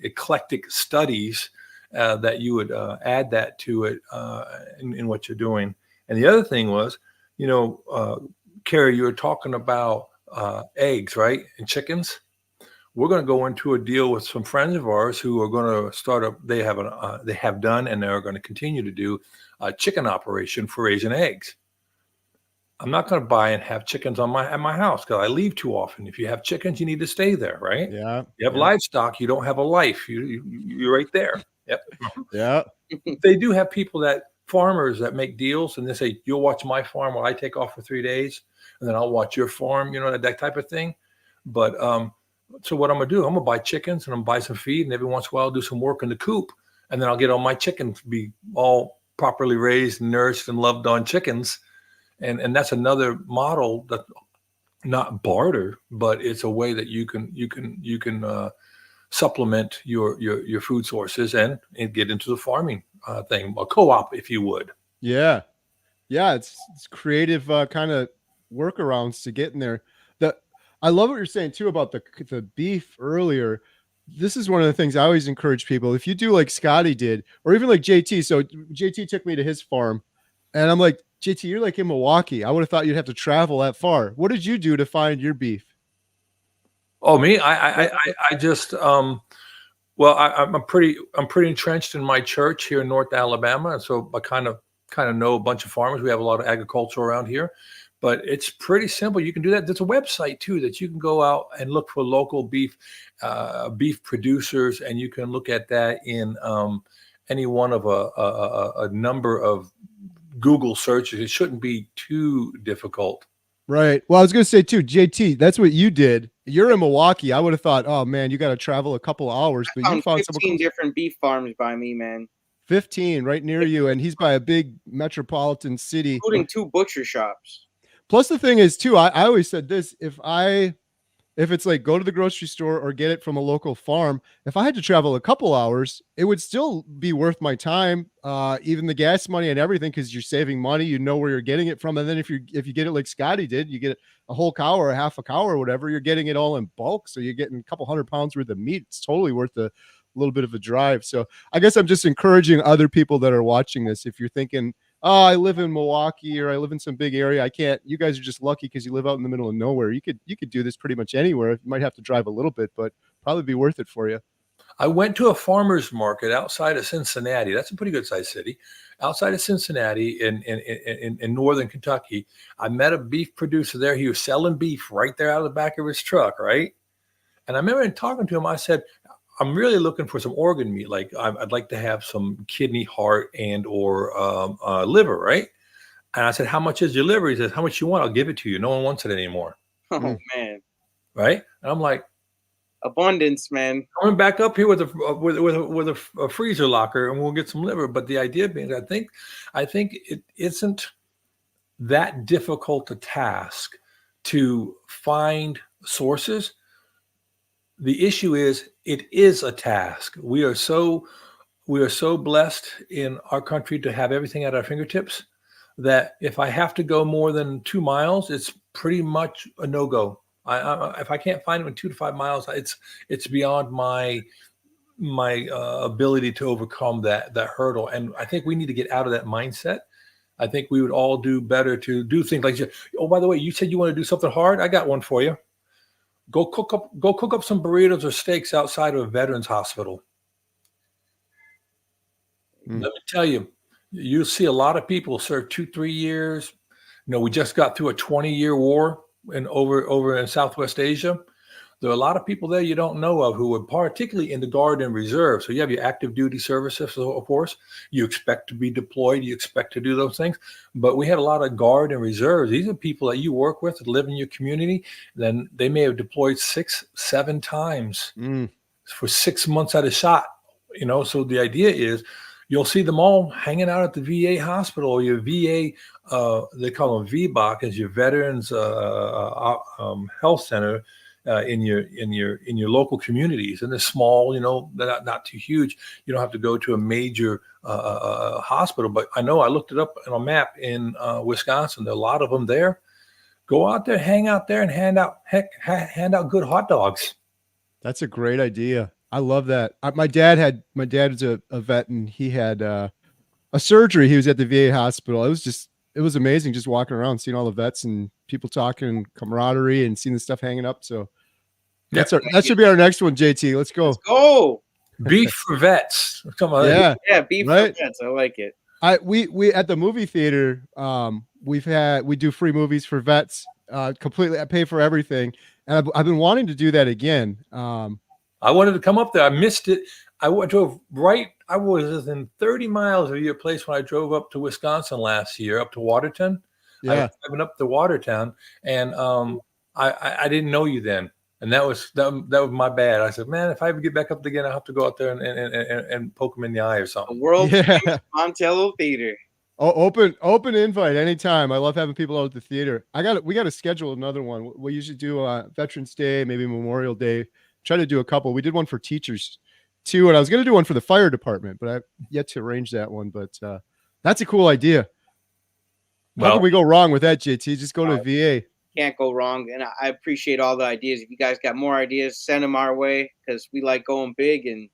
eclectic studies, that you would add that to it in what you're doing. And the other thing was, Kerry, you were talking about eggs, right? And chickens. we're going to go into a deal with some friends of ours who are going to start up. They have done, and they're going to continue to do a chicken operation for raising eggs. I'm not going to buy and have chickens at my house because I leave too often. If you have chickens, you need to stay there, right?
Yeah.
You have livestock, you don't have a life. You're right there. Yep.
Yeah.
They do have farmers that make deals, and they say, you'll watch my farm while I take off for 3 days, and then I'll watch your farm, that type of thing. But so what I'm going to do, I'm going to buy chickens and I'm going to buy some feed, and every once in a while I'll do some work in the coop, and then I'll get all my chickens to be all properly raised and nourished and loved on chickens. And that's another model that not barter, but it's a way that you can supplement your food sources and get into the farming thing, a co-op, if you would.
Yeah. It's creative kind of workarounds to get in there. I love what you're saying too about the beef earlier. This is one of the things I always encourage people. If you do like Scotty did, or even like JT. So JT took me to his farm, and I'm like, JT, you're like in Milwaukee. I would have thought you'd have to travel that far. What did you do to find your beef?
Oh, me? I just well, I'm pretty entrenched in my church here in North Alabama, and so I kind of know a bunch of farmers. We have a lot of agriculture around here, but it's pretty simple. You can do that. There's a website too that you can go out and look for local beef producers, and you can look at that in any one of a number of Google searches. It shouldn't be too difficult.
Right. Well, I was going to say too, JT, that's what you did. You're in Milwaukee. I would have thought, oh man, you got to travel a couple hours, but you found
15 different beef farms by me, man.
15 right near you. And he's by a big metropolitan city,
including 2 butcher shops.
Plus the thing is too, I always said this, if it's like go to the grocery store or get it from a local farm, if I had to travel a couple hours, it would still be worth my time, even the gas money and everything, because you're saving money, you know where you're getting it from. And then if you get it like Scotty did, you get a whole cow or a half a cow or whatever, you're getting it all in bulk. So you're getting a couple 100 pounds worth of meat. It's totally worth a little bit of a drive. So I guess I'm just encouraging other people that are watching this. If you're thinking, oh, I live in Milwaukee or I live in some big area, I can't. You guys are just lucky because you live out in the middle of nowhere. You could do this pretty much anywhere. You might have to drive a little bit, but probably be worth it for you.
I went to a farmer's market outside of Cincinnati. That's a pretty good sized city. Outside of Cincinnati in northern Kentucky, I met a beef producer there. He was selling beef right there out of the back of his truck, right? And I remember talking to him, I said, I'm really looking for some organ meat. Like I'd like to have some kidney, heart, and or liver, right? And I said, how much is your liver? He says, how much you want? I'll give it to you. No one wants it anymore.
Oh man,
right? And I'm like,
abundance, man.
Coming back up here with a freezer locker, and we'll get some liver. But the idea being, I think it isn't that difficult a task to find sources. The issue is it is a task. We are so blessed in our country to have everything at our fingertips that if I have to go more than 2 miles, it's pretty much a no-go. If I can't find it in 2 to 5 miles, it's beyond my ability to overcome that hurdle. And I think we need to get out of that mindset. I think we would all do better to do things like, oh, by the way, you said you want to do something hard. I got one for you. Go cook up some burritos or steaks outside of a veterans hospital. Let me tell you, you'll see a lot of people serve 2-3 years. We just got through a 20-year war over in Southwest Asia. There are a lot of people there you don't know of who are particularly in the Guard and Reserve. So you have your active duty services, of course. You expect to be deployed. You expect to do those things. But we had a lot of Guard and Reserves. These are people that you work with that live in your community. Then they may have deployed 6-7 times for 6 months at a shot. So the idea is you'll see them all hanging out at the VA hospital or your VA, they call them VBOC, as your Veterans Health Center. In your local communities, and they're small, they're not too huge. You don't have to go to a major hospital. But I know I looked it up on a map in Wisconsin. There are a lot of them there. Go out there, hang out there, and hand out good hot dogs. That's
a great idea. I love that. My dad is a vet, and he had a surgery. He was at the VA hospital. It was amazing just walking around, seeing all the vets and people talking and camaraderie and seeing the stuff hanging up. So That should be our next one, JT. Let's go.
Let's go.
Beef for vets. Come on.
Yeah.
Yeah, beef
Right.
for vets. I like it.
We at the movie theater, we do free movies for vets, completely. I pay for everything, and I've been wanting to do that again.
I wanted to come up there. I missed it. I drove right. I was within 30 miles of your place when I drove up to Wisconsin last year, up to Watertown. I
Yeah.
was driving up to Watertown, and I didn't know you then, and that was my bad. I said, man, if I ever get back up again, I'll have to go out there and poke him in the eye or
A
something.
world
Yeah.
Montello Theater.
Oh, open invite anytime. I love having people out at the theater. We got to schedule another one. We usually do Veterans Day, maybe Memorial Day. Try to do a couple. We did one for teachers too, and I was going to do one for the fire department, but I've yet to arrange that one. But that's a cool idea. How
Well,
can we go wrong with that, JT? Just go to VA.
Can't go wrong. And I appreciate all the ideas. If you guys got more ideas, send them our way, because we like going big and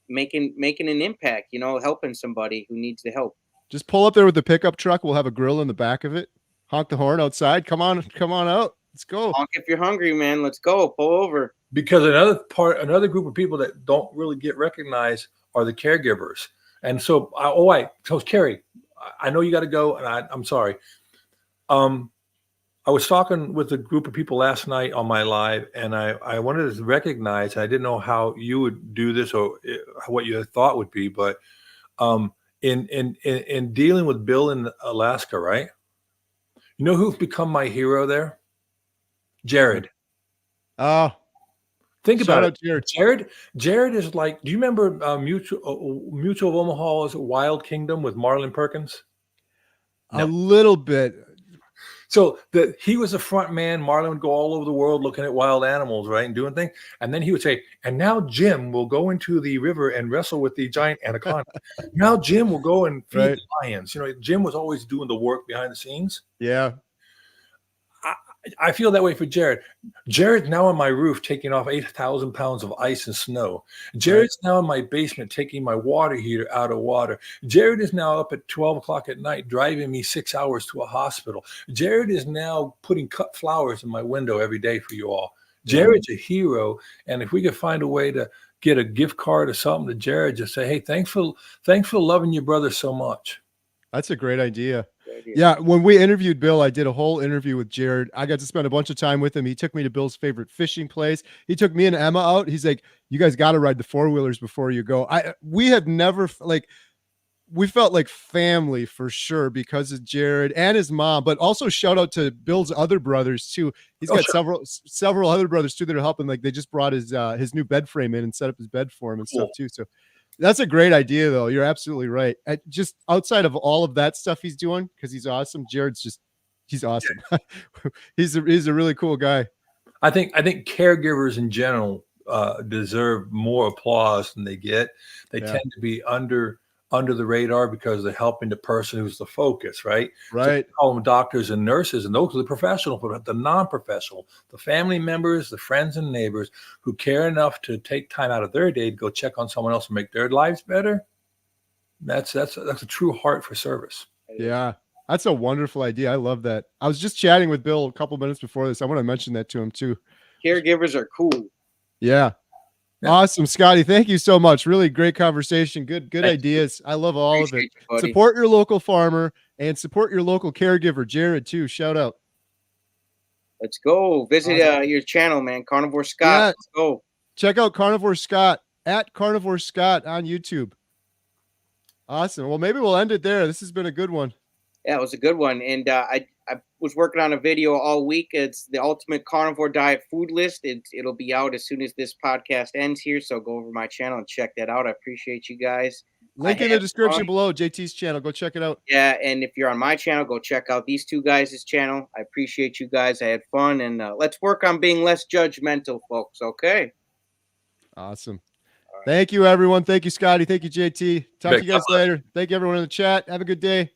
making an impact, helping somebody who needs the help.
Just pull up there with the pickup truck. We'll have a grill in the back of it. Honk the horn outside. Come on out. Let's go.
Honk if you're hungry, man. Let's go. Pull over.
because another group of people that don't really get recognized are the caregivers. And so, so Kerry, I know you got to go, and I'm sorry. I was talking with a group of people last night on my live, and I wanted to recognize, I didn't know how you would do this or what your thought would be, but in dealing with Bill in Alaska, right? You know who's become my hero there? Jared.
Oh,
Think about
shout
it.
out Jared.
Jared is like, do you remember Mutual of Omaha's Wild Kingdom with Marlon Perkins?
A little bit.
So he was the front man. Marlon would go all over the world looking at wild animals, right, and doing things. And then he would say, and now Jim will go into the river and wrestle with the giant anaconda. Now Jim will go and feed the lions. You know, Jim was always doing the work behind the scenes.
Yeah.
I feel that way for Jared. Jared's now on my roof taking off 8,000 pounds of ice and snow. Jared's now in my basement taking my water heater out of water. Jared is now up at 12 o'clock at night driving me 6 hours to a hospital. Jared is now putting cut flowers in my window every day for you all. Jared's a hero, and if we could find a way to get a gift card or something to Jared, just say, hey, thanks for loving your brother so much.
That's a great idea. Yeah, when we interviewed Bill, I did a whole interview with Jared. I got to spend a bunch of time with him. He took me to Bill's favorite fishing place. He took me and Emma out. He's like, you guys got to ride the four-wheelers before you go. We had never, we felt like family for sure because of Jared and his mom, but also shout out to Bill's other brothers too. He's got several other brothers too that are helping. Like they just brought his new bed frame in and set up his bed for him and stuff too. So that's a great idea, though. You're absolutely right. Just outside of all of that stuff he's doing, because he's awesome. Jared's he's awesome. He's a really cool guy.
I think caregivers in general deserve more applause than they get. They tend to be under the radar because they're helping the person who's the focus, right?
Right.
So call them doctors and nurses, and those are the professional, but the non-professional, the family members, the friends and neighbors who care enough to take time out of their day to go check on someone else and make their lives better. That's a true heart for service.
Yeah. That's a wonderful idea. I love that. I was just chatting with Bill a couple minutes before this. I want to mention that to him too.
Caregivers are cool.
Yeah. Awesome, Scotty. Thank you so much. Really great conversation. Good ideas. I love all of it. Support your local farmer and support your local caregiver, Jared, too. Shout out.
Let's go. Visit your channel, man. Carnivore Scott.
Yeah.
Let's go.
Check out Carnivore Scott at Carnivore Scott on YouTube. Awesome. Well, maybe we'll end it there. This has been a good one.
Yeah, it was a good one. And I was working on a video all week. It's the ultimate carnivore diet food list. It'll be out as soon as this podcast ends here. So go over my channel and check that out. I appreciate you guys.
Link in the description below, JT's channel. Go check it out.
Yeah, and if you're on my channel, go check out these two guys' channel. I appreciate you guys. I had fun, and let's work on being less judgmental, folks, okay?
Awesome. Thank you, everyone. Thank you, Scotty. Thank you, JT. Talk to you guys later. Thank you, everyone in the chat. Have a good day.